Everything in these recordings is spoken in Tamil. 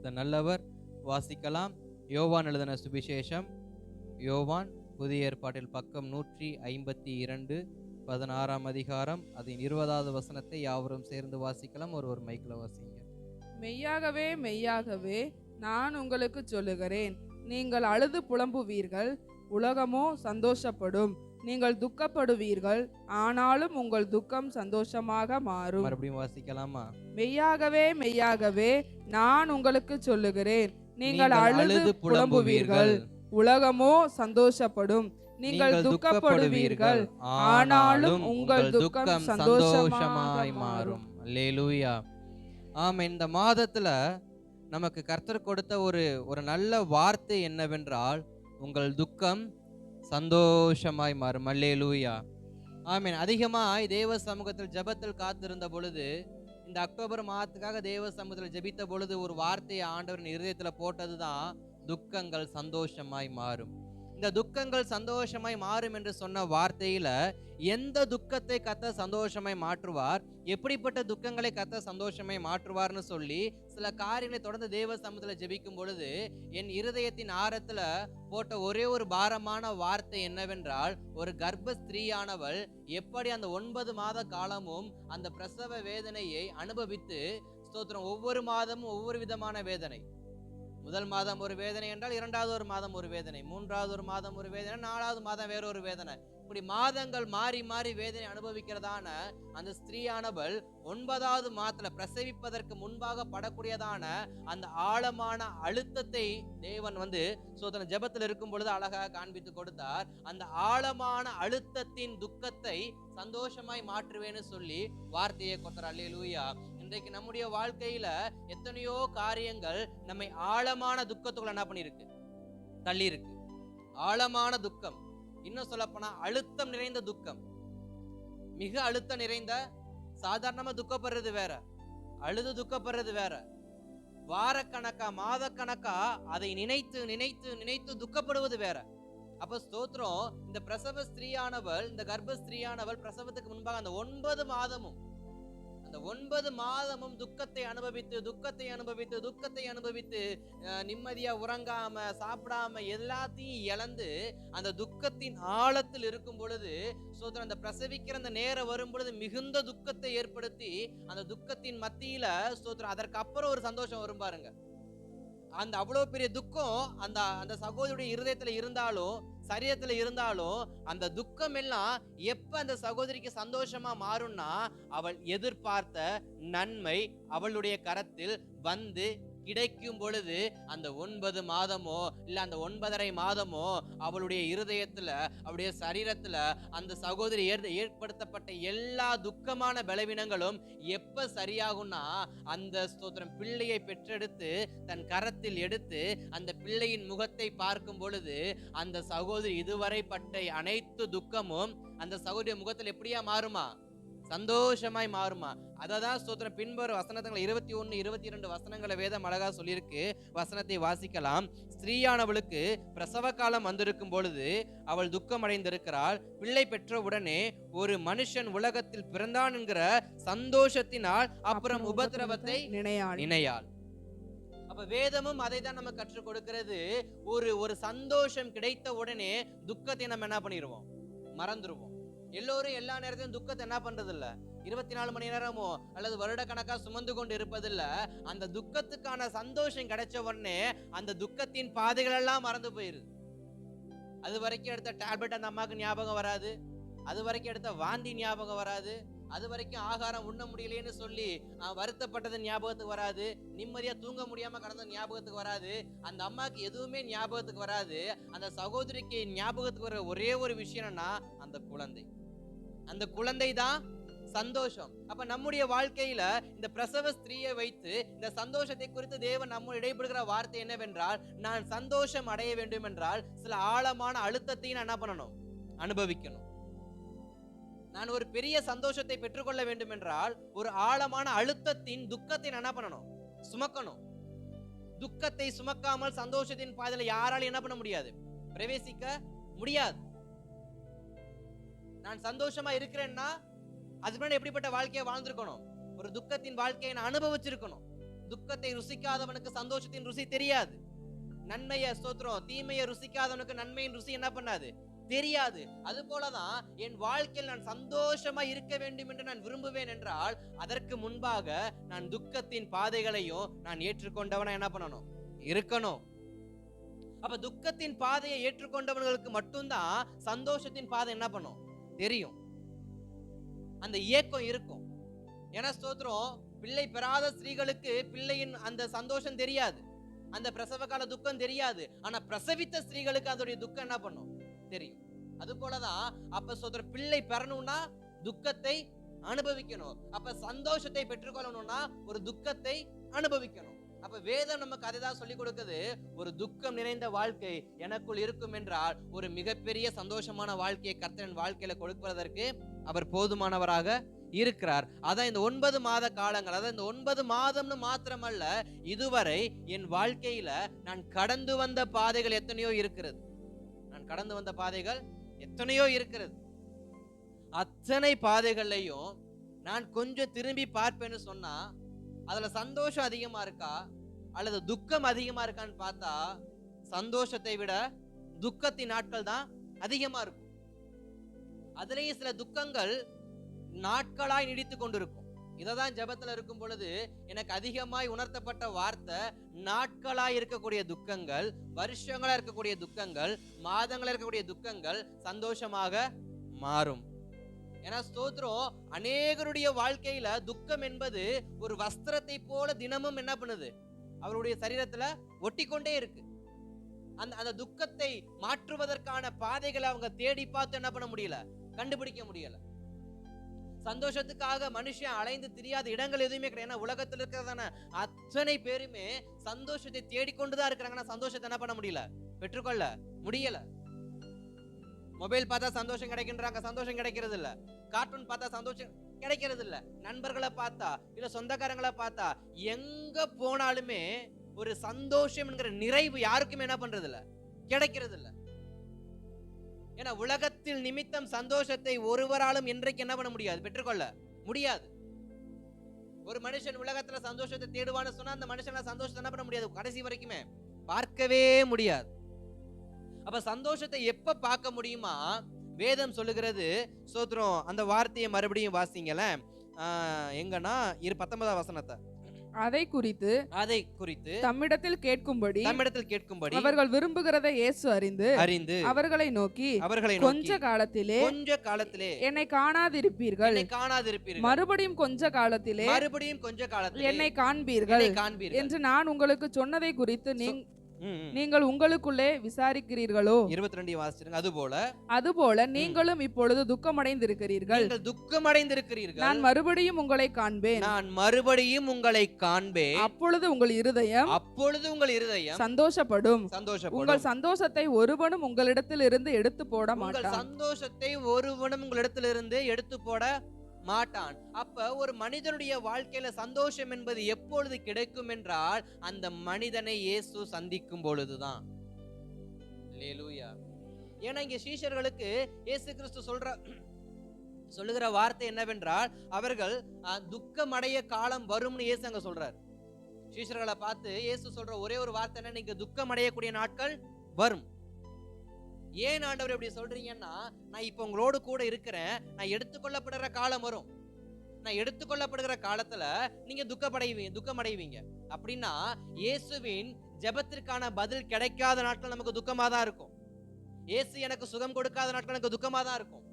கர்த்தர் நல்லவர். வாசிக்கலாம். யோவான் எழுதின சுவிசேஷம், யோவான் புதிய ஏற்பாட்டில் பக்கம் 152, 16ஆம் அதிகாரம், அதன் 20வது வசனத்தை யாவரும் சேர்ந்து வாசிக்கலாம். ஒரு மைக்கில் வாசிங்க. மெய்யாகவே மெய்யாகவே நான் உங்களுக்கு சொல்லுகிறேன், நீங்கள் அழுது புலம்புவீர்கள், உலகமோ சந்தோஷப்படும். நீங்கள் துக்கப்படுவீர்கள், ஆனாலும் உங்கள் துக்கம் சந்தோஷமாக மாறும். மறுபடியும் வாசிக்கலாமா? மெய்யாகவே மெய்யாகவே நான் உங்களுக்கு சொல்லுகிறேன், நீங்கள் அழுது புலம்புவீர்கள், உலகமோ சந்தோஷப்படும். நீங்கள் துக்கப்படுவீர்கள், ஆனாலும் உங்கள் துக்கம் சந்தோஷமாய் மாறும். அல்லேலூயா. ஆமா, இந்த மாதத்துல நமக்கு கர்த்தர் கொடுத்த ஒரு நல்ல வார்த்தை என்னவென்றால், உங்கள் துக்கம் சந்தோஷமாய் மாறும். அல்லேலூயா. ஆமீன். அதிகமாய் தேவ சமூகத்தில் ஜெபத்தில் காத்திருந்த பொழுது, இந்த அக்டோபர் மாதத்துக்காக தேவ சமூகத்தில் ஜெபித்த பொழுது ஒரு வார்த்தையை ஆண்டவரின் இருதயத்துல போட்டதுதான், துக்கங்கள் சந்தோஷமாய் மாறும். இந்த துக்கங்கள் சந்தோஷமாய் மாறும் என்று சொன்ன வார்த்தையில எந்த துக்கத்தை கர்த்தர் சந்தோஷமாய் மாற்றுவார், எப்படிப்பட்ட துக்கங்களை கர்த்தர் சந்தோஷமாய் மாற்றுவார்னு சொல்லி சில காரியங்களை தொடர்ந்து தேவ சமூகத்தில் ஜெபிக்கும் பொழுது என் இருதயத்தின் ஆரத்துல போட்ட ஒரே ஒரு பாரமான வார்த்தை என்னவென்றால், ஒரு கர்ப்ப ஸ்திரீயானவள் எப்படி அந்த 9 மாத காலமும் அந்த பிரசவ வேதனையை அனுபவித்து, ஸ்தோத்திரம், ஒவ்வொரு மாதமும் ஒவ்வொரு விதமான வேதனை. முதல் மாதம் ஒரு வேதனை என்றால், இரண்டாவது ஒரு மாதம் ஒரு வேதனை, மூன்றாவது ஒரு மாதம் ஒரு வேதனை, 4வது மாதம் வேற ஒரு வேதனை, இப்படி மாதங்கள் மாறி மாறி வேதனை அனுபவிக்கிறதான அந்த ஸ்திரீயானவள் 9வது மாதத்துல பிரசவிப்பதற்கு முன்பாக படக்கூடியதான அந்த ஆழமான அழுத்தத்தை தேவன் சோதனை ஜெபத்தில் இருக்கும் பொழுது அழகாக காண்பித்து கொடுத்தார். அந்த ஆழமான அழுத்தத்தின் துக்கத்தை சந்தோஷமாய் மாற்றுவேன்னு சொல்லி வார்த்தையை கொடுத்தார். அல்லேலூயா. இன்றைக்கு நம்முடைய வாழ்க்கையில எத்தனையோ காரியங்கள் நம்மை ஆழமான துக்கத்துக்குள்ள என்ன பண்ணிருக்கு, தள்ளி இருக்கு. ஆழமான துக்கம், இன்னும் சொல்ல போனா அழுத்தம் நிறைந்த துக்கம். மிக அழுத்தம் நிறைந்த, சாதாரணமா துக்கப்படுறது வேற, அழுது துக்கப்படுறது வேற. வாரக்கணக்கா மாதக்கணக்கா அதை நினைத்து நினைத்து நினைத்து துக்கப்படுவது வேற. அப்ப ஸ்தோத்திரம், இந்த பிரசவ ஸ்திரீயானவள், இந்த கர்ப்ப ஸ்திரீயானவள் பிரசவத்துக்கு முன்பாக அந்த 9 மாதமும் அந்த 9 மாதமும் துக்கத்தை அனுபவித்து துக்கத்தை அனுபவித்து துக்கத்தை அனுபவித்து நிம்மதியா உறங்காம சாப்பிடாம எல்லாத்தையும் இழந்து அந்த துக்கத்தின் ஆழத்தில் இருக்கும் பொழுது, சோதரன், அந்த பிரசவிக்கிற அந்த நேரம் வரும் பொழுது மிகுந்த துக்கத்தை ஏற்படுத்தி அந்த துக்கத்தின் மத்தியில ஸ்தோத்திரம் அதற்கு அப்புறம் ஒரு சந்தோஷம் வரும் பாருங்க. அந்த அவ்வளவு பெரிய துக்கம் அந்த அந்த சகோதரியுடைய இருதயத்துல இருந்தாலும் சரீரத்துல இருந்தாலும் அந்த துக்கம் எல்லாம் எப்ப அந்த சகோதரிக்கு சந்தோஷமா மாறும்னா, அவள் எதிர்பார்த்த நன்மை அவளுடைய கரத்தில் வந்து கிடைக்கும் பொழுது அந்த 9 மாதமோ இல்ல அந்த 9.5 மாதமோ அவளுடைய இருதயத்துல அவளுடைய சரீரத்துல அந்த சகோதரி ஏற்படுத்தப்பட்ட எல்லா துக்கமான பலவீனங்களும் எப்ப சரியாகும்னா, அந்த ஸ்தோத்திரம் பிள்ளையை பெற்றெடுத்து தன் கரத்தில் எடுத்து அந்த பிள்ளையின் முகத்தை பார்க்கும் பொழுது அந்த சகோதரி இதுவரை பட்ட அனைத்து துக்கமும் அந்த சகோதரிய முகத்தில் எப்படியா மாறுமா, சந்தோஷமாய் மாறுமா. அததான் ஸ்தோத்திரம் பின்வரும் வசனங்கள் 21, 22 வசனங்களை வேதம் அழகா சொல்லியிருக்கு. வசனத்தை வாசிக்கலாம். ஸ்திரீயானவளுக்கு பிரசவ காலம் வந்திருக்கும் பொழுது அவள் துக்கம் அடைந்திருக்கிறாள். பிள்ளை பெற்ற உடனே ஒரு மனுஷன் உலகத்தில் பிறந்தான் என்கிற சந்தோஷத்தினால் அப்புறம் உபத்திரவத்தை நினையாள். அப்ப வேதமும் அதை தான் நம்ம கற்றுக் கொடுக்கிறது. ஒரு சந்தோஷம் கிடைத்த உடனே துக்கத்தை நம்ம என்ன பண்ணிடுவோம், மறந்துடுவோம். எல்லோரும் எல்லா நேரத்திலும் துக்கத்தை என்ன பண்றது இல்ல, 24 மணி நேரமோ அல்லது வருட கணக்கா சுமந்து கொண்டு இருப்பதில்ல. அந்த துக்கத்துக்கான சந்தோஷம் கிடைச்ச உடனே அந்த துக்கத்தின் பாதைகள் எல்லாம் மறந்து போயிருது. அது வரைக்கும் எடுத்த டேப்லெட் அந்த அம்மாவுக்கு ஞாபகம் வராது, அது வரைக்கும் எடுத்த வாந்தி ஞாபகம் வராது, அது வரைக்கும் ஆகாரம் உண்ண முடியலன்னு சொல்லி வருத்தப்பட்டது ஞாபகத்துக்கு வராது, நிம்மதியா தூங்க முடியாம கடந்த ஞாபகத்துக்கு வராது, அந்த அம்மாக்கு எதுவுமே ஞாபகத்துக்கு வராது. அந்த சகோதரிக்கு ஞாபகத்துக்கு வர ஒரே ஒரு விஷயம் என்னன்னா, அந்த குழந்தை. அந்த குழந்தை தான் சந்தோஷம். அப்ப நம்முடைய வாழ்க்கையில இந்த பிரசவ ஸ்திரீயை வைத்து இந்த சந்தோஷத்தை குறித்து தேவன் நம்ம இடைப்படுகிற வார்த்தை என்னவென்றால், நான் சந்தோஷம் அடைய வேண்டும் என்றால் சில ஆழமான அழுத்தத்தையும் நான் என்ன பண்ணணும், அனுபவிக்கணும். நான் ஒரு பெரிய சந்தோஷத்தை பெற்றுக்கொள்ள வேண்டும் என்றால் ஒரு ஆழமான அழுத்தத்தின் துக்கத்தை என்ன பண்ணணும், சுமக்கணும். துக்கத்தை சுமக்காமல் சந்தோஷத்தின் பாதையில யாராலும் என்ன பண்ண முடியாது, பிரவேசிக்க முடியாது. நான் சந்தோஷமா இருக்கிறேன்னா அதுக்கு முன்னாடி எப்படிப்பட்ட வாழ்க்கையை வாழ்ந்திருக்கணும், ஒரு துக்கத்தின் வாழ்க்கையை நான் அனுபவிச்சிருக்கணும். துக்கத்தை ருசிக்காதவனுக்கு சந்தோஷத்தின் ருசி தெரியாது. நன்மைய ஸ்தோத்திரம், தீமையை ருசிக்காதவனுக்கு நன்மையின் ருசி என்ன பண்ணாது, தெரியாது. அது போலதான் என் வாழ்க்கையில் நான் சந்தோஷமா இருக்க வேண்டும் என்று நான் விரும்புவேன் என்றால் அதற்கு முன்பாக நான் துக்கத்தின் பாதைகளையும் நான் ஏற்றுக்கொண்டவனா என்ன பண்ணணும், இருக்கணும். அப்ப துக்கத்தின் பாதையை ஏற்றுக்கொண்டவர்களுக்கு மட்டும்தான் சந்தோஷத்தின் பாதை என்ன பண்ணும், தெரியும். அந்த ஏக்கம் இருக்கும். ஏன்னா ஸ்தோத்திரம், பிள்ளை பெறாத ஸ்திரீகளுக்கு பிள்ளையின் அந்த சந்தோஷம் தெரியாது, அந்த பிரசவ கால துக்கம் தெரியாது. ஆனா பிரசவித்த ஸ்திரீகளுக்கு அதோடைய துக்கம் என்ன பண்ணும், தெரியும். அது போலதான் அப்ப ஸ்தோத்திரம், பிள்ளை பெறணும்னா துக்கத்தை அனுபவிக்கணும். அப்ப சந்தோஷத்தை பெற்றுக்கொள்ளணும்னா ஒரு துக்கத்தை அனுபவிக்கணும். அப்ப வேதம் நமக்கு அதை தான் சொல்லிக் கொடுக்குது. ஒரு துக்கம் நிறைந்த வாழ்க்கை எனக்குள் இருக்கும் என்றால் ஒரு மிகப்பெரிய சந்தோஷமான வாழ்க்கையை கர்த்தரின் வாழ்க்கையில கொடுப்பதற்கு அவர் போதுமானவராக இருக்கிறார். அதான் இந்த 9 மாத காலங்கள், அதாவது இந்த 9 மாதம்னு மாத்திரமல்ல, இதுவரை என் வாழ்க்கையில நான் கடந்து வந்த பாதைகள் எத்தனையோ இருக்கிறது. நான் கடந்து வந்த பாதைகள் எத்தனையோ இருக்கிறது. அத்தனை பாதைகள்லையும் நான் கொஞ்சம் திரும்பி பார்ப்பேன்னு சொன்னா அதுல சந்தோஷம் அதிகமா இருக்கா அல்லது துக்கம் அதிகமா இருக்கான்னு பார்த்தா சந்தோஷத்தை விட துக்கத்தின் நாட்கள் தான் அதிகமா இருக்கும். அதுலயே சில துக்கங்கள் நாட்களாய் நீடித்து கொண்டிருக்கும். இததான் ஜெபத்துல இருக்கும் பொழுது எனக்கு அதிகமாய் உணர்த்தப்பட்ட வார்த்தை, நாட்களாய் இருக்கக்கூடிய துக்கங்கள், வருஷங்களா இருக்கக்கூடிய துக்கங்கள், மாதங்களா இருக்கக்கூடிய துக்கங்கள் சந்தோஷமாக மாறும். ஏன்னா ஸ்தோத்திரம், அநேகருடைய வாழ்க்கையில துக்கம் என்பது ஒரு வஸ்திரத்தை போல தினமும் என்ன பண்ணுது, அவருடைய சரீரத்துல ஒட்டி கொண்டே இருக்கு. அந்த துக்கத்தை மாற்றுவதற்கான பாதைகளை அவங்க தேடி பார்த்து என்ன பண்ண முடியல, கண்டுபிடிக்க முடியல. சந்தோஷத்துக்காக மனுஷன் அலைந்து தெரியாத இடங்கள் எதுவுமே கிடையாது. ஏன்னா உலகத்தில் இருக்கிறதான அத்தனை பேருமே சந்தோஷத்தை தேடிக்கொண்டுதான் இருக்கிறாங்கன்னா சந்தோஷத்தை என்ன பண்ண முடியல, பெற்றுக்கொள்ள முடியல. மொபைல் பார்த்தா சந்தோஷம் கிடைக்கின்றாங்க, சந்தோஷம் கிடைக்கிறது இல்ல. கார்ட்டூன் பார்த்தா சந்தோஷம் கிடைக்கிறது இல்ல. நண்பர்களை பார்த்தா இல்ல சொந்தக்காரங்களை பார்த்தா எங்க போனாலுமே ஒரு சந்தோஷம் என்கிற நிறைவு யாருக்குமே என்ன பண்றது இல்ல, கிடைக்கிறது இல்ல. ஏன்னா உலகத்தில் நிமித்தம் சந்தோஷத்தை ஒருவராலும் இன்றைக்கு என்ன பண்ண முடியாது, பெற்றுக்கொள்ள முடியாது. ஒரு மனுஷன் உலகத்துல சந்தோஷத்தை தேடுவான்னு சொன்னா அந்த மனுஷன சந்தோஷத்தை என்ன பண்ண முடியாது, கடைசி வரைக்குமே பார்க்கவே முடியாது. அப்ப சந்தோஷத்தை எப்ப பார்க்க முடியுமா? வேதம் சொல்லுகிறது ஸ்தோத்திரம், அந்த வார்த்தையை மறுபடியும் வாசிங்களேன். எங்கன்னா 19ஆம் வசனத்தை. அதை குறித்து தம்மிடத்தில் கேட்கும்படி அவர்கள் விரும்புகிறதை இயேசு அறிந்து அவர்களை நோக்கி கொஞ்ச காலத்திலே என்னை காணாதிருப்பீர்கள், மறுபடியும் கொஞ்ச காலத்திலே என்னை காண்பீர்கள் என்று நான் உங்களுக்கு சொன்னதை குறித்து நீங்கள் உங்களுக்குள்ளே விசாரிக்கிறீர்களோ? 22 வாசிச்சிருங்க. அதுபோல நீங்களும் இப்பொழுது துக்கமடைந்திருக்கிறீர்கள். நான் மறுபடியும் உங்களை காண்பேன். அப்பொழுது உங்கள் இருதயம் சந்தோஷப்படும். உங்கள் சந்தோஷத்தை ஒருவனும் உங்களிடத்தில் இருந்து எடுத்து போட மாட்டான். அப்ப ஒரு மனிதனுடைய வாழ்க்கையில சந்தோஷம் என்பது எப்பொழுது கிடைக்கும் என்றால் அந்த மனிதனை இயேசு சந்திக்கும் பொழுதுதான். அல்லேலூயா. ஏன்னா இங்க சீஷர்களுக்கு இயேசு கிறிஸ்து சொல்லுகிற வார்த்தை என்னவென்றால் அவர்கள் துக்கமடைய காலம் வரும்னு இயேசு அங்க சொல்றார். சீஷர்களை பார்த்து இயேசு சொல்ற ஒரே ஒரு வார்த்தை என்ன, நீங்க துக்கமடையக்கூடிய நாட்கள் வரும். ஏன் ஆண்டவர் இப்படி சொல்றீங்கன்னா, நான் இப்ப உங்களோடு கூட இருக்கிறேன், நான் எடுத்துக்கொள்ளப்படுகிற காலம் வரும். நான் எடுத்துக்கொள்ளப்படுகிற காலத்துல நீங்க துக்கமடைவீங்க. அப்படின்னா இயேசுவின் ஜெபத்திற்கான பதில் கிடைக்காத நாட்கள் நமக்கு துக்கமா தான் இருக்கும். இயேசு எனக்கு சுகம் கொடுக்காத நாட்கள் எனக்கு துக்கமா தான் இருக்கும்.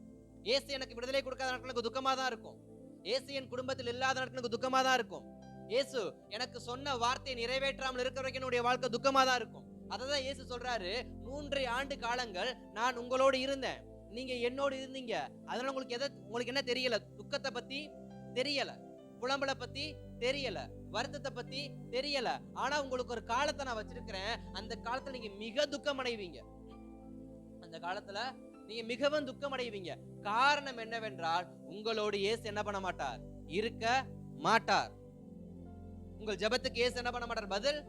இயேசு எனக்கு விடுதலை கொடுக்காத நாட்கள் எனக்கு துக்கமா தான் இருக்கும். இயேசு என் குடும்பத்தில் இல்லாத நாட்கள் எனக்கு துக்கமா தான் இருக்கும். இயேசு எனக்கு சொன்ன வார்த்தையை நிறைவேற்றாமல் இருக்கிற வரைக்கும் என்னுடைய வாழ்க்கை துக்கமா தான் இருக்கும். அததான் இயேசு சொல்றாரு, 3 ஆண்டு காலங்கள் நான் உங்களோடு இருந்தேன், நீங்க என்னோடு இருந்தீங்க. அதனால உங்களுக்கு என்ன தெரியல, துக்கத்தை பத்தி தெரியல, புலம்பலை பத்தி தெரியல, வருத்தத்தை பத்தி தெரியல. ஆனா உங்களுக்கு ஒரு காலத்தை நான் வச்சிருக்கிறேன், அந்த காலத்துல நீங்க மிக துக்கம் அடைவீங்க. அந்த காலத்துல நீங்க மிகவும் துக்கம் அடைவீங்க. காரணம் என்னவென்றால் உங்களோடு இயேசு என்ன பண்ண மாட்டார், இருக்க மாட்டார். உங்கள் ஜெபத்துக்கு இயேசு என்ன பண்ண மாட்டார், பதில்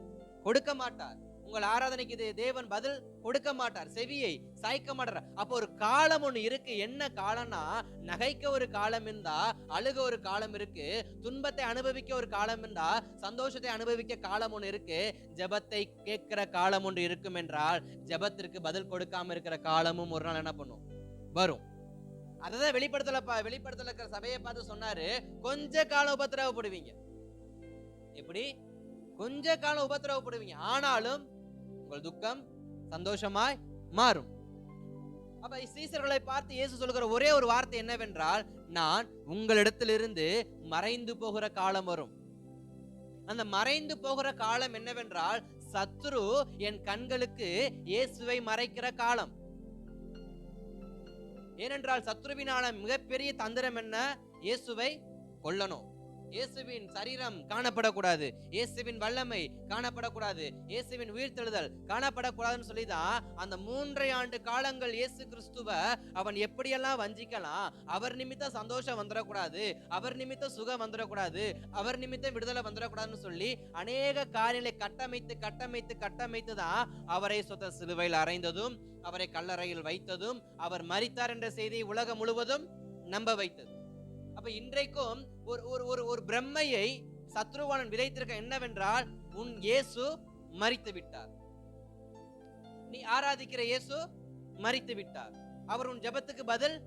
கொடுக்க மாட்டார். உங்கள் ஆராதனைக்கு தேவன் பதில் கொடுக்க மாட்டார், செவியை சாய்க்க மாட்டார். அப்போ ஒரு காலம் ஒண்ணு இருக்கு. என்ன காலம்னா, நகைக்க ஒரு காலம் இருந்தா, அழுக ஒரு காலம் இருக்கு, துன்பத்தை அனுபவிக்க ஒரு காலம் இருந்தா, சந்தோஷத்தை அனுபவிக்க காலம் ஒண்ணு இருக்கு, ஜெபத்தை கேட்கிற காலம் ஒன்று இருக்கும் என்றால், ஜெபத்திற்கு பதில் கொடுக்காம இருக்கிற காலமும் ஒரு நாள் என்ன பண்ணும், வரும். அததான் வெளிப்படுத்தல இருக்கிற சபையை பார்த்து சொன்னாரு, கொஞ்ச காலம் உபத்திரவப்படுவீங்க. எப்படி? கொஞ்ச காலம் உபத்திரவப்படுவீங்க, ஆனாலும் உங்கள் துக்கம் சந்தோஷமாய் மாறும். அப்ப சீசர்களை பார்த்து இயேசு சொல்லுகிற ஒரே ஒரு வார்த்தை என்னவென்றால், நான் உங்களிடத்திலிருந்து மறைந்து போகிற காலம் வரும். அந்த மறைந்து போகிற காலம் என்னவென்றால், சத்துரு என் கண்களுக்கு இயேசுவை மறைக்கிற காலம். ஏனென்றால் சத்துருவினான மிகப்பெரிய தந்திரம் என்ன? இயேசுவை கொல்லணும். இயேசுவின் சரீரம் காணப்படக்கூடாது, இயேசுவின் வல்லமை காணப்படக்கூடாது, இயேசுவின் உயிர்த்தெழுதல் காணப்படக்கூடாதுன்னு சொல்லிதான் அந்த 3 ஆண்டு காலங்கள் இயேசு கிறிஸ்துவ அவன் எப்படியெல்லாம் வஞ்சிக்கலாம், அவர் நிமித்தம் சந்தோஷம் வந்துடக்கூடாது, அவர் நிமித்தம் சுகம் வந்துடக்கூடாது, அவர் நிமித்தம் விடுதலை வந்துடக்கூடாதுன்னு சொல்லி அநேக காரியங்களை கட்டமைத்து தான் அவரை சொத்த சிலுவையில் அறைந்ததும், அவரை கல்லறையில் வைத்ததும், அவர் மரித்தார் என்ற செய்தியை உலகம் முழுவதும் நம்ப வைத்தது. அப்ப இன்றைக்கும் ஒரு பிரம்மையை சத்ருவானன் விதைத்திருக்க என்னவென்றால், உன் இயேசு மரித்து விட்டார், நீ ஆராதிக்கிற இயேசு மரித்து விட்டார், அவர் உன் ஜெபத்துக்கு பதில்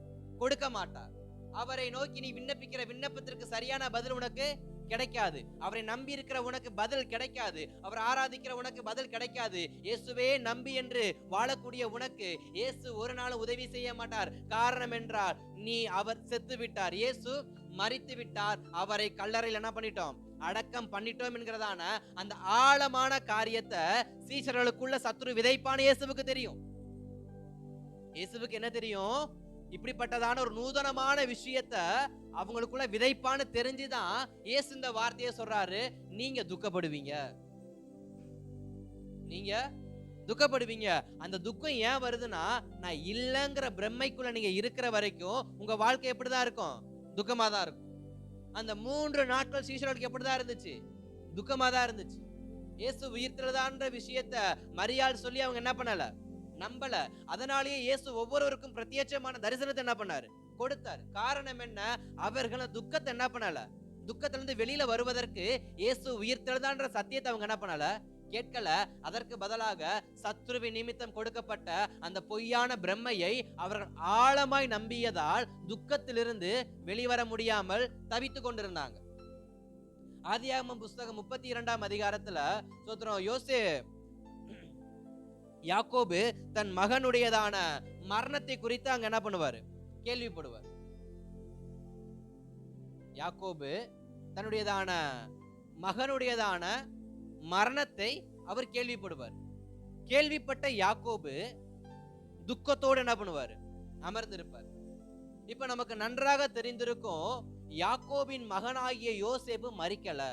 கொடுக்க மாட்டார், அவரை நோக்கி நீ விண்ணப்பிக்கிற விண்ணப்பத்திற்கு சரியான பதில் உனக்கு கிடைக்காது, அவரை நம்பி இருக்கிற உனக்கு பதில் கிடைக்காது, அவர் ஆராதிக்கிற உனக்கு பதில் கிடைக்காது. இயேசுவே நம்பி என்று வாழக்கூடிய உனக்கு இயேசு ஒரு நாள் உதவி செய்ய மாட்டார். காரணம் என்றால், நீ அவர் செத்து விட்டார், இயேசு மரித்து விட்டார், அவரை கல்லறையில் என்ன பண்ணிட்டோம், அடக்கம் பண்ணிட்டோம் என்கிறதான அந்த ஆழமான காரியத்தை சீஷர்களுக்குள்ள சத்துரு விதைப்பான இயேசுவுக்கு தெரியும். இயேசுவுக்கு என்ன தெரியும்? இப்படிப்பட்டதான ஒரு நூதனமான விஷயத்தை அவங்களுக்குள்ள விதைப்பான்னு தெரிஞ்சுதான் இயேசு இந்த வார்த்தையை சொல்றாரு, நீங்க துக்கப்படுவீங்க, நீங்க துக்கப்படுவீங்க. அந்த துக்கம் ஏன் வருதுன்னா, நான் இல்லங்கிற பிரம்மைக்குள்ள நீங்க இருக்கிற வரைக்கும் உங்க வாழ்க்கை எப்படிதான் இருக்கும்? துக்கமா தான் இருக்கும். அந்த 3 நாட்கள் சீஷர்களுக்கு எப்படிதான் இருந்துச்சு? துக்கமா தான் இருந்துச்சு. இயேசு உயிர்த்தெழுதான்ற விஷயத்தை மரியாள் சொல்லி அவங்க என்ன பண்ணல, நம்பல. அதனாலேயே இயேசு ஒவ்வொருவருக்கும் பிரத்யட்சமான தரிசனத்தை என்ன பண்ணாரு, கொடுத்தாரு. காரணம் என்ன? அவர்கள் துக்கத்தை என்ன பண்ணல, துக்கத்திலிருந்து வெளியில வருவதற்கு இயேசு உயிர்த்தெழுதான்ற சத்தியத்தை அவங்க என்ன பண்ணல, கேட்கல. அதற்கு பதிலாக சத்ருவின் நிமித்தம் கொடுக்கப்பட்ட அந்த பொய்யான பிரம்மையை அவர்கள் ஆழமாய் நம்பியதால் துக்கத்திலிருந்து வெளிவர முடியாமல் தவித்து கொண்டிருந்தாங்க. ஆதியாகமம் புஸ்தகம் 32ஆம் அதிகாரத்துல யாக்கோபு தன் மகனுடையதான மரணத்தை குறித்து அங்க என்ன பண்ணுவாரு, கேள்விப்படுவார். யாக்கோபு தன்னுடையதான மகனுடையதான மரணத்தை அவர் கேள்விப்படுவார். கேள்விப்பட்ட யாக்கோபு துக்கத்தோடு என்ன பண்ணுவார், அமர்ந்திருப்பார். இப்ப நமக்கு நன்றாக தெரிந்திருக்கும், யாக்கோபின் மகனாகிய யோசேப்பு மரிக்கல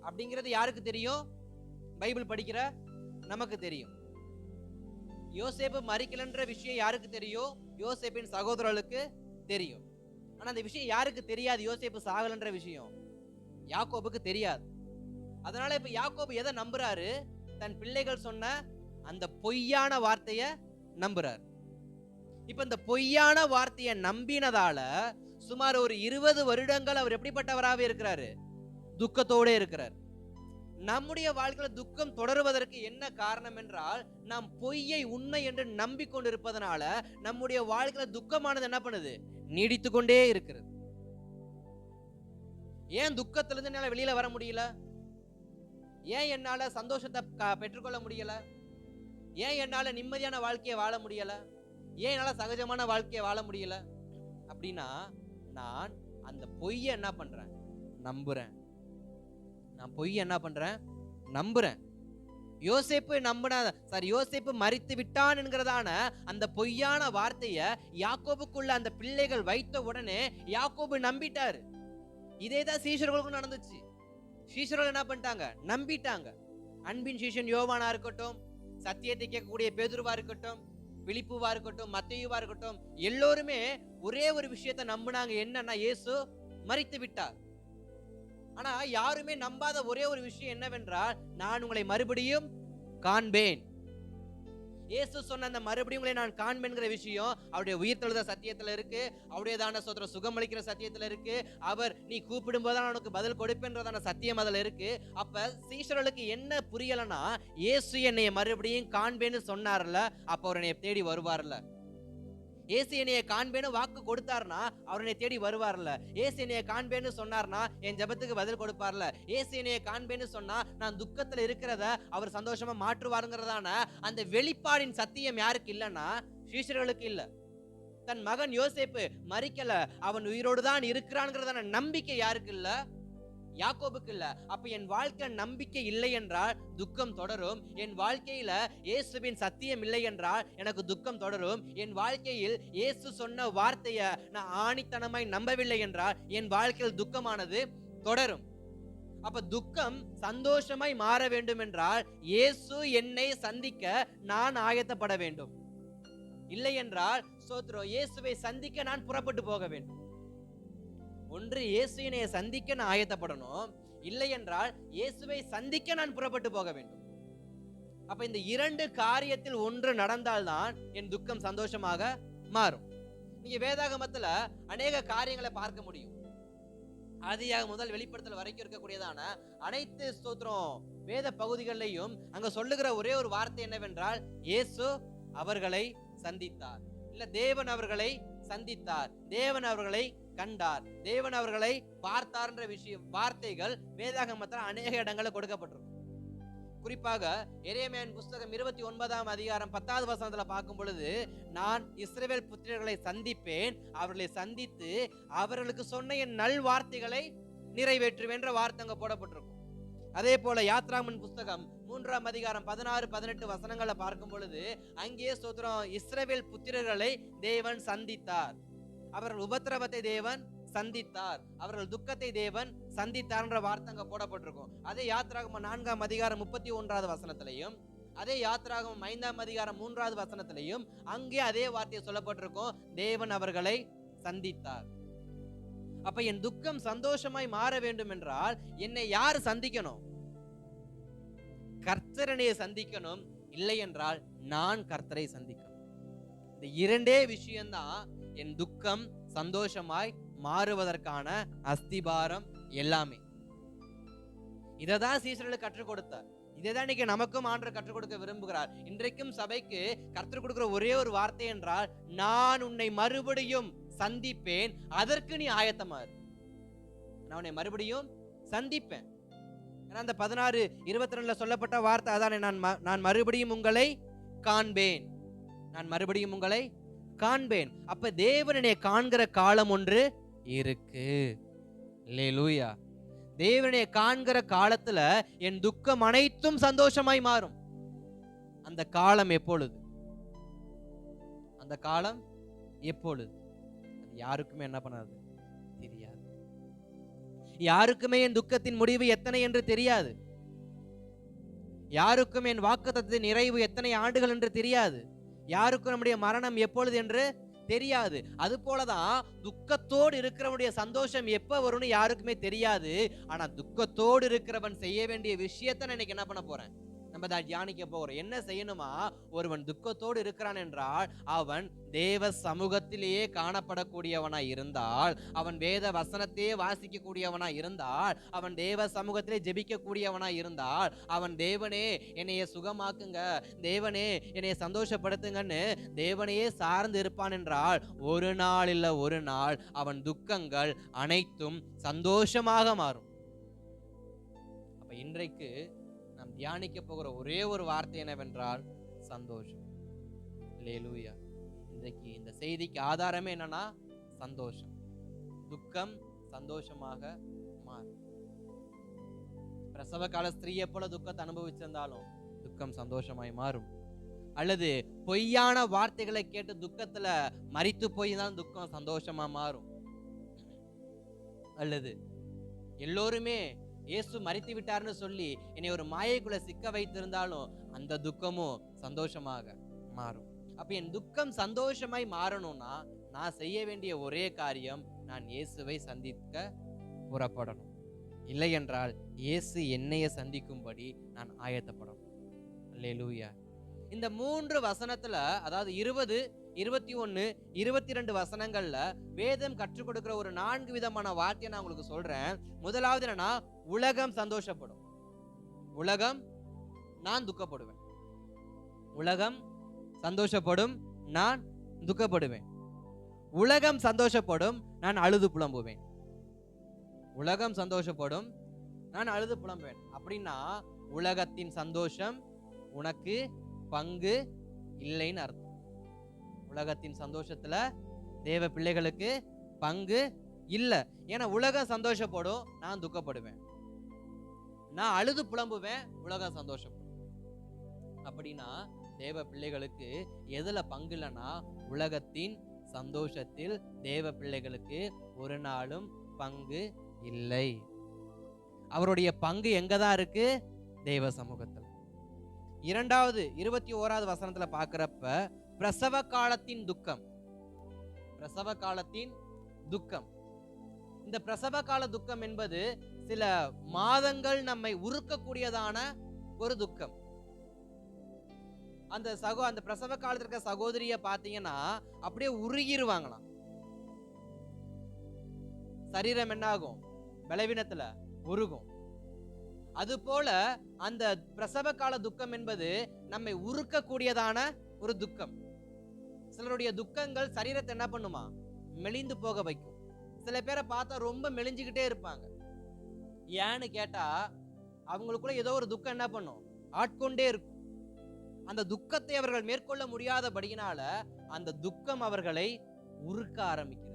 அப்படிங்கிறது யாருக்கு தெரியும்? பைபிள் படிக்கிற நமக்கு தெரியும். யோசேப்பு மரிக்கலன்ற விஷயம் யாருக்கு தெரியும்? யோசேப்பின் சகோதரர்களுக்கு தெரியும். ஆனா அந்த விஷயம் யாருக்கு தெரியாது? யோசேப்பு சாகலன்ற விஷயம் யாக்கோபுக்கு தெரியாது. அதனால இப்ப யாக்கோபு எதை நம்புறாரு? தன் பிள்ளைகள் சொன்ன அந்த பொய்யான வார்த்தைய நம்புறார். இப்ப இந்த பொய்யான வார்த்தையை நம்பினதால சுமார் ஒரு 20 வருடங்கள் அவர் எப்படிப்பட்டவராகவே இருக்கிறாரு, துக்கத்தோட இருக்கிறார். நம்முடைய வாழ்க்கையில துக்கம் தொடருவதற்கு என்ன காரணம் என்றால், நாம் பொய்யை உண்மை என்று நம்பிக்கொண்டிருப்பதனால நம்முடைய வாழ்க்கையில துக்கமானது என்ன பண்ணுது, நீடித்து கொண்டே இருக்கிறது. ஏன் துக்கத்திலிருந்து என்னால வெளியில வர முடியல? ஏன் என்னால சந்தோஷத்தை பெற்றுக்கொள்ள முடியல? ஏன் என்னால நிம்மதியான வாழ்க்கையை வாழ முடியல? ஏன் என்னால சகஜமான வாழ்க்கையை வாழ முடியல? அப்படின்னா, நான் அந்த பொய்யை என்ன பண்றேன், நம்புறேன். நான் பொய்யை என்ன பண்றேன், நம்புறேன். யோசேப்பு மரித்து விட்டான் என்கிறதான அந்த பொய்யான வார்த்தைய யாக்கோபுக்குள்ள அந்த பிள்ளைகள் வைத்த உடனே யாக்கோபு நம்பிட்டாரு. இதேதான் சீஷர்களுக்கும் நடந்துச்சு. சீஷர்கள் என்ன பண்ணிட்டாங்க, நம்பிட்டாங்க. அன்பின் சீஷன் யோவானா இருக்கட்டும், சத்தியத்தை கேட்கக்கூடிய பேதுருவா இருக்கட்டும், பிலிப்புவா இருக்கட்டும், மத்தேயுவா இருக்கட்டும், எல்லோருமே ஒரே ஒரு விஷயத்தை நம்பினாங்க. என்னன்னா, இயேசு மரித்து விட்டார். ஆனா யாருமே நம்பாத ஒரே ஒரு விஷயம் என்னவென்றால், நான் உங்களை மறுபடியும் காண்பேன். இயேசு சொன்ன அந்த மறுபடியும் உங்களை நான் காண்பேன்கிற விஷயம் அவருடைய உயிர்த்தெழுத சத்தியத்துல இருக்கு, அவருடையதான சோத்திர சுகமளிக்கிற சத்தியத்துல இருக்கு. அவர் நீ கூப்பிடும் போதுதான் உனக்கு பதில் கொடுப்பேன்றதான சத்தியம் அதுல இருக்கு. அப்ப சீஷர்களுக்கு என்ன புரியலன்னா, இயேசு என்னைய மறுபடியும் காண்பேன்னு சொன்னார்ல, அப்ப அவர் என்னைய தேடி வருவார்ல. இயேசு என்னைய காண்பேன்னு வாக்கு கொடுத்தாருன்னா அவர் என்னை தேடி வருவார்ல. இயேசு என்னைய காண்பேன்னு சொன்னார்னா என் ஜெபத்துக்கு பதில் கொடுப்பார்ல. இயேசு என்னைய காண்பேன்னு சொன்னா நான் துக்கத்துல இருக்கிறத அவர் சந்தோஷமா மாற்றுவாருங்கிறதான அந்த வெளிப்பாடின் சத்தியம் யாருக்கு இல்லைன்னா சீஷர்களுக்கு இல்ல. தன் மகன் யோசேப்பு மரிக்கல, அவன் உயிரோடு தான் இருக்கிறான்ங்கிறதான நம்பிக்கை யாருக்கு இல்ல? யாக்கோபுக்கு இல்ல. அப்ப என் வாழ்க்கை நம்பிக்கை இல்லை என்றால் துக்கம் தொடரும். என் வாழ்க்கையில இயேசுவின் சத்தியம் இல்லை என்றால் எனக்கு துக்கம் தொடரும். என் வாழ்க்கையில் இயேசு சொன்ன வார்த்தையை நான் ஆணித்தனமாய் நம்பவில்லை என்றால் என் வாழ்க்கையில் துக்கமானது தொடரும். அப்ப துக்கம் சந்தோஷமாய் மாற வேண்டும் என்றால் இயேசு என்னை சந்திக்க நான் ஆயத்தப்பட வேண்டும். இல்லை என்றால் ஸ்தோத்திரம், இயேசுவை சந்திக்க நான் புறப்பட்டு போக வேண்டும். ஒன்று இயேசுவினை சந்திக்க நான் ஆயத்தப்படணும், இல்லை என்றால் இயேசுவை சந்திக்க நான் புறப்பட்டு போக வேண்டும். அப்ப இந்த இரண்டு காரியத்தில் ஒன்று நடந்தால்தான் என் துக்கம் சந்தோஷமாக மாறும். நீங்க வேதாகமத்துல அநேக காரியங்களை பார்க்க முடியும். ஆதியாக முதல் வெளிப்படுத்தல் வரைக்கும் இருக்கக்கூடியதான அனைத்து ஸ்தோத்திரம் வேத பகுதிகளிலையும் அங்க சொல்லுகிற ஒரே ஒரு வார்த்தை என்னவென்றால், இயேசு அவர்களை சந்தித்தார். இல்ல தேவன் அவர்களை சந்தித்தார், தேவன் அவர்களை கண்டார், தேவன் அவர்களை பார்த்தார் என்ற விஷயம் வார்த்தைகள் வேதாகமத்தில் அநேக இடங்களில் கொடுக்கப்பட்டிருக்கும். குறிப்பாக எரேமியாவின் புஸ்தகம் 29ஆம் அதிகாரம் 10வது வசனத்துல பார்க்கும் பொழுது, நான் இஸ்ரவேல் புத்திரர்களை சந்திப்பேன், அவர்களை சந்தித்து அவர்களுக்கு சொன்ன என் நல் வார்த்தைகளை நிறைவேற்றுவேன் என்ற வார்த்தை அங்க போடப்பட்டிருக்கும். அதே போல யாத்ராகமன் புஸ்தகம் 3ஆம் அதிகாரம் 16-18 வசனங்களை பார்க்கும் பொழுது அங்கே ஸ்தோத்திரம் இஸ்ரவேல் புத்திரர்களை தேவன் சந்தித்தார், அவர்கள் உபத்திரவத்தை தேவன் சந்தித்தார், அவர்கள் துக்கத்தை தேவன் சந்தித்தார் என்ற வார்த்தை அங்க போடப்பட்டிருக்கும். அதே யாத்ராகமம் 4ஆம் அதிகாரம் 31வது வசனத்திலையும், அதே யாத்ராகமம் 5ஆம் அதிகாரம் 3வது வசனத்திலையும் அங்கே அதே வார்த்தையை சொல்லப்பட்டிருக்கும், தேவன் அவர்களை சந்தித்தார். அப்ப என் துக்கம் சந்தோஷமாய் மாற வேண்டும் என்றால் என்னை யார் சந்திக்கணும்? கர்த்தரனை சந்திக்கணும், இல்லை என்றால் நான் கர்த்தரை சந்திக்கணும். இந்த இரண்டே விஷயம்தான் என் துக்கம் சந்தோஷமாய் மாறுவதற்கான அஸ்திபாரம் எல்லாமே. இததான் சீசர்களுக்கு கற்றுக் கொடுத்தார். இதைதான் இன்னைக்கு நமக்கும் ஆண்டவர் கற்றுக் கொடுக்க விரும்புகிறார். இன்றைக்கும் சபைக்கு கற்றுக் கொடுக்கிற ஒரே ஒரு வார்த்தை என்றால், நான் உன்னை மறுபடியும் சந்திப்பேன், அதற்கு நீ ஆயத்தமா இரு. நான் உன்னை மறுபடியும் சந்திப்பேன். ஏன்னா அந்த 16:22 சொல்லப்பட்ட வார்த்தை அதானே, நான் மறுபடியும் உங்களை காண்பேன், நான் மறுபடியும் உங்களை காண்பேன். அப்ப தேவனை காண்கிற காலம் ஒன்று இருக்கு. அல்லேலூயா. தேவனை காண்கிற காலத்துல என் துக்கம் அனைத்தும் சந்தோஷமாய் மாறும். அந்த காலம் எப்பொழுது? அந்த காலம் எப்பொழுது? அது யாருக்குமே என்ன பண்ணாது, தெரியாது. யாருக்குமே என் துக்கத்தின் முடிவு எத்தனை என்று தெரியாது. யாருக்கும் என் வாக்குத்தத்தத்தின் நிறைவு எத்தனை ஆண்டுகள் என்று தெரியாது. யாருக்கும் நம்முடைய மரணம் எப்பொழுது என்று தெரியாது. அது போலதான் துக்கத்தோடு இருக்கிறவனுடைய சந்தோஷம் எப்ப வரும்னு யாருக்குமே தெரியாது. ஆனா துக்கத்தோடு இருக்கிறவன் செய்ய வேண்டிய விஷயத்தை நான் இன்னைக்கு என்ன பண்ண போறேன், நம்ம தான் தியானிக்க போறோம். என்ன செய்யணுமா? ஒருவன் துக்கத்தோடு இருக்கிறான் என்றால் அவன் தேவ சமூகத்திலேயே காணப்படக்கூடியவனாய் இருந்தால், அவன் வேத வசனத்தையே வாசிக்க கூடியவனாய் இருந்தால், அவன் தேவ சமூகத்திலே ஜெபிக்க கூடியவனாய் இருந்தால், அவன் தேவனே என்னைய சுகமாக்குங்க, தேவனே என்னைய சந்தோஷப்படுத்துங்கன்னு தேவனையே சார்ந்து இருப்பான் என்றால் ஒரு நாள் இல்ல ஒரு நாள் அவன் துக்கங்கள் அனைத்தும் சந்தோஷமாக மாறும். அப்ப இன்றைக்கு நாம் தியானிக்க போகிற ஒரே ஒரு வார்த்தை என்னவென்றால் சந்தோஷம். அல்லேலூயா. இன்றைக்கு இந்த செய்திக்கு ஆதாரமே என்னன்னா சந்தோஷம். துக்கம் சந்தோஷமாக மாறும். பிரசவ கால ஸ்திரீயை போல துக்கத்தை அனுபவிச்சிருந்தாலும் துக்கம் சந்தோஷமாய் மாறும். அல்லது பொய்யான வார்த்தைகளை கேட்டு துக்கத்துல மரித்து போய் தான் துக்கம் சந்தோஷமா மாறும். அல்லது எல்லோருமே இயேசு மரித்து விட்டார்னு சொல்லி என்னை ஒரு மாயைக்குள்ள சிக்க வைத்திருந்தாலும் அந்த துக்கமும் சந்தோஷமாக மாறும். அப்ப என் துக்கம் சந்தோஷமாய் மாறணும்னா நான் செய்ய வேண்டிய ஒரே காரியம், நான் இயேசுவை சந்திக்க புறப்படணும். இல்லை என்றால் இயேசு என்னைய சந்திக்கும்படி நான் ஆயத்தப்படணும். அல்லேலூயா. இந்த 3 வசனத்துல, அதாவது 20, 21, 22 வசனங்கள்ல வேதம் கற்றுக் கொடுக்கிற ஒரு 4 விதமான வார்த்தையை நான் உங்களுக்கு சொல்றேன். முதலாவது என்னன்னா, உலகம் சந்தோஷப்படும். உலகம், நான் துக்கப்படுவேன். உலகம் சந்தோஷப்படும், நான் துக்கப்படுவேன். உலகம் சந்தோஷப்படும், நான் அழுது புலம்புவேன். உலகம் சந்தோஷப்படும், நான் அழுது புலம்புவேன். அப்படின்னா உலகத்தின் சந்தோஷம் உனக்கு பங்கு இல்லைன்னு அர்த்தம். உலகத்தின் சந்தோஷத்துல தேவ பிள்ளைகளுக்கு பங்கு இல்ல. ஏன்னா உலகம் சந்தோஷப்படும், நான் துக்கப்படுவேன். நான் அழுது புலம்புவேன், உலகம் சந்தோஷப்படும். அப்படின்னா தேவ பிள்ளைகளுக்கு எதுல பங்கு இல்லைன்னா, உலகத்தின் சந்தோஷத்தில் தேவ பிள்ளைகளுக்கு ஒரு நாளும் பங்கு இல்லை. அவருடைய பங்கு எங்கதான் இருக்கு? தேவ சமூகத்தில். இரண்டாவது 21வது வசனத்துல பார்க்கிறப்ப, பிரசவ காலத்தின் துக்கம். பிரசவ காலத்தின் துக்கம். இந்த பிரசவ கால துக்கம் என்பது சில மாதங்கள் நம்மை உருக்கக்கூடியதான ஒரு துக்கம். அந்த பிரசவ காலத்துல இருக்க சகோதரிய பாத்தீங்கன்னா அப்படியே உருகிருவாங்களாம். சரீரம் என்ன ஆகும்? பலவீனத்துல உருகும். அது போல அந்த பிரசவ கால துக்கம் என்பது நம்மை உருக்கக்கூடியதான ஒரு துக்கம். சிலருடைய துக்கங்கள் சரீரத்தை என்ன பண்ணுமா? மெலிந்து போக வைக்கும். சில பேரை பார்த்தா ரொம்ப மெலிஞ்சுக்கிட்டே இருப்பாங்க. ஏன்னு கேட்டா அவங்களுக்குள்ள ஏதோ ஒரு துக்கம் என்ன பண்ணும்? ஆட்கொண்டே இருக்கும். அந்த துக்கத்தை அவர்கள் மேற்கொள்ள முடியாதபடியினால அந்த துக்கம் அவர்களை உருக்க ஆரம்பிக்கிறது.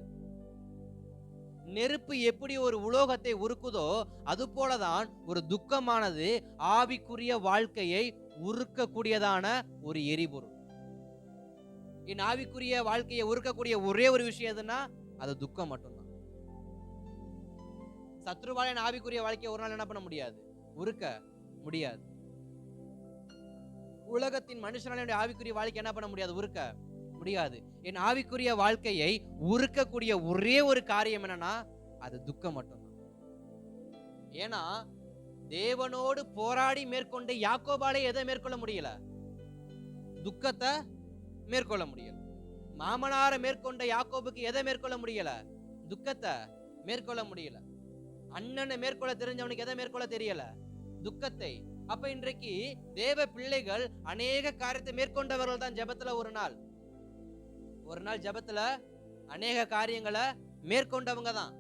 நெருப்பு எப்படி ஒரு உலோகத்தை உருக்குதோ அது போலதான் ஒரு துக்கமானது ஆவிக்குரிய வாழ்க்கையை உருக்கக்கூடியதான ஒரு எரிபொருள். என் ஆவிக்குரிய வாழ்க்கையை உருக்கக்கூடிய ஒரே ஒரு விஷயம் எதுன்னா அது துக்கம் மட்டும்தான். சத்ருவால என் ஆவிக்குரிய வாழ்க்கையை ஒரு நாள் என்ன பண்ண முடியாது? உருக்க முடியாது. உலகத்தின் மனுஷனால ஆவிக்குரிய வாழ்க்கை என்ன பண்ண முடியாது? உருக்க முடியாது. என் ஆவிக்குரிய வாழ்க்கையை உருக்கக்கூடிய ஒரே ஒரு காரியம் என்னன்னா அது துக்கம் மட்டும்தான். ஏன்னா தேவனோடு போராடி மேற்கொண்டு யாக்கோபாலே எதை மேற்கொள்ள முடியல? துக்கத்தை மேற்கொள்ள முடியல. மாமனாரை மேற்கொண்ட யாக்கோபுக்கு எதை மேற்கொள்ள முடியல? துக்கத்தை மேற்கொள்ள முடியல. அண்ணனை மேற்கொள்ள தெரிஞ்சவனுக்கு எதை மேற்கொள்ள தெரியல? துக்கத்தை. அப்ப இன்றைக்கு தேவ பிள்ளைகள் அநேக காரியத்தை மேற்கொண்டவர்கள் தான். ஜெபத்துல ஒரு நாள் ஜெபத்துல அநேக காரியங்களை மேற்கொண்டவங்க தான்.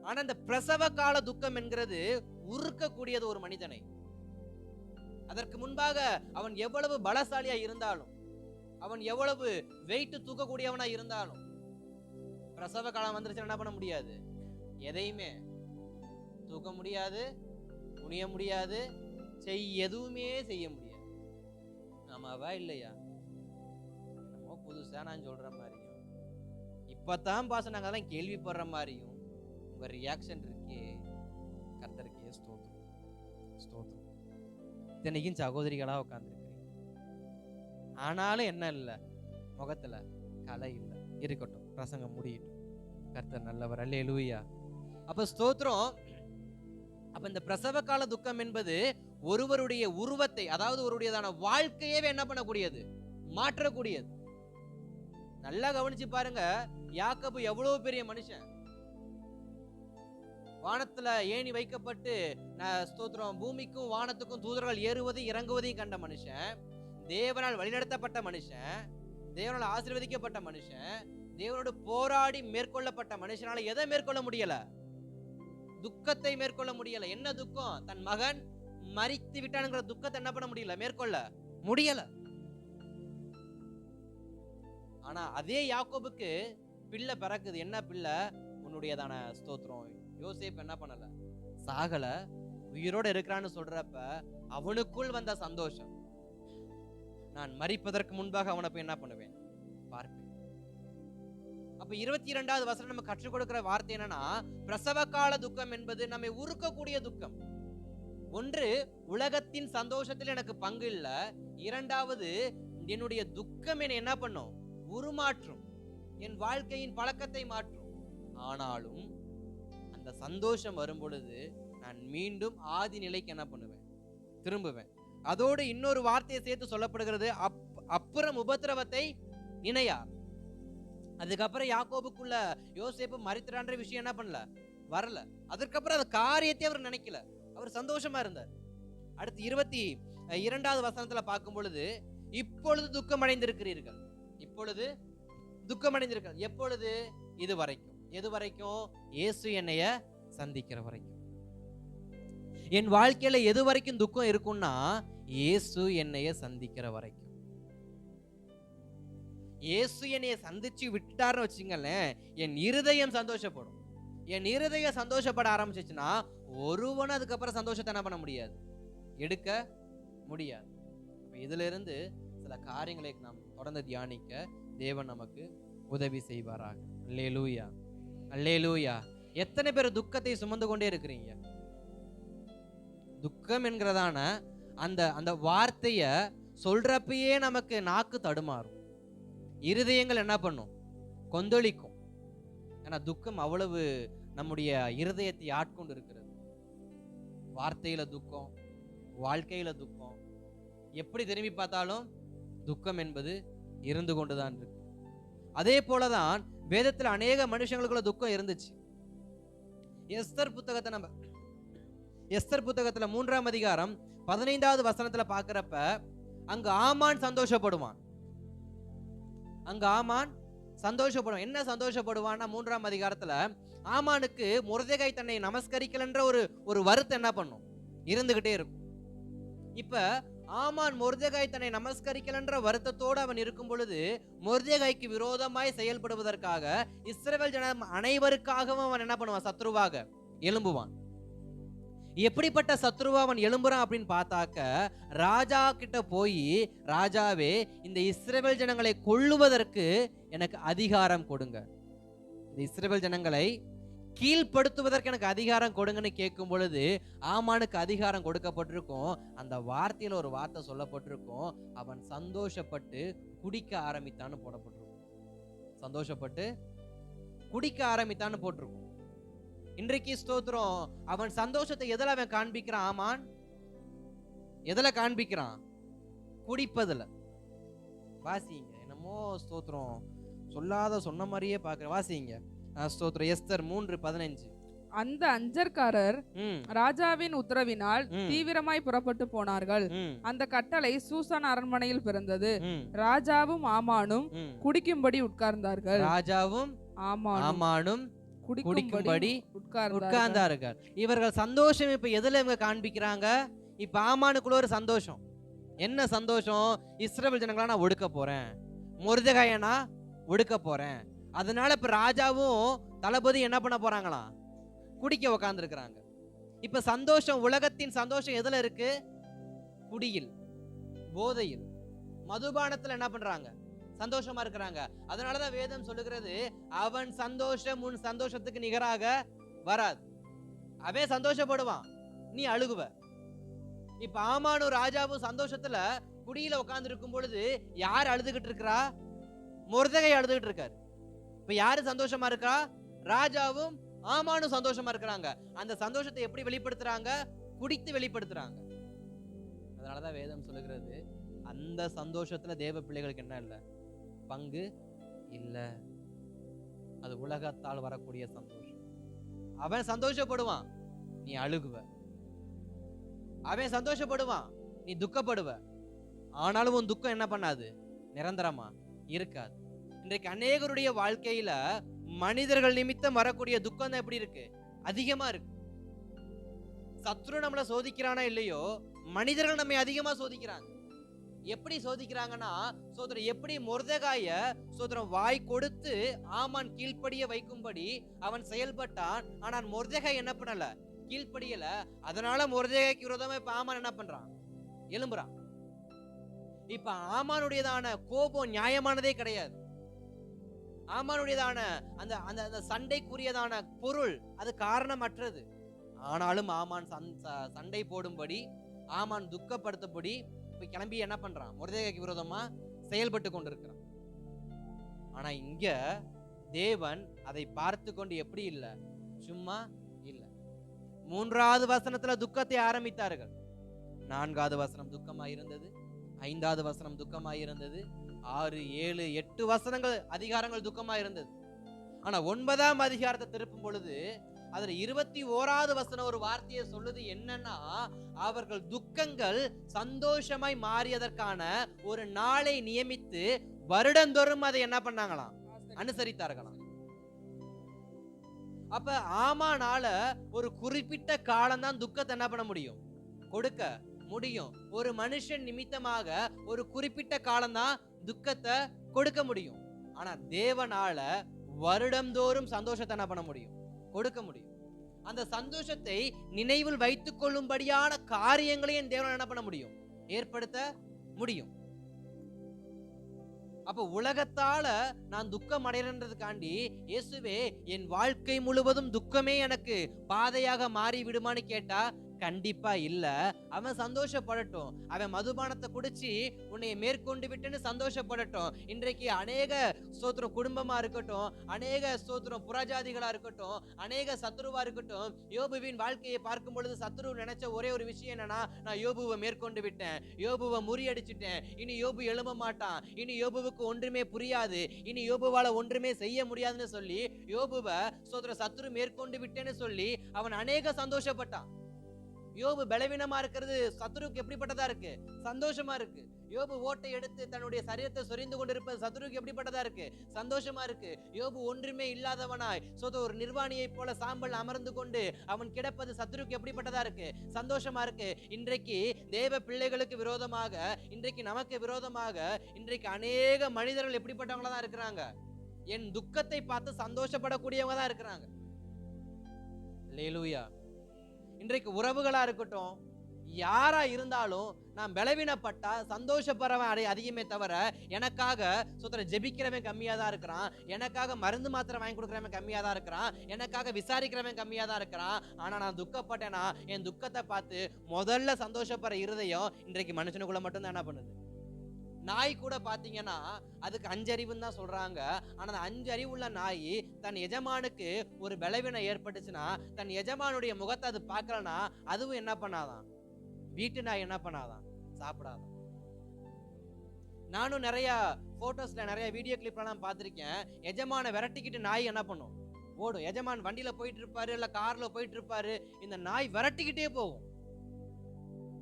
ஆனா இந்த பிரசவ கால துக்கம் என்கிறது உருக்கக்கூடியது ஒரு மனிதனை. அதற்கு முன்பாக அவன் எவ்வளவு பலசாலியா இருந்தாலும், அவன் எவ்வளவு வெயிட் தூக்கக்கூடியவனா இருந்தாலும், பிரசவ காலம் வந்துருச்சு என்ன பண்ண முடியாது? எதையுமே தூக்க முடியாது, குனிய முடியாது, எதுவுமே செய்ய முடியாது. ஆமாவா இல்லையா? என்னமோ புதுசா நான் சொல்ற மாதிரியும் இப்பதான் பாச நாங்க அதெல்லாம் கேள்விப்படுற மாதிரியும் உங்க ரியாக்ஷன் இருக்கே. கர்த்தருக்கே ஸ்தோத்திரம், ஸ்தோத்திரம். இத்தனைக்கும் சகோதரிகளா உட்கார்ந்துருக்கிறீங்க, ஆனாலும் என்ன இல்ல, முகத்துல கலை இல்ல. இருக்கட்டும், பிரசங்கம் முடியட்டும். கர்த்தர் நல்லவர். அல்லேலூயா. அப்ப ஸ்தோத்திரம். அப்ப இந்த பிரசவ கால துக்கம் என்பது ஒருவருடைய உருவத்தை, அதாவது ஒருவருடையதான வாழ்க்கையே என்ன பண்ணக்கூடியது? மாற்றக்கூடியது. நல்லா கவனிச்சு பாருங்க. யாக்கோபு எவ்வளவு பெரிய மனுஷன். வானத்துல ஏணி வைக்கப்பட்டு ஸ்தோத்திரம் பூமிக்கும் வானத்துக்கும் தூதர்கள் ஏறுவதையும் இறங்குவதையும் கண்ட மனுஷன், தேவனால் வழிநடத்தப்பட்ட மனுஷன், தேவனால் ஆசீர்வதிக்கப்பட்ட மனுஷன், தேவனோடு போராடி மேற்கொள்ளப்பட்ட மனுஷனால எதை மேற்கொள்ள முடியல? துக்கத்தை மேற்கொள்ள முடியல. என்ன துக்கம்? தன் மகன் மரித்து விட்டானுங்கிற துக்கத்தை என்ன பண்ண முடியல? மேற்கொள்ள முடியல. ஆனா அதே யாக்கோபுக்கு பிள்ளை பிறக்குது. என்ன பிள்ளை? உன்னுடையதான ஸ்தோத்திரம். யோசேப்பு என்ன பண்ணல? சாகல, உயிரோட இருக்கிறான்னு சொல்றப்ப அவனுக்குள் வந்த சந்தோஷம், நான் மரிப்பதற்கு முன்பாக அவனை போய் என்ன பண்ணுவேன்? பார்ப்பேன். அப்ப 22வது வசனம் நம்ம கற்றுக் கொடுக்கிற வார்த்தை என்னன்னா, பிரசவ கால துக்கம் என்பது நம்மை உருக்கக்கூடிய துக்கம். ஒன்று, உலகத்தின் சந்தோஷத்தில் எனக்கு பங்கு இல்ல. இரண்டாவது, என்னுடைய துக்கம் என்ன பண்ணும்? உருமாற்றும், என் வாழ்க்கையின் பழக்கத்தை மாற்றும். ஆனாலும் அந்த சந்தோஷம் வரும் பொழுது நான் மீண்டும் ஆதி நிலைக்கு என்ன பண்ணுவேன்? திரும்புவேன். அதோடு இன்னொரு வார்த்தையை சேர்த்து சொல்லப்படுகிறது, அப்புறம் உபத்திரவத்தை நினையா. அதுக்கப்புறம் யாக்கோபுக்குள்ள யோசேப்பு மரித்திரான்ற விஷயம் என்ன பண்ணல, வரல. அதற்கப்புறம் அந்த காரியத்தை அவர் நினைக்கல, அவர் சந்தோஷமா இருந்தார். அடுத்து 22வது வசனத்துல பார்க்கும் பொழுது, இப்பொழுது துக்கம் அடைந்திருக்கிறீர்கள். இப்பொழுது துக்கம் அடைந்திருக்கிறது. எப்பொழுது? இது வரைக்கும். எது வரைக்கும்? இயேசு என்னைய சந்திக்கிற வரைக்கும். என் வாழ்க்கையில எது வரைக்கும் துக்கம் இருக்கும்னா, இயேசு என்னைய சந்திக்கிற வரைக்கும். இயேசு என்னைய சந்திச்சு விட்டுட்டாருன்னு வச்சுங்களேன், என் இருதயம் சந்தோஷப்படும். என் இருதயம் சந்தோஷப்பட ஆரம்பிச்சிச்சுன்னா, ஒருவனும் அதுக்கப்புறம் சந்தோஷத்தை என்ன பண்ண முடியாது, எடுக்க முடியாது. இதுல இருந்து சில காரியங்களை நாம் தொடர்ந்து தியானிக்க தேவன் நமக்கு உதவி செய்வாராக. அல்லேலூயா, அல்லேலூயா. எத்தனை பேர் துக்கத்தை சுமந்து கொண்டே இருக்கிறீங்க? துக்கம் என்கிறதான அந்த அந்த வார்த்தைய சொல்றப்பயே நமக்கு நாக்கு தடுமாறும், இருதயங்கள் என்ன பண்ணும், கொந்தளிக்கும். ஏன்னா துக்கம் அவ்வளவு நம்முடைய இருதயத்தை ஆட்கொண்டு இருக்கிறது. வார்த்தையில துக்கம், வாழ்க்கையில துக்கம், எப்படி திரும்பி பார்த்தாலும் துக்கம் என்பது இருந்து கொண்டுதான் இருக்கு. அதே போலதான் வேதத்துல அநேக மனுஷங்களுக்குள்ள துக்கம் இருந்துச்சு. எஸ்தர் புத்தகத்துல 3ஆம் அதிகாரம் 15வது வசனத்துல பாக்குறப்ப, அங்க ஆமான் சந்தோஷப்படுவான். என்ன சந்தோஷப்படுவான்னா, 3ஆம் அதிகாரத்துல ஆமானுக்கு மொர்தெகாய் தன்னை நமஸ்கரிக்கலன்ற ஒரு வருத்தம் என்ன பண்ணும், இருந்துகிட்டே இருக்கும். இப்ப ஆமான் மொர்தெகாய் தன்னை நமஸ்கரிக்கலன்ற வருத்தத்தோடு அவன் இருக்கும் பொழுது, மொர்தெகாய்க்கு விரோதமாய் செயல்படுவதற்காக இஸ்ரவேல் ஜனம் அனைவருக்காகவும் அவன் என்ன பண்ணுவான், சத்ருவாக எழும்புவான். எப்படிப்பட்ட சத்ருவா அவன் எழும்புறான் அப்படின்னு பார்த்தாக்க, ராஜா கிட்ட போய், ராஜாவே, இந்த இஸ்ரவேல் ஜனங்களை கொல்லுவதற்கு எனக்கு அதிகாரம் கொடுங்க, இந்த இஸ்ரவேல் ஜனங்களை கீழ்ப்படுத்துவதற்கு எனக்கு அதிகாரம் கொடுங்கன்னு கேட்கும் பொழுது, ஆமானுக்கு அதிகாரம் கொடுக்கப்பட்டிருக்கும். அந்த வார்த்தையில ஒரு வார்த்தை சொல்லப்பட்டிருக்கும், அவன் சந்தோஷப்பட்டு குடிக்க ஆரம்பித்தான்னு போடப்பட்டிருக்கும். சந்தோஷப்பட்டு குடிக்க ஆரம்பித்தான்னு போட்டிருக்கும். இன்றைக்கு ஸ்தோத்திரம், அவன் சந்தோஷத்தை எதில் அவன் காண்பிக்கிறான்? ஆமான் எதுல காண்பிக்கிறான்? குடிப்பதுல. வாசிங்க, என்னமோ ஸ்தோத்திரம் சொன்ன மாதிரியே பாக்குற. வாசிங்க ஸ்தோத்திரம், எஸ்தர் 3:15. அந்த அஞ்சற்காரர் ராஜாவின் உத்தரவினால் தீவிரமாய் புறப்பட்டு போனார்கள். அந்த கட்டளை சூசான் அரண்மனையில் பிறந்தது. ராஜாவும் ஆமானும் குடிக்கும்படி உட்கார்ந்தார்கள். ராஜாவும் ஆமானும் குடிக்கும்படி உட்கார்ந்தார்கள். இவர்கள் சந்தோஷம் இப்ப எதுல இவங்க காண்பிக்கிறாங்க? இப்ப ஆமானுக்குள்ள ஒரு சந்தோஷம். என்ன சந்தோஷம்? இஸ்ரவேல் ஜனங்களா நான் ஒடுக்க போறேன், மொர்தெகாயை நான் ஒடுக்க போறேன். அதனால இப்ப ராஜாவும் தளபதி என்ன பண்ண போறாங்களாம், குடிக்க உக்காந்து இருக்கிறாங்க. இப்ப சந்தோஷம், உலகத்தின் சந்தோஷம் எதுல இருக்கு? குடியில், போதையில், மதுபானத்துல என்ன பண்றாங்க, சந்தோஷமா இருக்கிறாங்க. அதனாலதான் வேதம் சொல்லுகிறது, அவன் சந்தோஷம் உன் சந்தோஷத்துக்கு நிகராக வராது. அவன் சந்தோஷப்படுவான், நீ அழுகுவ. இப்ப ஆமானும் ராஜாவும் சந்தோஷத்துல குடியில உட்கார்ந்து இருக்கும் பொழுது யார் அழுதுகிட்டு இருக்கிறா? மொர்தெகாய் அழுதுகிட்டு இருக்காரு. இப்ப யாரு சந்தோஷமா இருக்கா? ராஜாவும் ஆமானும் சந்தோஷமா இருக்கிறாங்க. அந்த சந்தோஷத்தை எப்படி வெளிப்படுத்துறாங்க? குடித்து வெளிப்படுத்துறாங்க. அதனாலதான் வேதம் சொல்லுகிறது, அந்த சந்தோஷத்துல தேவ பிள்ளைகளுக்கு என்ன இல்லை, பங்கு இல்ல. அது உலகத்தால் வரக்கூடிய சந்தோஷம். அவன் சந்தோஷப்படுவான், நீ அழுகுவ. அவன் சந்தோஷப்படுவான், நீ துக்கப்படுவ. ஆனாலும் உன் துக்கம் என்ன பண்ணாது, நிரந்தரமா இருக்காது. இன்றைக்கு அநேகருடைய வாழ்க்கையில மனிதர்கள் நிமித்தம் வரக்கூடிய துக்கம் தான் எப்படி இருக்கு, அதிகமா இருக்கு. சத்ரு நம்மள சோதிக்கிறானா இல்லையோ, மனிதர்கள் நம்மை அதிகமா சோதிக்கிறாங்க. எப்படி சோதிக்கிறாங்கன்னா, சோதரம் எப்படி மொர்தெகாய சோதரம் வாய் கொடுத்து ஆமான் கீழ்ப்படிய வைக்கும்படி அவன் செயல்பட்டான். ஆனால் மொர்தெகாய் என்ன பண்ணல, கீழ்ப்படியல. அதனால மொர்தெகாய்க்கு விரோதமா இப்ப ஆமான் என்ன பண்றான், எழும்புறான். இப்ப ஆமானுடையதான கோபம் நியாயமானதே கிடையாது. ஆமானுடையதான அந்த அந்த சண்டைக்குரியதான பொருள் அது காரணமற்றது. ஆனாலும் ஆமான் சண்டை போடும்படி, ஆமான் துக்கப்படுத்தபடி இப்ப கிளம்பி என்ன பண்றான், மொர்தெகாய்க்கு விரோதமா செயல்பட்டு கொண்டிருக்கிறான். ஆனா இங்க தேவன் அதை பார்த்து கொண்டு எப்படி இல்ல, சும்மா இல்ல. 3வது வசனத்துல துக்கத்தை ஆரம்பித்தார்கள். 4வது வசனம் துக்கமாயிருந்தது, 5வது வசனம் துக்கமாயிருந்தது, 6, 7, 8 வசனங்கள் அதிகாரங்கள் துக்கமாயிருந்தது. ஆனா 9ஆம் அதிகாரத்தை திருப்பும் பொழுது அதுல 21வது வசனம் ஒரு வார்த்தையை சொல்லுது. என்னன்னா, அவர்கள் துக்கங்கள் சந்தோஷமாய் மாறியதற்கான ஒரு நாளை நியமித்து வருடந்தோறும் அதை என்ன பண்ணாங்களாம், அனுசரித்தார்களாம். அப்ப ஆமானால ஒரு குறிப்பிட்ட காலம் தான் துக்கத்தை என்ன பண்ண முடியும், கொடுக்க முடியும். ஒரு மனுஷன் நிமித்தமாக ஒரு குறிப்பிட்ட காலம் தான் துக்கத்தை கொடுக்க முடியும். ஆனா தேவனால வருடந்தோறும் சந்தோஷத்தை என்ன பண்ண முடியும், கொடுக்க முடியும். அந்த சந்தோஷத்தை நினைவில் வைத்துக் கொள்ளும்படியான காரியங்களையும் தேவன் என்ன பண்ண முடியும், ஏற்படுத்த முடியும். அப்ப உலகத்தால நான் துக்கம் அடைறதுக்காண்டி இயேசுவே என் வாழ்க்கை முழுவதும் துக்கமே எனக்கு பாதையாக மாறி விடுமான்னு கேட்டா கண்டிப்பா இல்ல. அவன் சந்தோஷப்படட்டும், அவன் மதுபானத்தை குடிச்சு உன்னை மேற்கொண்டு விட்டுன்னு சந்தோஷப்படட்டும். இன்றைக்கு அநேக ஸ்தோத்திரம் குடும்பமா இருக்கட்டும், அநேக ஸ்தோத்திரம் புறஜாதிகளா இருக்கட்டும், அநேக சத்துருவா இருக்கட்டும், யோபுவின் வாழ்க்கையை பார்க்கும் பொழுது சத்துரு நினைச்ச ஒரே ஒரு விஷயம் என்னன்னா, நான் யோபுவை மேற்கொண்டு விட்டேன், யோபுவை முறியடிச்சிட்டேன், இனி யோபு எழும்ப மாட்டான், இனி யோபுவுக்கு ஒன்றுமே புரியாது, இனி யோபுவால ஒன்றுமே செய்ய முடியாதுன்னு சொல்லி யோபுவை ஸ்தோத்திரம் சத்துரு மேற்கொண்டு விட்டேன்னு சொல்லி அவன் அநேக சந்தோஷப்பட்டான். யோபு பலவீனமா இருக்கிறது சத்துருக்கு எப்படிப்பட்டதா இருக்கு, சந்தோஷமா இருக்கு. யோபு ஓட்டை எடுத்து தன்னுடைய சரீரத்தை சொரிந்து கொண்டிருப்பது சத்துருக்கு எப்படிப்பட்டதா இருக்கு, சந்தோஷமா இருக்கு. யோபு ஒன்றுமே இல்லாதவனாய் ஒரு நிர்வாணியை போல சாம்பல் அமர்ந்து கொண்டு அவன் கிடப்பது சத்துருக்கு எப்படிப்பட்டதா இருக்கு, சந்தோஷமா இருக்கு. இன்றைக்கு தேவ பிள்ளைகளுக்கு விரோதமாக, இன்றைக்கு நமக்கு விரோதமாக இன்றைக்கு அநேக மனிதர்கள் எப்படிப்பட்டவங்களா தான் இருக்கிறாங்க, என் துக்கத்தை பார்த்து சந்தோஷப்படக்கூடியவங்க தான் இருக்கிறாங்க. அல்லேலூயா. இன்றைக்கு உறவுகளா இருக்கட்டும், யாரா இருந்தாலும் நான் பலவீனப்பட்டா சந்தோஷப்படுறவன் அதிகமே தவிர எனக்காக ஜெபிக்கிறவன் கம்மியா தான் இருக்கிறான், எனக்காக மருந்து மாத்திரை வாங்கி கொடுக்கிறவன் கம்மியா தான் இருக்கிறான், எனக்காக விசாரிக்கிறவன் கம்மியா தான் இருக்கிறான். ஆனா நான் துக்கப்பட்டேனா என் துக்கத்தை பார்த்து முதல்ல சந்தோஷப்படுற இருதயம் இன்றைக்கு மனுஷனுக்குள்ள மட்டும் தான் என்ன பண்ணுது. நாய் கூட பாத்தீங்கன்னா அதுக்கு 5 அறிவுன்னு தான் சொல்றாங்க. ஆனா அந்த 5 அறிவுள்ள நாய் தன் எஜமானுக்கு ஒரு பலவீனம் ஏற்பட்டுச்சுன்னா தன் எஜமானுடைய முகத்தை அது பார்க்கலனா அதுவும் என்ன பண்ணாதான், வீட்டு நாய் என்ன பண்ணாதான், சாப்பிடாதான். நானும் நிறைய போட்டோஸ்ல நிறைய வீடியோ கிளிப்லாம் பார்த்திருக்கேன். எஜமான விரட்டிக்கிட்டு நாய் என்ன பண்ணும், ஓடும். எஜமான் வண்டியில போயிட்டு இருப்பாரு, இல்ல கார்ல போயிட்டு இருப்பாரு, இந்த நாய் விரட்டிக்கிட்டே போகும்.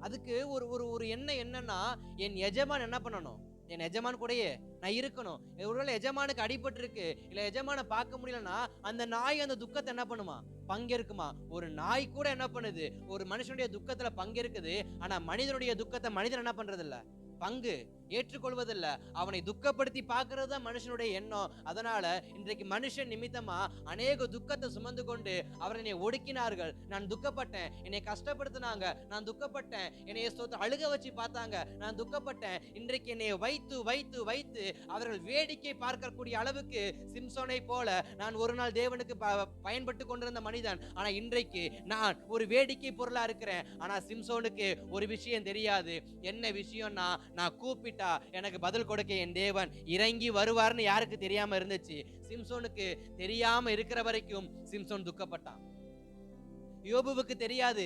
அதுக்கு ஒரு ஒரு ஒரு எண்ணம் என்னன்னா, என் எஜமான் என்ன பண்ணணும், என் எஜமான் கூடயே நான் இருக்கணும். ஒருவேளை எஜமானுக்கு அடிபட்டு இருக்கு, இல்ல எஜமான பார்க்க முடியலன்னா அந்த நாய் அந்த துக்கத்தை என்ன பண்ணுமா, பங்கேற்குமா. ஒரு நாய் கூட என்ன பண்ணுது, ஒரு மனுஷனுடைய துக்கத்துல பங்கேற்குது. ஆனா மனிதனுடைய துக்கத்தை மனிதன் என்ன பண்றது இல்ல, பங்கு ஏற்றுக்கொள்வதில்லை. அவனை துக்கப்படுத்தி பார்க்கிறது தான் மனுஷனுடைய எண்ணம். அதனால இன்றைக்கு மனுஷன் நிமித்தமா அநேக துக்கத்தை சுமந்து கொண்டு அவரை என்னை ஒடுக்கினார்கள், நான் துக்கப்பட்டேன், என்னை கஷ்டப்படுத்தினாங்க, நான் துக்கப்பட்டேன், என்னை அழுக வச்சு பார்த்தாங்க, நான் துக்கப்பட்டேன். இன்றைக்கு என்னை வைத்து வைத்து வைத்து அவர்கள் வேடிக்கை பார்க்கக்கூடிய அளவுக்கு சிம்சோனை போல நான் ஒரு நாள் தேவனுக்கு பயன்பட்டு கொண்டிருந்த மனிதன். ஆனா இன்றைக்கு நான் ஒரு வேடிக்கை பொருளா இருக்கிறேன். ஆனா சிம்சோனுக்கு ஒரு விஷயம் தெரியாது. என்ன விஷயம்னா, நான் கூப்பிட்டா எனக்கு பதில் கொடுக்க என் தேவன் இறங்கி வருவார்னு யாருக்கு தெரியாம இருந்துச்சு. சிம்சோனுக்கு தெரியாம இருக்கிற வரைக்கும் சிம்சோன் துக்கப்பட்டான். யோபுவுக்கு தெரியாது,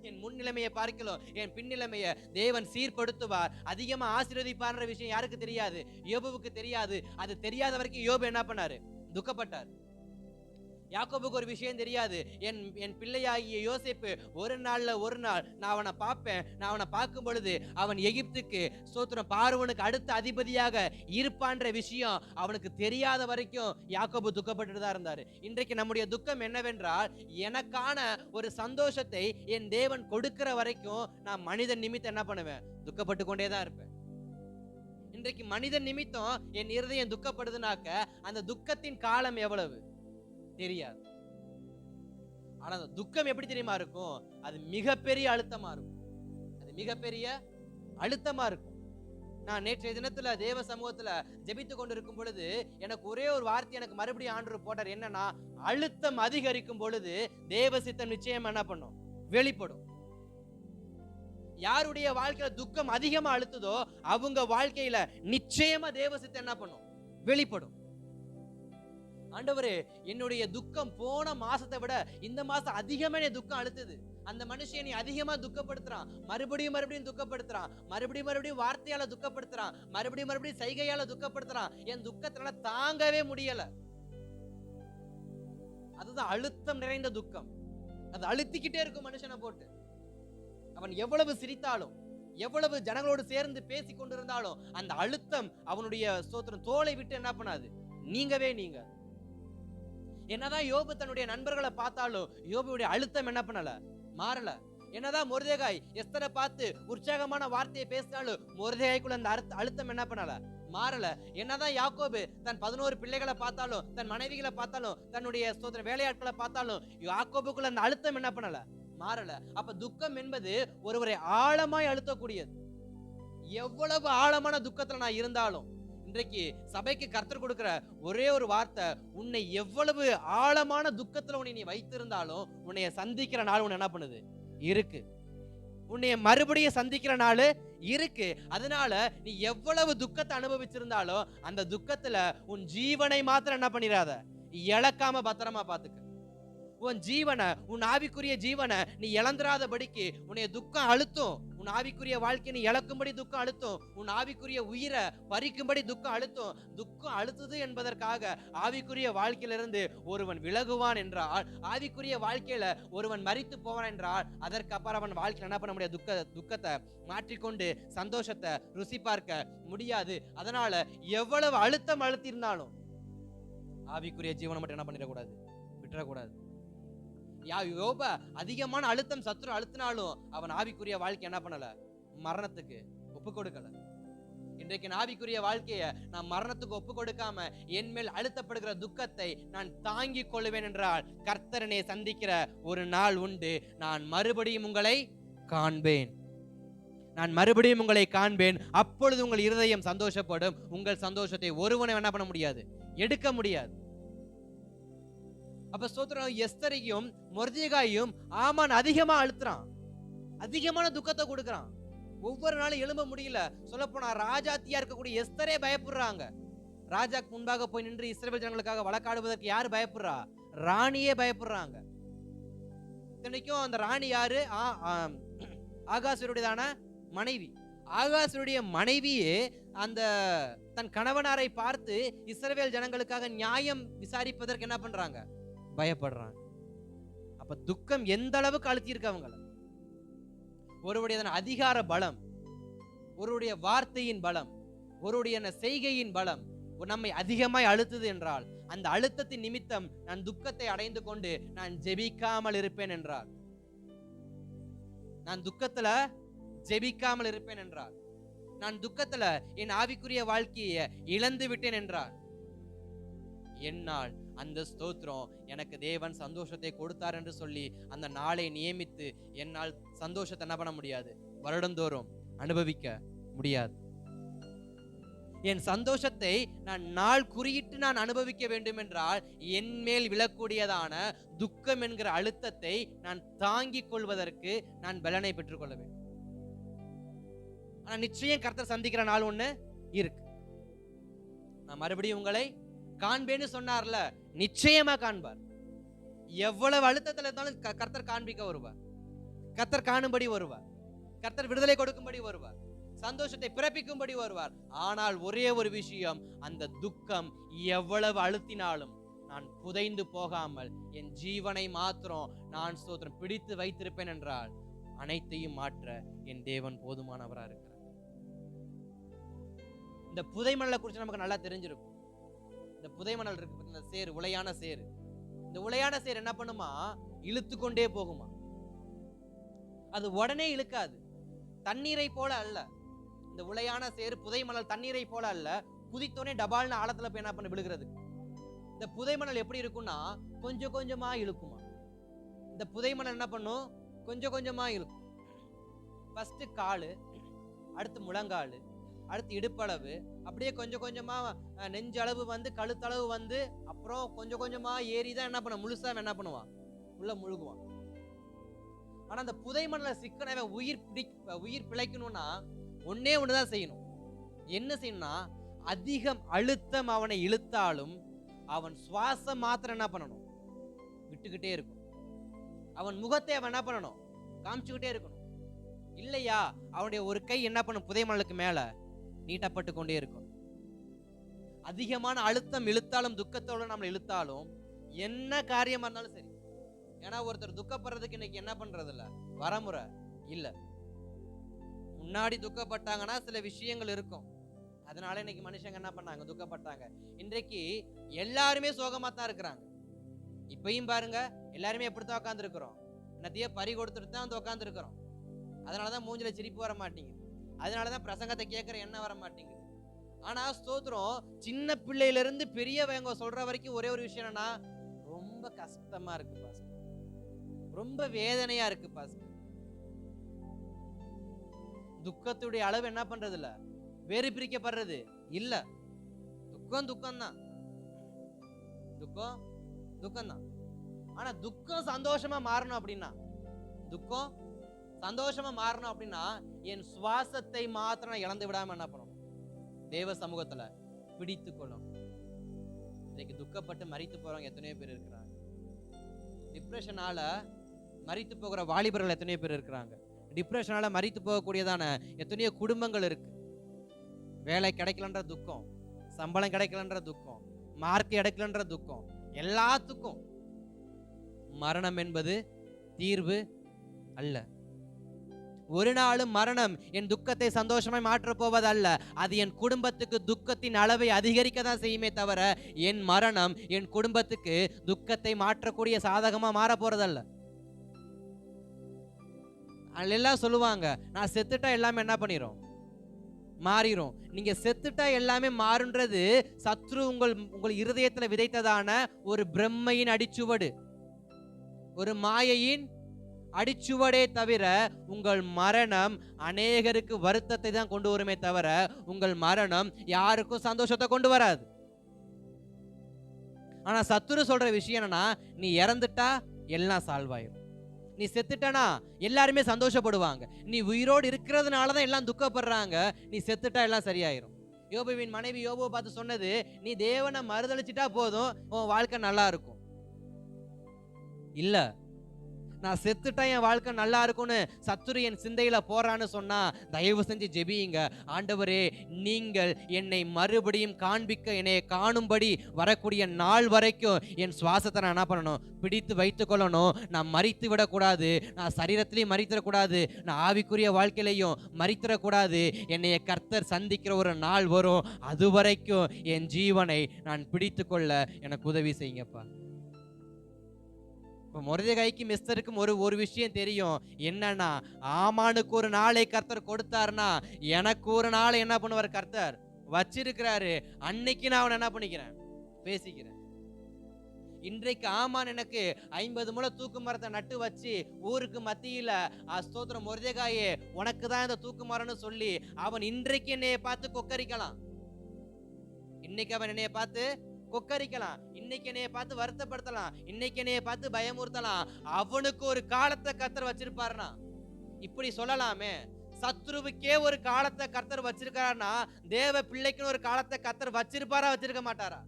என் முன் நிலைமையை பார்க்கலாம், என் பின் நிலைமையை தேவன் சீர்படுத்துவார், அதிகமா ஆசீர்வதிப்பார்ன்ற விஷயம் யாருக்கு தெரியாது, யோபுவுக்கு தெரியாது. அது தெரியாத வரைக்கும் யோபு என்ன பண்ணாரு, துக்கப்பட்டார். யாக்கோபுக்கு ஒரு விஷயம் தெரியாது, என் பிள்ளையாகிய யோசேப்பு ஒரு நாள் நான் அவனை பார்ப்பேன், நான் அவனை பார்க்கும் பொழுது அவன் எகிப்துக்கு ஸ்தோத்திரம் பார்வோனுக்கு அடுத்த அதிபதியாக இருப்பான்ற விஷயம் அவனுக்கு தெரியாத வரைக்கும் யாக்கோபு துக்கப்பட்டு தான் இருந்தாரு. இன்றைக்கு நம்முடைய துக்கம் என்னவென்றால், எனக்கான ஒரு சந்தோஷத்தை என் தேவன் கொடுக்கிற வரைக்கும் நான் மனிதன் நிமித்தம் என்ன பண்ணுவேன், துக்கப்பட்டு கொண்டே தான் இருப்பேன். இன்றைக்கு மனிதன் நிமித்தம் என் இருதயம் துக்கப்படுதுனாக்க அந்த துக்கத்தின் காலம் எவ்வளவு தெரியாது. ஆனா அந்த துக்கம் எப்படி தெரியுமா இருக்கும், அது மிகப்பெரிய அழுத்தமா இருக்கும், அது மிகப்பெரிய அழுத்தமா இருக்கும். நான் நேற்றைய தினத்துல தேவ சமூகத்துல ஜெபித்து கொண்டு இருக்கும் பொழுது எனக்கு ஒரே ஒரு வார்த்தை எனக்கு மறுபடியும் ஆண்டவர் போட்டார். என்னன்னா, அழுத்தம் அதிகரிக்கும் பொழுது தேவ சித்தம் நிச்சயம் என்ன பண்ணும், வெளிப்படும். யாருடைய வாழ்க்கையில துக்கம் அதிகமா அழுத்துதோ அவங்க வாழ்க்கையில நிச்சயமா தேவ சித்தம் என்ன பண்ணும், வெளிப்படும். ஆண்டவரே, என்னுடைய துக்கம் போன மாசத்தை விட இந்த மாசம் அதிகமே துக்கம் அழுத்துது, அந்த மனுஷன் நீ அதிகமா துக்கப்படுத்துறான், மறுபடியும் துக்கப்படுத்துறான், மறுபடியும் வார்த்தையால துக்கப்படுத்துறான், மறுபடியும் சைகையால துக்கப்படுத்துறான். என் துக்கத்தினால தாங்கவே முடியல. அதுதான் அழுத்தம் நிறைந்த துக்கம். அது அழுத்திக்கிட்டே இருக்கும் மனுஷனை போட்டு. அவன் எவ்வளவு சிரித்தாலும், எவ்வளவு ஜனங்களோடு சேர்ந்து பேசி கொண்டிருந்தாலும் அந்த அழுத்தம் அவனுடைய ஸ்தோத்திரம் தோலை விட்டு என்ன பண்ணாது, நீங்கவே நீங்க. என்னதான் யோபு தன்னுடைய நண்பர்களை பார்த்தாலும் யோபுடைய அழுத்தம் என்ன பண்ணல, மாறல. என்னதான் மொர்தெகாய் எஸ்தரை பார்த்து உற்சாகமான வார்த்தையை பேசினாலும் மொர்தெகாய்க்குள்ள அந்த அழுத்தம் என்ன பண்ணல, மாறல. என்னதான் யாக்கோபு தன் 11 பிள்ளைகளை பார்த்தாலும், தன் மனைவிகளை பார்த்தாலும், தன்னுடைய ஸ்தோத்திர வேலையாட்களை பார்த்தாலும் யாக்கோபுக்குள்ள அந்த அழுத்தம் என்ன பண்ணல, மாறல. அப்ப துக்கம் என்பது ஒருவரை ஆழமாய் அழுத்தக்கூடியது. எவ்வளவு ஆழமான துக்கத்துல நான் இருந்தாலும், இன்றைக்கு சபைக்கு கர்த்தர் கொடுக்கிற ஒரே ஒரு வார்த்தை, உன்னை எவ்வளவு ஆழமான துக்கத்துல உன்னை நீ வைத்திருந்தாலும் உன்னைய சந்திக்கிற நாள் உன்னை என்ன பண்ணுது, இருக்கு. உன்னைய மறுபடியும் சந்திக்கிற நாள் இருக்கு. அதனால நீ எவ்வளவு துக்கத்தை அனுபவிச்சிருந்தாலும் அந்த துக்கத்துல உன் ஜீவனை மாத்திரம் என்ன பண்ணிராத, இழக்காம பத்திரமா பாத்துக்க. உன் ஜீவனை, உன் ஆவிக்குரிய ஜீவனை நீ இழந்துராதபடிக்கு உன்னைய துக்கம் அழுத்தும். உன் ஆவிக்குரிய வாழ்க்கை நீ இழக்கும்படி துக்கம் அழுத்தும். உன் ஆவிக்குரிய உயிரை பறிக்கும்படி துக்கம் அழுத்தும். துக்கம் அழுத்துது என்பதற்காக ஆவிக்குரிய வாழ்க்கையிலிருந்து ஒருவன் விலகுவான் என்றால், ஆவிக்குரிய வாழ்க்கையில ஒருவன் மரித்து போவான் என்றால், அதற்கு அப்புறம் அவன் வாழ்க்கையில் என்ன பண்ண முடியாது, துக்கத்தை மாற்றிக்கொண்டு சந்தோஷத்தை ருசி பார்க்க முடியாது. அதனால எவ்வளவு அழுத்தம் அழுத்தி இருந்தாலும் ஆவிக்குரிய ஜீவனை மட்டும் என்ன பண்ணிடக்கூடாது, விட்டுறக்கூடாது. யோப அதிகமான அழுத்தம் சத்துரு அழுத்தினாலும் அவன் ஆவிக்குரிய வாழ்க்கை என்ன பண்ணல, மரணத்துக்கு ஒப்பு கொடுக்கல. இன்றைக்கு ஆவிக்குரிய வாழ்க்கையை நான் மரணத்துக்கு ஒப்பு கொடுக்காம என் மேல் அழுத்தப்படுகிற துக்கத்தை நான் தாங்கிக் கொள்ளுவேன் என்றால், கர்த்தரனை சந்திக்கிற ஒரு நாள் உண்டு. நான் மறுபடியும் உங்களை காண்பேன், நான் மறுபடியும் உங்களை காண்பேன். அப்பொழுது உங்கள் இருதயம் சந்தோஷப்படும். உங்கள் சந்தோஷத்தை ஒருவனை என்ன பண்ண முடியாது, எடுக்க முடியாது. அப்ப ஸ்தோத்திரம், எஸ்தரையும் மொர்தெகாயும் ஆமான் அதிகமா அழுத்துறான், அதிகமான துக்கத்தை கொடுக்கறான். ஒவ்வொரு நாளும் எழும்ப முடியல. சொல்லப்போனா ராஜாத்தியா இருக்கக்கூடிய எஸ்தரே பயப்படுறாங்க. ராஜாக்கு முன்பாக போய் நின்று இஸ்ரவேல் ஜனங்களுக்காக வழக்காடுவதற்கு யாரு பயப்படுறா, ராணியே பயப்படுறாங்க. இத்தனைக்கும் அந்த ராணி யாரு, ஆகாசுடையதான மனைவி. ஆகாசுடைய மனைவியே அந்த தன் கணவனாரை பார்த்து இஸ்ரவேல் ஜனங்களுக்காக நியாயம் விசாரிப்பதற்கு என்ன பண்றாங்க, பயப்படுறாங்க. அப்ப துக்கம் எந்த அளவுக்கு அழுத்தி இருக்கு அவங்கள. ஒருவருடைய அதிகார பலம், ஒருவருடைய வார்த்தையின் பலம், ஒருவருடைய செய்கையின் பலம் நம்மை அதிகமாய் அழுத்துது என்றால், அந்த அழுத்தத்தின் நிமித்தம் நான் துக்கத்தை அடைந்து கொண்டு நான் ஜெபிக்காமல் இருப்பேன் என்றால், நான் துக்கத்துல ஜெபிக்காமல் இருப்பேன் என்றால், நான் துக்கத்துல என் ஆவிக்குரிய வாழ்க்கையை இழந்து விட்டேன் என்றால், என்னால் அந்த ஸ்தோத்திரம் எனக்கு தேவன் சந்தோஷத்தை கொடுத்தார் என்று சொல்லி அந்த நாளை நியமித்து என்னால் சந்தோஷத்தை என்ன பண்ண முடியாது, வருடந்தோறும் அனுபவிக்க முடியாது. என் சந்தோஷத்தை நான் நாள் குறியிட்டு நான் அனுபவிக்க வேண்டும் என்றால், என் மேல் விழக்கூடியதான துக்கம் என்கிற அழுத்தத்தை நான் தாங்கிக் கொள்வதற்கு நான் பலனை பெற்றுக் கொள்ள வேண்டும். ஆனா நிச்சயம் கர்த்தர் சந்திக்கிற நாள் ஒண்ணு இருக்கு. நான் மறுபடியும் உங்களை காண்பேன்னு சொன்னார்ல, நிச்சயமா காண்பார். எவ்வளவு அழுத்தத்துல இருந்தாலும் கர்த்தர் காண்பிக்க வருவார், கர்த்தர் காணும்படி வருவார், கர்த்தர் விடுதலை கொடுக்கும்படி வருவார், சந்தோஷத்தை பிறப்பிக்கும்படி வருவார். ஆனால் ஒரே ஒரு விஷயம், அந்த துக்கம் எவ்வளவு அழுத்தினாலும் நான் புதைந்து போகாமல் என் ஜீவனை மாத்திரம் நான் ஸ்தோத்திரம் பிடித்து வைத்திருப்பேன் என்றால், அனைத்தையும் மாற்ற என் தேவன் போதுமானவரா இருக்கிறார். இந்த புதைமணலை குறித்து நமக்கு நல்லா தெரிஞ்சிருக்கும். இந்த புதைமணல் இருக்கு, இந்த சேரு, உளையான சேரு. இந்த உளையான சேரு என்ன பண்ணுமா, இழுத்து கொண்டே போகுமா. அது உடனே இழுக்காது, தண்ணீரை போல அல்ல. இந்த உளையான சேரு புதைமணல் தண்ணீரை போல அல்ல, குதித்தோனே டபால்னு ஆழத்துல போய் என்ன பண்ண விழுகிறது. இந்த புதைமணல் எப்படி இருக்கும்னா கொஞ்சம் கொஞ்சமா இழுக்குமா. இந்த புதைமணல் என்ன பண்ணும், கொஞ்சம் கொஞ்சமா இழுக்கும். ஃபர்ஸ்ட் காலு, அடுத்து முழங்காலு, அடுத்து இடுப்பளவு, அப்படியே கொஞ்சம் கொஞ்சமா நெஞ்சளவு வந்து கழுத்தளவு வந்து, அப்புறம் கொஞ்சம் கொஞ்சமா ஏறிதான் என்ன பண்ண முழுசா என்ன பண்ணுவான், உள்ள முழுகுவான். ஆனா அந்த புதைமணல சிக்கனவை உயிர் பிழைக்கணும்னா ஒன்னே ஒண்ணுதான் செய்யணும். என்ன செய்யணும்னா, அதிகம் அழுத்தம் அவனை இழுத்தாலும் அவன் சுவாசம் மாத்திரம் என்ன பண்ணணும், விட்டுக்கிட்டே இருக்கும். அவன் முகத்தை அவன் என்ன பண்ணணும், காமிச்சுக்கிட்டே இருக்கணும். இல்லையா அவனுடைய ஒரு கை என்ன பண்ணும், புதை மணலுக்கு மேல நீட்டப்பட்டு கொண்டே இருக்கும். அதிகமான அழுத்தம் இழுத்தாலும், துக்கத்தோட நம்மளை இழுத்தாலும், என்ன காரியமா இருந்தாலும் சரி. ஏன்னா ஒருத்தர் துக்கப்படுறதுக்கு இன்னைக்கு என்ன பண்றது இல்ல, வரமுறை இல்ல. முன்னாடி துக்கப்பட்டாங்கன்னா சில விஷயங்கள் இருக்கும், அதனால இன்னைக்கு மனுஷங்க என்ன பண்ணாங்க, துக்கப்பட்டாங்க. இன்றைக்கு எல்லாருமே சோகமா தான் இருக்கிறாங்க. இப்பயும் பாருங்க, எல்லாருமே எப்படித்தான் உட்கார்ந்து இருக்கிறோம், என்னத்தையே பறி கொடுத்துட்டு தான் வந்து உட்கார்ந்து இருக்கிறோம். அதனாலதான் மூஞ்சில சிரிப்பு வர மாட்டேங்குது, அதனாலதான் பிரசங்கத்தை கேட்கிற எண்ணம் வர மாட்டேங்குது. ஆனா ஸ்தோத்திரம், சின்ன பிள்ளையில இருந்து பெரியவங்க சொல்ற வரைக்கும் ஒரே ஒரு விஷயம் என்னன்னா, ரொம்ப கஷ்டமா இருக்கு பாஸ்டர், ரொம்ப வேதனையா இருக்கு பாஸ்டர். துக்கத்துடைய அளவு என்ன பண்றது இல்ல, வேறு பிரிக்கப்படுறது இல்ல. துக்கம் துக்கம் தான், துக்கம் துக்கம் தான். ஆனா துக்கம் சந்தோஷமா மாறணும் அப்படின்னா, துக்கம் சந்தோஷமா மாறணும் அப்படின்னா, என் சுவாசத்தை மாத்திரம் நான் இழந்து விடாம என்ன பண்ணணும், தேவ சமூகத்துல பிடித்து கொள்ளும். இன்னைக்கு துக்கப்பட்டு மரித்து போறவங்க எத்தனையோ பேர் இருக்கிறாங்க. டிப்ரெஷனால மரித்து போகிற வாலிபர்கள் எத்தனையோ பேர் இருக்கிறாங்க. டிப்ரெஷனால மரித்து போகக்கூடியதான எத்தனையோ குடும்பங்கள் இருக்கு. வேலை கிடைக்கலன்ற துக்கம், சம்பளம் கிடைக்கலன்ற துக்கம், மார்க் கிடைக்கலன்ற துக்கம், எல்லாத்துக்கும் மரணம் என்பது தீர்வு அல்ல. ஒரு நாளும் மரணம் என் துக்கத்தை சந்தோஷமாய் மாற்ற போவதல்ல, அது என் குடும்பத்துக்கு துக்கத்தின் அளவை அதிகரிக்க தான் செய்யுமே தவிர, என் மரணம் என் குடும்பத்துக்கு துக்கத்தை மாற்றக்கூடிய சாதகமா மாற போறதல்ல. எல்லாம் சொல்லுவாங்க, நான் செத்துட்டா எல்லாமே என்ன பண்ணிரும், மாறிடும். நீங்க செத்துட்டா எல்லாமே மாறுன்றது சத்ரு உங்கள் இருதயத்துல விதைத்ததான ஒரு பிரம்மையின் அடிச்சுவடு, ஒரு மாயையின் அடிச்சுவடே தவிர, உங்கள் மரணம் அநேகருக்கு வருத்தத்தை தான் கொண்டு வருமே தவிர, உங்கள் மரணம் யாருக்கும் சந்தோஷத்தை கொண்டு வராது. ஆனா சத்துரு சொல்ற விஷயம் என்னன்னா, நீ இறந்துட்டா எல்லாம் சால்வ் ஆயிரும், நீ செத்துட்டனா எல்லாருமே சந்தோஷப்படுவாங்க, நீ உயிரோடு இருக்கிறதுனாலதான் எல்லாம் துக்கப்படுறாங்க, நீ செத்துட்டா எல்லாம் சரியாயிரும். யோபுவின் மனைவி யோபுவை பார்த்து சொன்னது, நீ தேவனை மறுதளிச்சிட்டா போதும், உன் வாழ்க்கை நல்லா இருக்கும். இல்ல, நான் செத்துட்டா என் வாழ்க்கை நல்லா இருக்கும்னு சத்துரு என் சிந்தையில போறான்னு சொன்னா, தயவு செஞ்சு ஜெபியுங்க. ஆண்டவரே, நீங்கள் என்னை மறுபடியும் காண்பிக்க, என்னை காணும்படி வரக்கூடிய நாள் வரைக்கும் என் சுவாசத்தை நான் என்ன பண்ணணும், பிடித்து வைத்துக் கொள்ளணும். நான் மரித்து விடக்கூடாது, நான் சரீரத்திலையும் மரித்திடக்கூடாது, நான் ஆவிக்குரிய வாழ்க்கையிலையும் மரித்திடக்கூடாது. என்னைய கர்த்தர் சந்திக்கிற ஒரு நாள் வரும், அது வரைக்கும் என் ஜீவனை நான் பிடித்து கொள்ள எனக்கு உதவி செய்யுங்கப்பா. மொர்தெகாய்க்கும் எஸ்தருக்கும் ஒரு விஷயம் தெரியும், என்னன்னா, ஆமானுக்கு ஒரு நாளை கர்த்தர் கொடுத்தாருன்னா, எனக்கு ஒரு நாளை என்ன பண்ணுவார் கர்த்தர் வச்சிருக்கிறாரு. அன்னைக்கு நான் அவனை என்ன பண்ணிக்கிறேன், பேசிக்கிறேன். இன்றைக்கு ஆமான் எனக்கு 50 முழ தூக்கு மரத்தை நட்டு வச்சு ஊருக்கு மத்தியில ஸ்தோத்திரம், மொர்தெகாயே உனக்கு தான் இந்த தூக்கு மரம்னு சொல்லி அவன் இன்றைக்கு என்னைய பார்த்து கொக்கரிக்கலாம். இன்னைக்கு அவன் என்னைய பார்த்து கொக்கரிக்கலாம், இன்னைக்கு என்னைய பார்த்து வருத்தப்படுத்தலாம், இன்னைக்கு என்னைய பார்த்து பயமுறுத்தலாம். அவனுக்கு ஒரு காலத்தை கர்த்தர் வச்சிருப்பாருனா இப்படி சொல்லலாமே. சத்ருவுக்கே ஒரு காலத்தை கர்த்தர் வச்சிருக்காருன்னா, தேவ பிள்ளைக்குன்னு ஒரு காலத்தை கர்த்தர் வச்சிருப்பாரா, வச்சிருக்க மாட்டாரா?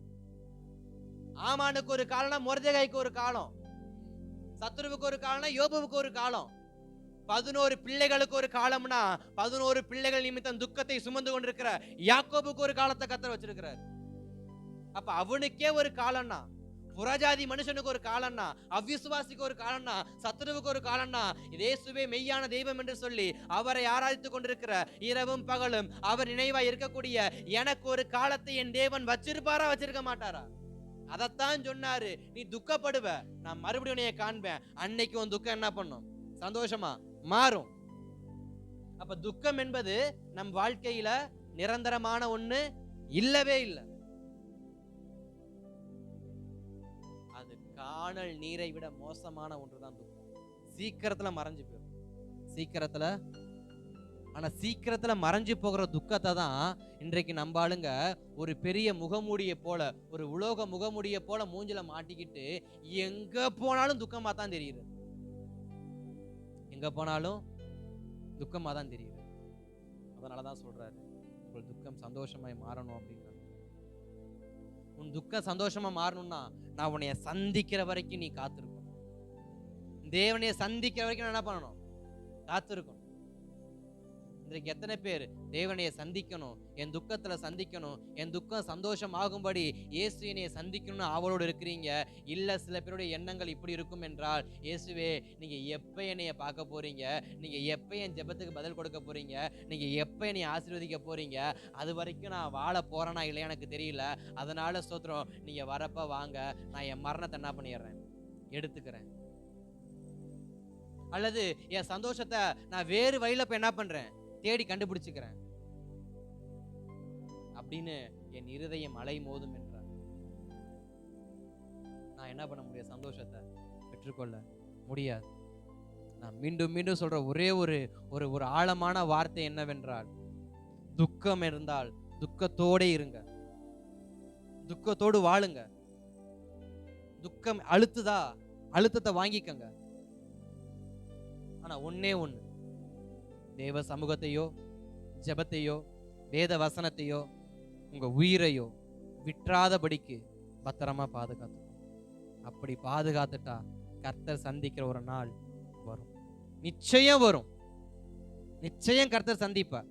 ஆமானுக்கு ஒரு காலம், மொர்தெகாய்க்கு ஒரு காலம், சத்ருவுக்கு ஒரு காலம், யோபுவுக்கு ஒரு காலம். 11 பிள்ளைகளுக்கு ஒரு காலம்னா, 11 பிள்ளைகள் நிமித்தம் துக்கத்தை சுமந்து கொண்டிருக்கிற யாக்கோபுக்கு ஒரு காலத்தை கர்த்தர் வச்சிருக்கிறார். அப்ப அவனுக்கே ஒரு காலம்னா, புறஜாதி மனுஷனுக்கு ஒரு காலம்னா, அவ்விசுவாசிக்கு ஒரு காலம்னா, சத்துருவுக்கு ஒரு காலம்னா, இயேசுவே மெய்யான தெய்வம் என்று சொல்லி அவரை ஆராதித்துக் கொண்டிருக்கிற இரவும் பகலும் அவர் நினைவாய் இருக்கக்கூடிய எனக்கு ஒரு காலத்தை என் தேவன் வச்சிருப்பாரா, வச்சிருக்க மாட்டாரா? அதத்தான் சொன்னாரு, நீ துக்கப்படுவ, நான் மறுபடியும் உன்னைய காண்பேன், அன்னைக்கு உன் துக்கம் என்ன பண்ணும், சந்தோஷமா மாறும். அப்ப துக்கம் என்பது நம் வாழ்க்கையில நிரந்தரமான ஒண்ணு இல்லவே இல்லை. அது காணல் நீரை விட மோசமான ஒன்றுதான் துக்கம். சீக்கிரத்துல மறைஞ்சு போயிடும், சீக்கிரத்துல. ஆனா சீக்கிரத்துல மறைஞ்சு போகிற துக்கத்தை தான் இன்றைக்கு நம்ம ஆளுங்க ஒரு பெரிய முகமூடியை போல, ஒரு உலோக முகமூடியை போல மூஞ்சில மாட்டிக்கிட்டு எங்க போனாலும் துக்கமா தான் தெரியுது, எங்க போனாலும் துக்கமா தான் தெரியுது. அதனாலதான் சொல்றாரு, உங்கள் துக்கம் சந்தோஷமாய் மாறணும் அப்படின்னா, உன் துக்கம் சந்தோஷமா மாறணும்னா நான் உன்னைய சந்திக்கிற வரைக்கும் நீ காத்திருக்கணும். தேவனைய சந்திக்கிற வரைக்கும் நான் என்ன பண்ணணும், காத்திருக்கணும். இன்றைக்கு எத்தனை பேர் தேவனையை சந்திக்கணும், என் துக்கத்துல சந்திக்கணும், என் துக்கம் சந்தோஷம் ஆகும்படி இயேசு என்னைய சந்திக்கணும்னு ஆவலோடு இருக்கிறீங்க. இல்ல, சில பேருடைய எண்ணங்கள் இப்படி இருக்கும் என்றால், இயேசுவே நீங்க எப்ப என்னைய பார்க்க போறீங்க, நீங்க எப்ப என் ஜெபத்துக்கு பதில் கொடுக்க போறீங்க, நீங்க எப்ப என்னைய ஆசீர்வதிக்க போறீங்க, அது வரைக்கும் நான் வாழ போறேனா இல்லையா எனக்கு தெரியல. அதனால ஸ்தோத்திரம், நீங்க வரப்ப வாங்க, நான் என் மரணத்தை என்ன பண்ணிடுறேன், எடுத்துக்கிறேன். அல்லது என் சந்தோஷத்தை நான் வேறு வழியில போய் என்ன பண்றேன், தேடி கண்டுபிடிச்சுக்கிறேன் அப்படின்னு என் இருதயம் அலை மோதும் என்றார். நான் என்ன பண்ண முடியும், சந்தோஷத்தை பெற்றுக்கொள்ள முடியாது. நான் மீண்டும் மீண்டும் சொல்ற ஒரே ஒரு ஒரு ஒரு ஆழமான வார்த்தை என்னவென்றால், துக்கம் இருந்தால் துக்கத்தோட இருங்க, துக்கத்தோடு வாழுங்க. துக்கம் அழுத்துதா, அழுத்தத்தை வாங்கிக்கங்க. ஆனா ஒன்னே ஒண்ணு, தேவ சமூகத்தையோ ஜெபத்தையோ வேத வசனத்தையோ உங்க உயிரையோ விற்றாதபடிக்கு பத்திரமா பாதுகாத்து. அப்படி பாதுகாத்துட்டா கர்த்தர் சந்திக்கிற ஒரு நாள் வரும், நிச்சயம் வரும். நிச்சயம் கர்த்தர் சந்திப்பார்.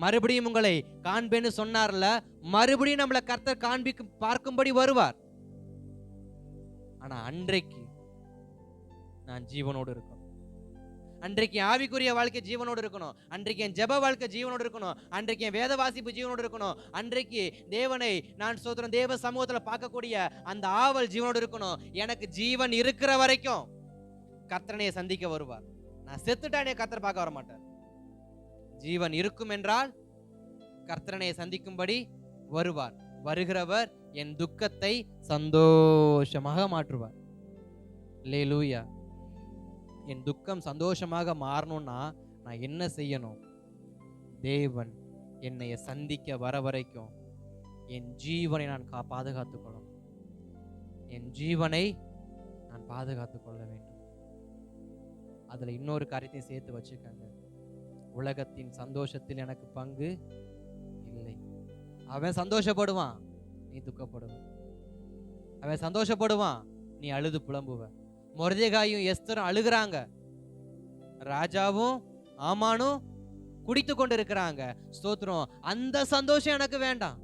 மறுபடியும் உங்களை காண்பேன்னு சொன்னார்ல, மறுபடியும் நம்மளை கர்த்தர் காண்பிக்கும் பார்க்கும்படி வருவார். ஆனா அன்றைக்கு நான் ஜீவனோடு இருக்கணும், அன்றைக்கு ஆவிக்குரிய வாழ்க்கை ஜீவனோடு இருக்கணும், அன்றைக்கு என் ஜெப வாழ்க்கை ஜீவனோடு இருக்கணும், அன்றைக்கு என் வேத வாசிப்பு ஜீவனோடு இருக்கணும், அன்றைக்கு தேவனை நான் சோதரம் தேவ சமூகத்துல பார்க்கக்கூடிய அந்த ஆவல் ஜீவனோடு இருக்கணும். எனக்கு ஜீவன் இருக்கிற வரைக்கும் கர்த்தனையை சந்திக்க வருவார். நான் செத்துட்டானே கர்த்தர் பார்க்க வர மாட்டார். ஜீவன் இருக்கும் என்றால் கர்த்தனையை சந்திக்கும்படி வருவார். வருகிறவர் என் துக்கத்தை சந்தோஷமாக மாற்றுவார். அல்லேலூயா. என் துக்கம் சந்தோஷமாக மாறணும்னா நான் என்ன செய்யணும்? தேவன் என்னைய சந்திக்க வர வரைக்கும் என் ஜீவனை நான் பாதுகாத்துக் கொள்ளணும். என் ஜீவனை நான் பாதுகாத்துக் கொள்ள வேண்டும். அதுல இன்னொரு காரியத்தையும் சேர்த்து வச்சுக்கங்க. உலகத்தின் சந்தோஷத்தில் எனக்கு பங்கு இல்லை. அவன் சந்தோஷப்படுவான், நீ துக்கப்படுவ. அவன் சந்தோஷப்படுவான், நீ அழுது புலம்புவ. மொர்தெகாயும் எஸ்தரும் அழுகிறாங்க, ராஜாவும் ஆமானும் குடித்து கொண்டு இருக்கிறாங்க. ஸ்தோத்திரம். அந்த சந்தோஷம் எனக்கு வேண்டாம்,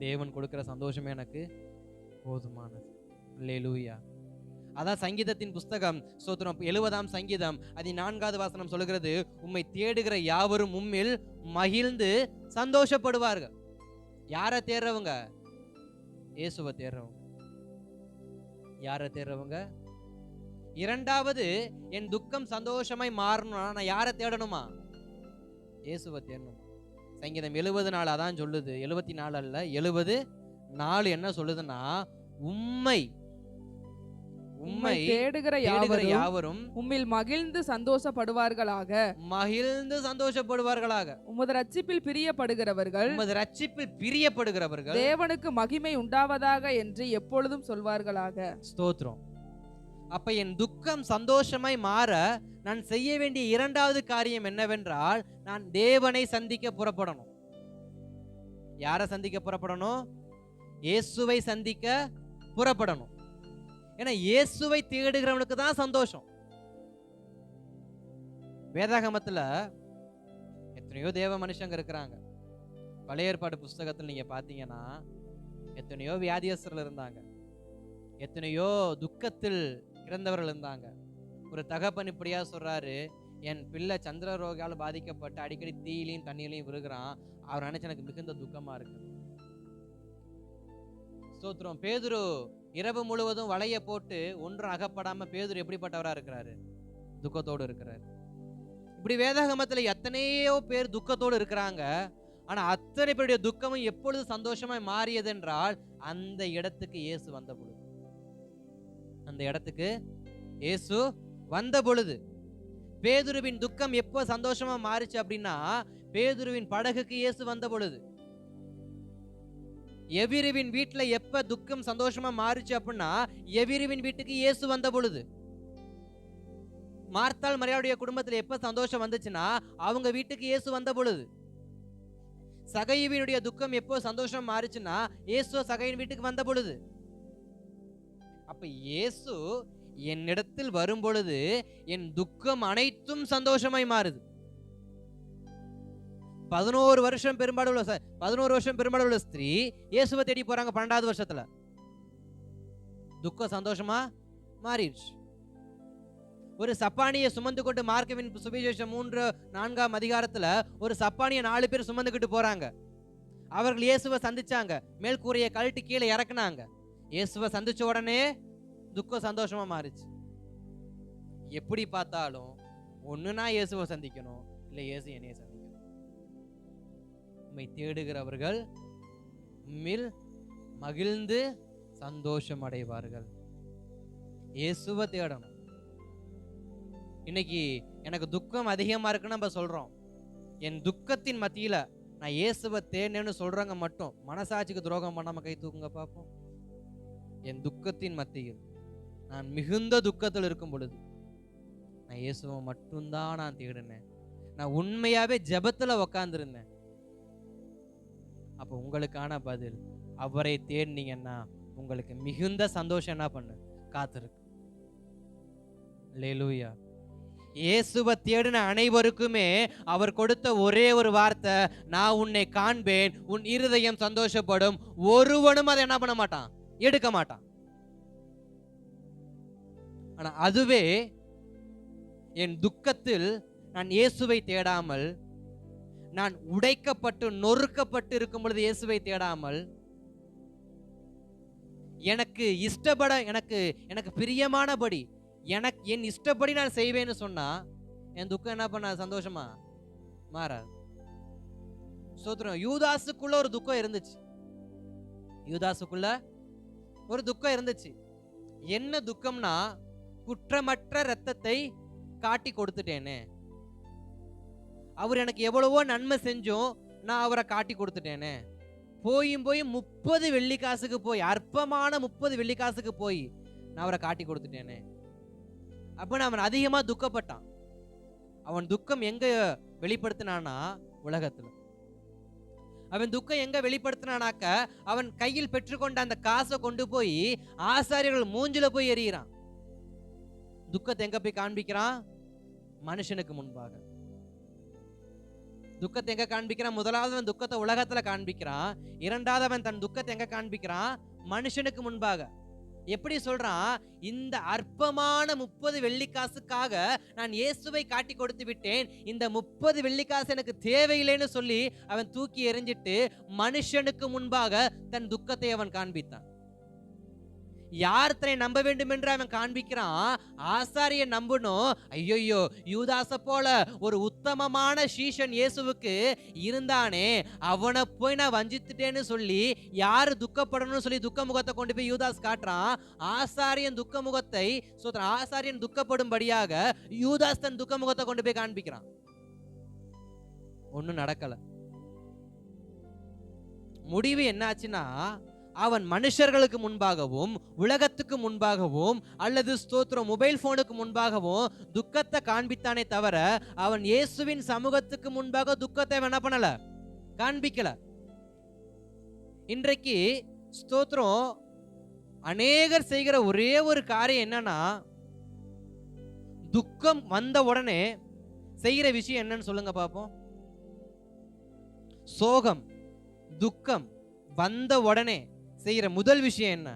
தேவன் கொடுக்கிற சந்தோஷமே எனக்கு போதுமானது. அல்லேலூயா. அதான் சங்கீதத்தின் புஸ்தகம் ஸ்தோத்திரம் 70ஆம் சங்கீதம் 14வது வசனம் சொல்லுகிறது, உம்மை தேடுகிற யாவரும் உம்மில் மகிழ்ந்து சந்தோஷப்படுவார்கள். யாரை தேடுறவங்க? இயேசுவை தேடுறவங்க. யாரை தேடுறவங்க? இரண்டாவது, என் துக்கம் சந்தோஷமாய் மாறணும்னா நான் யாரை தேடணுமா? இயேசுவை தேடணுமா? சங்கீதம் 70 அதான் சொல்லுது. 74 அல்ல, 74 என்ன சொல்லுதுன்னா, உம்மை தேடுகிற யாவரும் உம்மில் மகிழ்ந்து சந்தோஷப்படுவார்களாக. மகிழ்ந்து சந்தோஷப்படுவார்களாக. உமது ரட்சிப்பில் பிரியப்படுகிறவர்கள் தேவனுக்கு மகிமை உண்டாவதாக என்று எப்பொழுதும் சொல்வார்களாக. ஸ்தோத்திரம். அப்ப என் துக்கம் சந்தோஷமாய் மாற நான் செய்ய வேண்டிய இரண்டாவது காரியம் என்னவென்றால், நான் தேவனை சந்திக்க புறப்படணும். யாரை சந்திக்க புறப்படணும்? இயேசுவை சந்திக்க புறப்படணும். ஏன்னா இயேசுவை தேடுகிறவனுக்கு தான் சந்தோஷம். வேதாகமத்துல எத்தனையோ தேவ மனுஷங்க இருக்கிறாங்க. பழைய ஏற்பாடு புஸ்தகத்தில் நீங்க பாத்தீங்கன்னா எத்தனையோ வியாதியஸ்தர்கள் இருந்தாங்க, எத்தனையோ துக்கத்தில் இறந்தவர்கள் இருந்தாங்க. ஒரு தகப்பன் இப்படியா சொல்றாரு, என் பிள்ளை சந்திர ரோகால பாதிக்கப்பட்டு அடிக்கடி தீயிலையும் தண்ணியிலையும் விழுகிறான், அவர் நினைச்சு எனக்கு மிகுந்த துக்கமா இருக்கு. ஸ்தோத்திரம். பேதுரு இரவு முழுவதும் வலைய போட்டு ஒன்றும் அகப்படாம பேதுரு எப்படிப்பட்டவரா இருக்கிறாரு? துக்கத்தோடு இருக்கிறாரு. இப்படி வேதாகமத்துல எத்தனையோ பேர் துக்கத்தோடு இருக்கிறாங்க. ஆனா அத்தனை பேருடைய துக்கமும் எப்பொழுது சந்தோஷமாய் மாறியது என்றால், அந்த இடத்துக்கு இயேசு வந்த பொழுது. அந்த இடத்துக்கு இயேசு வந்த பொழுது. பேதுருவின் துக்கம் எப்போ சந்தோஷமா மாறிச்சு அப்படின்னா, பேதுருவின் படகுக்கு இயேசு வந்த பொழுது. எபிருவின் வீட்டுல எப்ப துக்கம் சந்தோஷமா மாறிச்சு அப்படின்னா, எபிருவின் வீட்டுக்கு இயேசு வந்த பொழுது. மார்த்தாள் மரியாளுடைய குடும்பத்துல எப்ப சந்தோஷம் வந்துச்சுன்னா, அவங்க வீட்டுக்கு இயேசு வந்த பொழுது. சகையுவினுடைய துக்கம் எப்போ சந்தோஷம் மாறிச்சுன்னா, இயேசு சகையின் வீட்டுக்கு வந்த பொழுது. அப்ப இயேசு என்னிடத்தில் வரும் பொழுது என் துக்கம் அனைத்தும் சந்தோஷமாய் மாறுது. 11 வருஷம் பெரும்பாடு உள்ள ஸ்திரீ இயேசுவை தேடி போறாங்க 12வது வருஷத்துல. துக்கம் சந்தோஷமா மாறிடுச்சு. ஒரு சப்பானியை சுமந்து கொண்டு மார்க்கவின் சுவிசேஷம் 3-4 அதிகாரத்துல ஒரு சப்பானியை 4 பேர் சுமந்துக்கிட்டு போறாங்க. அவர்கள் இயேசுவை சந்திச்சாங்க. மேல்கூரையை கழட்டி கீழே இறக்குனாங்க. இயேசுவை சந்திச்ச உடனே துக்கம் சந்தோஷமா மாறிச்சு. எப்படி பார்த்தாலும் ஒண்ணு நான் இயேசுவை சந்திக்கணும், இல்ல இயேசு என்னைய சந்திக்கணும். உம்மை தேடுகிறவர்கள் உம்மில் மகிழ்ந்து சந்தோஷம் அடைவார்கள். இயேசுவை தேடணும். இன்னைக்கு எனக்கு துக்கம் அதிகமா இருக்குன்னு நம்ம சொல்றோம். என் துக்கத்தின் மத்தியில நான் இயேசுவை தேடினேன்னு சொல்றவங்க மட்டும் மனசாட்சிக்கு துரோகம் பண்ணாம கை தூக்குங்க பார்ப்போம். என் துக்கத்தின் மத்தியில் நான் மிகுந்த துக்கத்தில் இருக்கும் பொழுது நான் இயேசுவை மட்டும்தான் நான் தேடினேன். நான் உண்மையாவே ஜெபத்துல உக்காந்துருந்தேன். அப்போ உங்களுக்கான பதில், அவரை தேடினீங்கன்னா உங்களுக்கு மிகுந்த சந்தோஷம் என்ன பண்ணு காத்திருக்கு. அல்லேலூயா. இயேசுவை தேடின அனைவருக்குமே அவர் கொடுத்த ஒரே ஒரு வார்த்தை, நான் உன்னை காண்பேன், உன் இருதயம் சந்தோஷப்படும். ஒருவனும் அதை என்ன பண்ண மாட்டான், எடுக்க மாட்டான். ஆனா அதுவே என் துக்கத்தில் நான் இயேசுவை தேடாமல், நான் உடைக்கப்பட்டு நொறுக்கப்பட்டு இருக்கும் பொழுது இயேசுவை தேடாமல், எனக்கு இஷ்டப்பட எனக்கு பிரியமானபடி என் இஷ்டப்படி நான் செய்வேன்னு சொன்னா என் துக்கம் என்ன பண்ண சந்தோஷமா மாறாது. சோத்ரம். யூதாசுக்குள்ள ஒரு துக்கம் இருந்துச்சு. என்ன துக்கம்னா, குற்றமற்ற ரத்தத்தை காட்டி கொடுத்துட்டேனே. அவர் எனக்கு எவ்வளவோ நன்மை செஞ்சோம், நான் அவரை காட்டி கொடுத்துட்டேனே. போய் 30 வெள்ளிக்காசுக்கு போய், அற்பமான 30 வெள்ளிக்காசுக்கு போய் நான் அவரை காட்டி கொடுத்துட்டேனே. அப்ப அவன் அதிகமா துக்கப்பட்டான். அவன் துக்கம் எங்க வெளிப்படுத்தினானா, உலகத்துல. அவன் துக்கம் எங்க வெளிப்படுத்தினானாக்க, அவன் கையில் பெற்றுக்கொண்ட அந்த காசை கொண்டு போய் ஆசாரியர்கள் மூஞ்சில போய் எறிகிறான். துக்கத்தை எங்க போய் காண்பிக்கிறான்? மனுஷனுக்கு முன்பாக. துக்கத்தை எங்க காண்பிக்கிறான்? முதலாவது அவன் துக்கத்தை உலகத்துல காண்பிக்கிறான். இரண்டாவது அவன் தன் துக்கத்தை எங்க காண்பிக்கிறான்? மனுஷனுக்கு முன்பாக. எப்படி சொல்றான்? இந்த அற்பமான 30 வெள்ளிக்காசுக்காக நான் இயேசுவை காட்டி கொடுத்து விட்டேன், இந்த 30 வெள்ளிக்காசு எனக்கு தேவையில்லைன்னு சொல்லி அவன் தூக்கி எறிஞ்சிட்டு மனுஷனுக்கு முன்பாக தன் துக்கத்தை அவன் காண்பித்தான். யார் தன்னை நம்ப வேண்டும் என்று அவன் காண்பிக்கிறான்? ஆசாரிய நம்பணும். ஐயோ, யூதாச போல ஒரு உத்தமமான சீஷன் இயேசுவுக்கு இருந்தானே, அவனை போய் நான் வஞ்சித்துட்டேன்னு சொல்லி யாரு துக்கப்படணும்னு சொல்லி துக்க முகத்தை கொண்டு போய் யூதாஸ் காட்டுறான். ஆசாரியன் துக்க முகத்தை ஆசாரியன் துக்கப்படும்படியாக யூதாஸ் தன் துக்க முகத்தை கொண்டு போய் காண்பிக்கிறான். ஒண்ணும் நடக்கல. முடிவு என்னாச்சுன்னா, அவன் மனுஷர்களுக்கு முன்பாகவும் உலகத்துக்கு முன்பாகவும் அல்லது ஸ்தோத்திரம் மொபைல் போனுக்கு முன்பாகவும் துக்கத்தை காண்பித்தானே தவிர அவன் இயேசுவின் சமூகத்துக்கு முன்பாக துக்கத்தை என்ன பண்ணல, காண்பிக்கல. இன்றைக்கு ஸ்தோத்திரம் அநேகர் செய்கிற ஒரே ஒரு காரியம் என்னன்னா, துக்கம் வந்த உடனே செய்கிற விஷயம் என்னன்னு சொல்லுங்க பாப்போம். சோகம் துக்கம் வந்த உடனே செய்யற முதல் விஷயம் என்ன?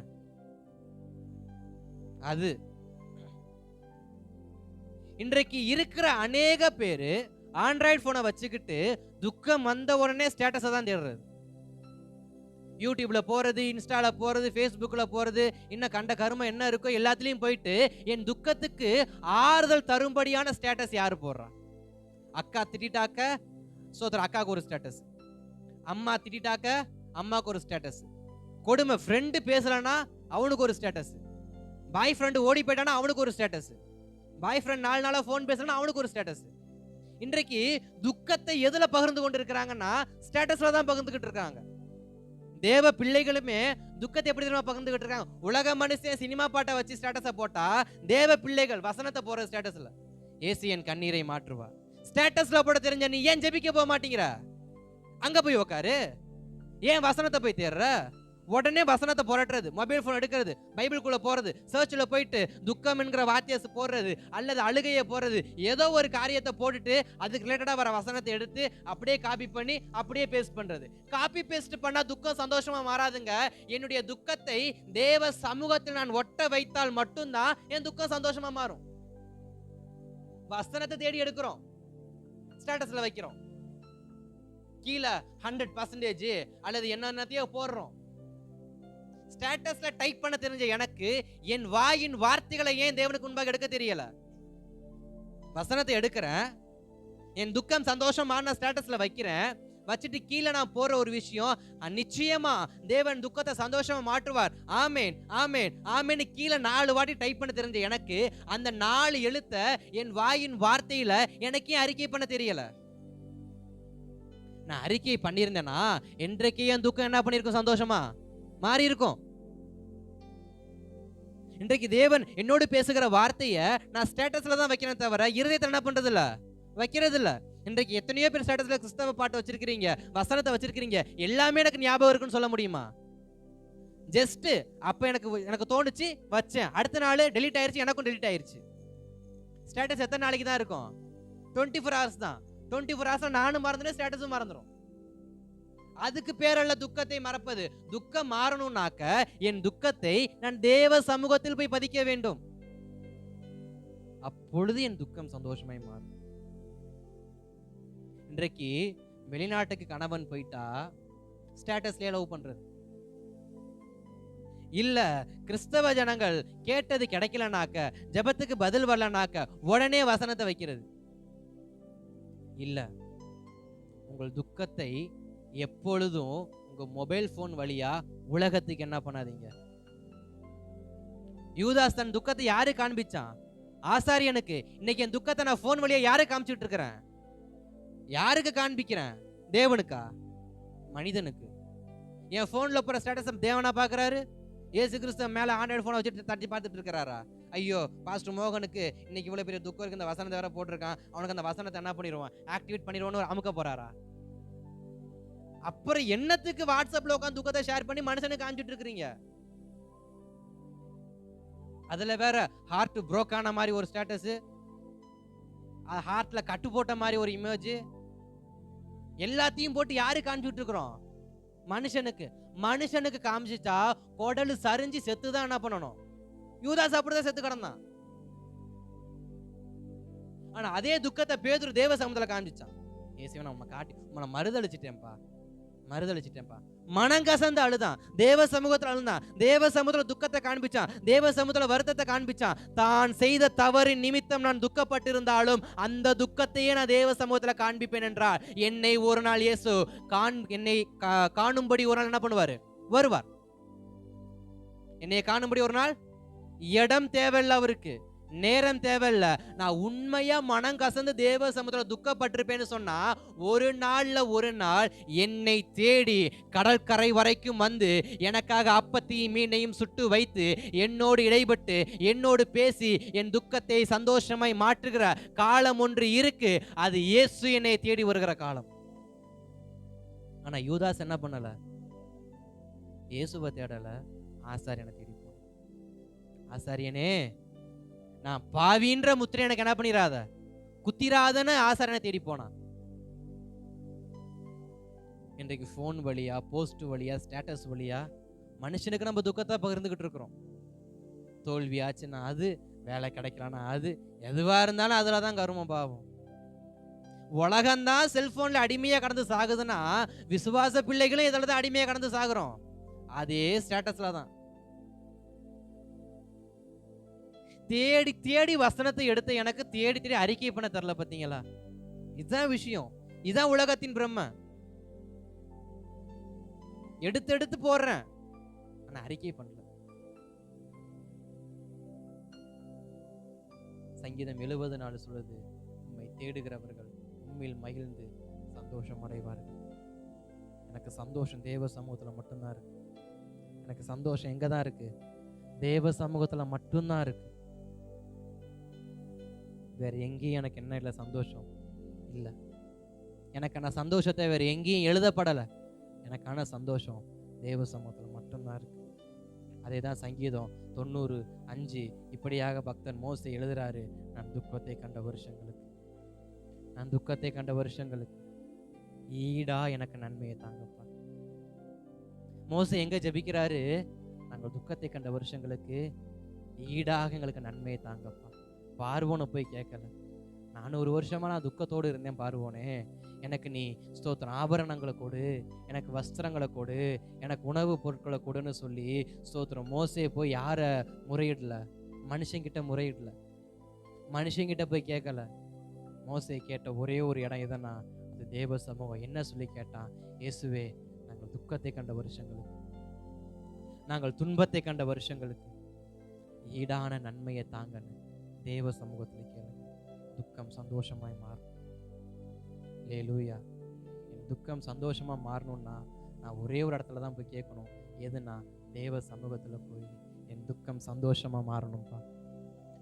அது இன்றைக்கு இருக்கிற அநேக பேரு ஆண்ட்ராய்டு போனை வச்சுக்கிட்டு துக்கம் வந்த உடனே ஸ்டேட்டஸை தான் தேடுறது. யூடியூப்ல போறது, இன்ஸ்டால போறது, ஃபேஸ்புக்ல போறது, இன்னும் கண்ட கருமம் என்ன இருக்கோ எல்லாத்துலயும் போயிட்டு என் துக்கத்துக்கு ஆறுதல் தரும்படியான ஸ்டேட்டஸ் யாரு போடுறா? அக்கா திட்டாக்க சோதர அக்காவுக்கு ஒரு ஸ்டேட்டஸ், அம்மா திட்டாக்க அம்மாவுக்கு ஒரு ஸ்டேட்டஸ், கொடுமை ஃப்ரெண்டு பேசலனா அவனுக்கு ஒரு ஸ்டேட்டஸ், பாய் ஃப்ரெண்டு ஓடி போயிட்டானா அவனுக்கு ஒரு ஸ்டேட்டஸ், பாய் ஃப்ரெண்ட் 4 நாளா ஃபோன் பேசலனா அவனுக்கு ஒரு ஸ்டேட்டஸ். இன்றைக்கு துக்கத்தை எதுல பகிர்ந்து கொண்டு இருக்கிறாங்கன்னா ஸ்டேட்டஸ்ல தான் பகிர்ந்துகிட்டு இருக்காங்க. தேவ பிள்ளைகளுமே துக்கத்தை எப்படி தெரியுமா பகிர்ந்துகிட்டு இருக்காங்க? உலக மனுஷன் சினிமா பாட்டை வச்சு ஸ்டேட்டஸை போட்டா தேவ பிள்ளைகள் வசனத்தை போற ஸ்டேட்டஸ்ல ஏசி என் கண்ணீரை மாற்றுவா. ஸ்டேட்டஸ்ல போட தெரிஞ்ச நீ ஏன் ஜெபிக்க போக மாட்டீங்கிற? அங்க போய் உக்காரு. ஏன் வசனத்தை போய் தேடுற? உடனே வசனத்தை புரட்டுறது, மொபைல் போன் எடுக்கிறது, பைபிள்குள்ள போறது, சர்ச்சில் போயிட்டு துக்கம் என்கிற வார்த்தையை போடுறது அல்லது அழுகையை போடுறது, ஏதோ ஒரு காரியத்தை போட்டுட்டு அதுக்கு ரிலேட்டடா வர வசனத்தை எடுத்து அப்படியே காப்பி பண்ணி அப்படியே பேஸ்ட் பண்றது. காப்பி பேஸ்ட் பண்ணா துக்கம் சந்தோஷமா மாறாதுங்க. என்னுடைய துக்கத்தை தேவ சமூகத்தில் நான் ஒட்ட வைத்தால் மட்டும்தான் என் துக்கம் சந்தோஷமா மாறும். வசனத்தை தேடி எடுக்கிறோம், ஸ்டேட்டஸ்ல வைக்கிறோம், கீழே 100% அல்லது என்னத்தையோ போடுறோம். ஸ்டேட்டஸ்ல டைப் பண்ண தெரிஞ்ச எனக்கு என் வாயின் வார்த்தைகளை ஏன் தேவனுக்கு முன்பாக எடுக்க தெரியல? வசனத்தை எடுக்கிறேன், என் துக்கம் சந்தோஷமான ஸ்டேட்டஸ்ல வைக்கிறேன், வச்சுட்டு கீழே நான் போற ஒரு விஷயம், நிச்சயமா தேவன் துக்கத்தை சந்தோஷமா மாற்றுவார், ஆமேன் ஆமேன் ஆமேன்னு கீழே 4 வாட்டி டைப் பண்ண தெரிஞ்ச எனக்கு அந்த 4 எழுத்த என் வாயின் வார்த்தையில எனக்கே அறிக்கை பண்ண தெரியல. நான் அறிக்கை பண்ணியிருந்தேன்னா இன்றைக்கு என் துக்கம் என்ன பண்ணிருக்கும்? சந்தோஷமா மாறி இருக்கும். இன்றைக்கு தேவன் என்னோடு பேசுகிற வார்த்தையை நான் ஸ்டேட்டஸ்ல தான் வைக்கிறேன் தவிர இருதயத்தை என்ன பண்றது இல்ல, வைக்கிறது இல்ல. இன்றைக்கு எத்தனையோ பேர் ஸ்டேட்டஸ்ல கிறிஸ்தவ பாட்டு வச்சிருக்கீங்க, வசனத்தை வச்சிருக்கீங்க, எல்லாமே எனக்கு ஞாபகம் இருக்குன்னு சொல்ல முடியுமா? ஜஸ்ட் அப்ப எனக்கு தோணுச்சு வச்சேன், அடுத்த நாள் டெலீட் ஆயிருச்சு, எனக்கும் டெலீட் ஆயிருச்சு. ஸ்டேட்டஸ் எத்தனை நாளைக்கு தான் இருக்கும்? 24 hours தான். 24 hours நானும் மறந்துடும், ஸ்டேட்டஸும் மறந்துடும். அதுக்கு பேரல்ல துக்கத்தை மறப்பது. துக்கம் மாறணும்னாக்க என் துக்கத்தை நான் தேவ சமூகத்தில் போய் பதிக்க வேண்டும். அப்பொழுது என் துக்கம் சந்தோஷமாய் மாறும். இன்றைக்கு வெளிநாட்டுக்கு கணவன் போயிட்டா ஸ்டேட்டஸ்லயே லவ் பண்றது இல்ல, கிறிஸ்தவ ஜனங்கள் கேட்டது கிடைக்கலனாக்க, ஜெபத்துக்கு பதில் வரலனாக்க உடனே வசனத்தை வைக்கிறது இல்ல. உங்கள் துக்கத்தை எப்பொழுதும் உங்க மொபைல் போன் வழியா உலகத்துக்கு என்ன பண்ணாதீங்க. யூதாஸ் தன் துக்கத்தை யாரு காண்பிச்சான்? ஆசாரியனுக்கு. இன்னைக்கு என் துக்கத்தை நான் போன் வழியா யாரு காமிச்சிட்டு இருக்கிறேன்? யாருக்கு காண்பிக்கிறேன்? தேவனுக்கா? மனிதனுக்கு. என் போன்ல போற ஸ்டேட்டஸ் தேவனா பாக்குறாரு? இயேசு கிறிஸ்து மேல ஆண்ட்ராய்டு போனை வச்சுட்டு தட்டி பார்த்துட்டு இருக்கிறாரா? ஐயோ பாஸ்டர் மோகனுக்கு இன்னைக்கு இவ்வளவு பெரிய துக்கம் இருக்கு, இந்த வசனத்தை வேற போட்டிருக்கான், அவனுக்கு அந்த வசனத்தை என்ன பண்ணிடுவான், ஆக்டிவேட் பண்ணிடுவான்னு அமுக்க போறாரா? அப்புறம் என்னத்துக்கு வாட்ஸ்அப்ல உட்காந்து துக்கத்தை ஷேர் பண்ணி மனுஷனுக்கு காமிச்சிட்டு இருக்கிறீங்க? அதுல வேற ஹார்ட் ப்ரோக் ஆன மாதிரி ஒரு ஸ்டேட்டஸ், ஹார்ட்ல கட்டு போட்ட மாதிரி ஒரு இமேஜ், எல்லாத்தையும் போட்டு யாரு காமிச்சிட்டு இருக்கிறோம்? மனுஷனுக்கு. மனுஷனுக்கு காமிச்சிட்டா குடலு சரிஞ்சு செத்துதான் என்ன பண்ணணும்? யூதாஸ் அப்படிதான் செத்து கிடந்தான். ஆனா அதே துக்கத்தை பேதுரு தேவ சமூகத்துல காமிச்சான். இயேசுவே நான் உன்னை மறுதளிச்சிட்டேன்ப்பா, மனங்கசந்து அழுதான், தேவ சமூகத்துல அழுதான், தேவ சமூகத்துல துக்கத்தை காண்பிச்சான், தேவ சமூகத்துல வருத்தத்தை காண்பிச்சான். தான் செய்த தவறின் நிமித்தம் நான் துக்கப்பட்டிருந்தாலும் அந்த துக்கத்தையே நான் தேவ சமூகத்துல காண்பிப்பேன் என்றார். என்னை ஒரு நாள் இயேசு என்னை காணும்படி ஒரு நாள் என்ன பண்ணுவாரு? வருவார். என்னை காணும்படி ஒரு நாள். இடம் தேவையில்ல அவருக்கு, நேரம் தேவையில்ல. நான் உண்மையா மனம் கசந்து தேவ சமூகத்துல துக்கப்பட்டிருப்பேன்னு சொன்னா ஒரு நாள் என்னை தேடி கடற்கரை வரைக்கும் வந்து எனக்காக அப்பத்தையும் மீனையும் சுட்டு வைத்து என்னோடு இடைப்பட்டு என்னோடு பேசி என் துக்கத்தை சந்தோஷமாய் மாற்றுகிற காலம் ஒன்று இருக்கு. அது இயேசு என்னை தேடி வருகிற காலம். ஆனா யூதாஸ் என்ன பண்ணல? இயேசுவை தேடல, ஆசாரியனை தேடி போன. ஆசாரியனே நான் பாவின்ற முத்திரை எனக்கு என்ன பண்ணிராத, குத்திராதன்னு ஆசாரியனை தேடி போனான். இன்றைக்கு போன் வழியா, போஸ்ட் வழியா, ஸ்டேட்டஸ் வழியா மனுஷனுக்கு நம்ம துக்கத்தை பகிர்ந்துகிட்டு இருக்கிறோம். தோல்வி ஆச்சுன்னா அது, வேலை கிடைக்கலன்னா அது, எதுவா இருந்தாலும் அதுலதான் கருமம் பாவம். உலகம்தான் செல்போன்ல அடிமையா கடந்து சாகுதுன்னா விசுவாச பிள்ளைகளும் இதுலதான் அடிமையா கடந்து சாகுறோம். அதே ஸ்டேட்டஸ்ல தான். தேடி தேடி வசனத்தை எடுத்த எனக்கு தேடி தேடி அறிக்கை பண்ண தரல. பாத்தீங்களா? இதுதான் விஷயம், இதுதான் உலகத்தின் பிரம்ம. எடுத்து எடுத்து போடுறேன், ஆனா அறிக்கை பண்ணல. சங்கீதம் 70:4 சொல்லுது, உம்மை தேடுகிறவர்கள் உண்மையில் மகிழ்ந்து சந்தோஷம் அடைவார்கள். எனக்கு சந்தோஷம் தேவ சமூகத்துல மட்டும்தான் இருக்கு. எனக்கு சந்தோஷம் எங்கதான் இருக்கு? தேவ சமூகத்துல மட்டும்தான் இருக்கு. வேற எங்கேயும் எனக்கு என்ன இல்லை, சந்தோஷம் இல்லை. எனக்கான சந்தோஷத்தை வேற எங்கேயும் எழுதப்படலை. எனக்கான சந்தோஷம் தேவ சமூகத்தில் மட்டும்தான். அதே தான் சங்கீதம் 90:5 இப்படியாக பக்தன் மோசே எழுதுறாரு, நான் துக்கத்தை கண்ட வருஷங்களுக்கு ஈடா எனக்கு நன்மையை தாங்கப்பா. மோசே எங்க ஜெபிக்கிறாரு? நாங்கள் துக்கத்தை கண்ட வருஷங்களுக்கு ஈடாக எங்களுக்கு நன்மையை தாங்கப்பா. பார்வோனை போய் கேட்கல, 400 வருஷமா நான் துக்கத்தோடு இருந்தேன் பார்வோனே, எனக்கு நீ ஸ்தோத்திரம் ஆபரணங்களை கொடு, எனக்கு வஸ்திரங்களை கொடு, எனக்கு உணவு பொருட்களை கொடுன்னு சொல்லி ஸ்தோத்திரம் மோசே போய் யார முறையிடல? மனுஷங்கிட்ட முறையிடல, மனுஷங்கிட்ட போய் கேட்கல. மோசே கேட்ட ஒரே ஒரு இடம் எதனா, அது தேவ சமூகம். என்ன சொல்லி கேட்டான்? இயேசுவே, நாங்கள் துக்கத்தை கண்ட வருஷங்களுக்கு, நாங்கள் துன்பத்தை கண்ட வருஷங்களுக்கு ஈடான நன்மையை தாங்கன்னு தேவ சமூகத்தில் கேளுங்க. துக்கம் சந்தோஷமாய் மாறும். அல்லேலூயா. என் துக்கம் சந்தோஷமா மாறணும்னா நான் ஒரே ஒரு இடத்துல தான் போய் கேட்கணும். எதுனா, தேவ சமூகத்துல போய் என் துக்கம் சந்தோஷமா மாறணும்ப்பா.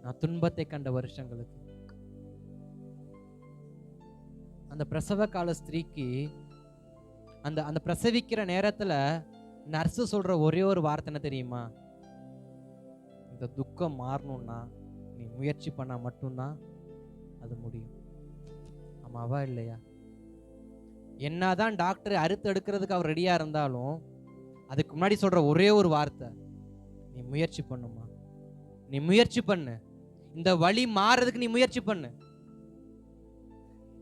நான் துன்பத்தை கண்ட வருஷங்களுக்கு, அந்த பிரசவ கால ஸ்திரீக்கு அந்த அந்த பிரசவிக்கிற நேரத்துல நர்ஸு சொல்ற ஒரே ஒரு வார்த்தை என்ன தெரியுமா? இந்த துக்கம் மாறணும்னா நீ முயற்சி பண்ணா மட்டும்தான் அது முடியும். ஆமாவா இல்லையா? என்னதான் டாக்டர் அறுத்து எடுக்கிறதுக்கு அவர் ரெடியா இருந்தாலும் அதுக்கு முன்னாடி சொல்ற ஒரே ஒரு வார்த்தை, நீ முயற்சி பண்ணுமா, நீ முயற்சி பண்ணு, இந்த வலி மாறதுக்கு நீ முயற்சி பண்ணு,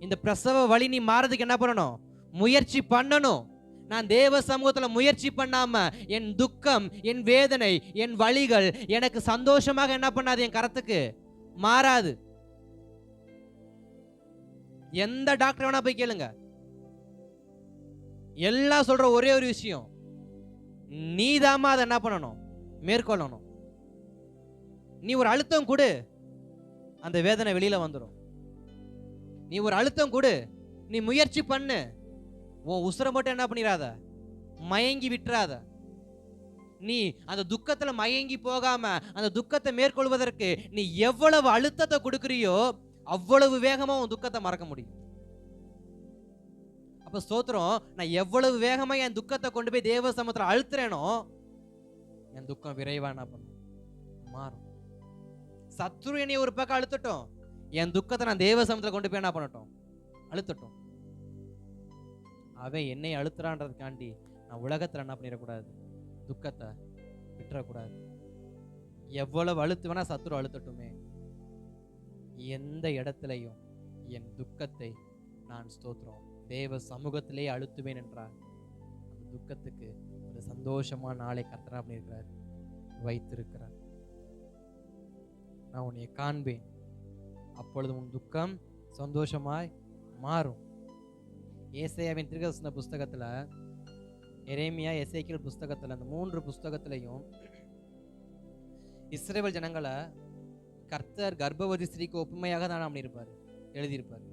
இந்த பிரசவ வலி நீ மாறதுக்கு என்ன பண்ணணும்? முயற்சி பண்ணணும். நான் தேவ சமூகத்துல முயற்சி பண்ணாம என் துக்கம், என் வேதனை, என் வலிகள் எனக்கு சந்தோஷமாக என்ன பண்ணாது? என் கரத்துக்கு மாறாது. எந்த டாக்டர் வேணா போய் கேளுங்க, எல்லாம் சொல்ற ஒரே ஒரு விஷயம், நீதாமா அதை என்ன பண்ணணும்? மேற்கொள்ளணும். நீ ஒரு அழுத்தம் கொடு, அந்த வேதனை வெளியில வந்துடும். நீ ஒரு அழுத்தம் கொடு, நீ முயற்சி பண்ணு, உன் உசுரை மட்டும் என்ன பண்ணிடாத, மயங்கி விட்டுறாத. நீ அந்த துக்கத்துல மயங்கி போகாம அந்த துக்கத்தை மேற்கொள்வதற்கு நீ எவ்வளவு அழுத்தத்தை கொடுக்குறியோ அவ்வளவு வேகமா உன் துக்கத்தை மறக்க முடியும். அப்ப ஸ்தோத்திரம், நான் எவ்வளவு வேகமா என் துக்கத்தை கொண்டு போய் தேவ சமூகத்துல அழுத்துறேனோ என் துக்கம் விரைவா என்ன பண்ணும்? மாறும். சத்துரு என்னை ஒரு பக்கம் அழுத்தட்டும், என் துக்கத்தை நான் தேவ சமூகத்துல கொண்டு போய் என்ன பண்ணட்டும்? அழுத்தட்டும். அவன் என்னை அழுத்துறான்றதுக்காண்டி நான் உலகத்துல என்ன பண்ணிடக்கூடாது? துக்கத்தை விட்டுறக்கூடாது. எவ்வளவு அழுத்து வேணா சத்துரு அழுத்தட்டுமே, எந்த இடத்துலையும் என் துக்கத்தை நான் ஸ்தோத்திரம் தேவ சமூகத்திலே அழுத்துவேன் என்றார். அந்த துக்கத்துக்கு ஒரு சந்தோஷமா நாளை கர்த்தர் பண்ணியிருக்கிறார், வைத்திருக்கிறார். நான் உன்னை காண்பேன், அப்பொழுது உன் துக்கம் சந்தோஷமாய் மாறும். ஏசாயாவின் தீர்க்கதரிசன புஸ்தகத்துல, எரேமியா, எசேக்கியேல் புஸ்தகத்துல, அந்த 3 புஸ்தகத்திலையும் இஸ்ரவேல் ஜனங்களை கர்த்தர் கர்ப்பவதி ஸ்திரீக்கு ஒப்புமையாக தான் பண்ணியிருப்பாரு, எழுதியிருப்பாரு.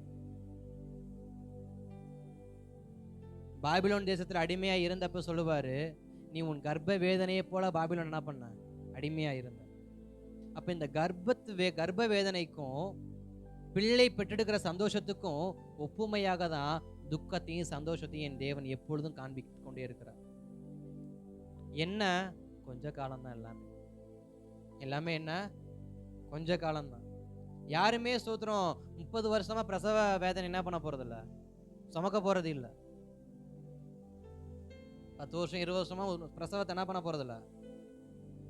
பாபிலோன் தேசத்துல அடிமையா இருந்தப்ப சொல்லுவாரு, நீ உன் கர்ப்ப வேதனையை போல பாபிலோன் என்ன பண்ண? அடிமையா இருந்த. அப்ப இந்த கர்ப்ப வேதனைக்கும் பிள்ளை பெற்றெடுக்கிற சந்தோஷத்துக்கும் ஒப்புமையாக தான் துக்கத்தையும் சந்தோஷத்தையும் என் தேவன் எப்பொழுதும் காண்பித்து கொண்டே இருக்கிறார். என்ன? கொஞ்ச காலம்தான். எல்லாமே என்ன? கொஞ்ச காலம்தான். யாருமே ஸ்தோத்திரம் 30 வருஷமா பிரசவ வேதனை என்ன பண்ண போறது இல்ல, சுமக்க போறது இல்ல. 10 வருஷம் 20 வருஷமா பிரசவத்தை என்ன பண்ண போறது இல்ல,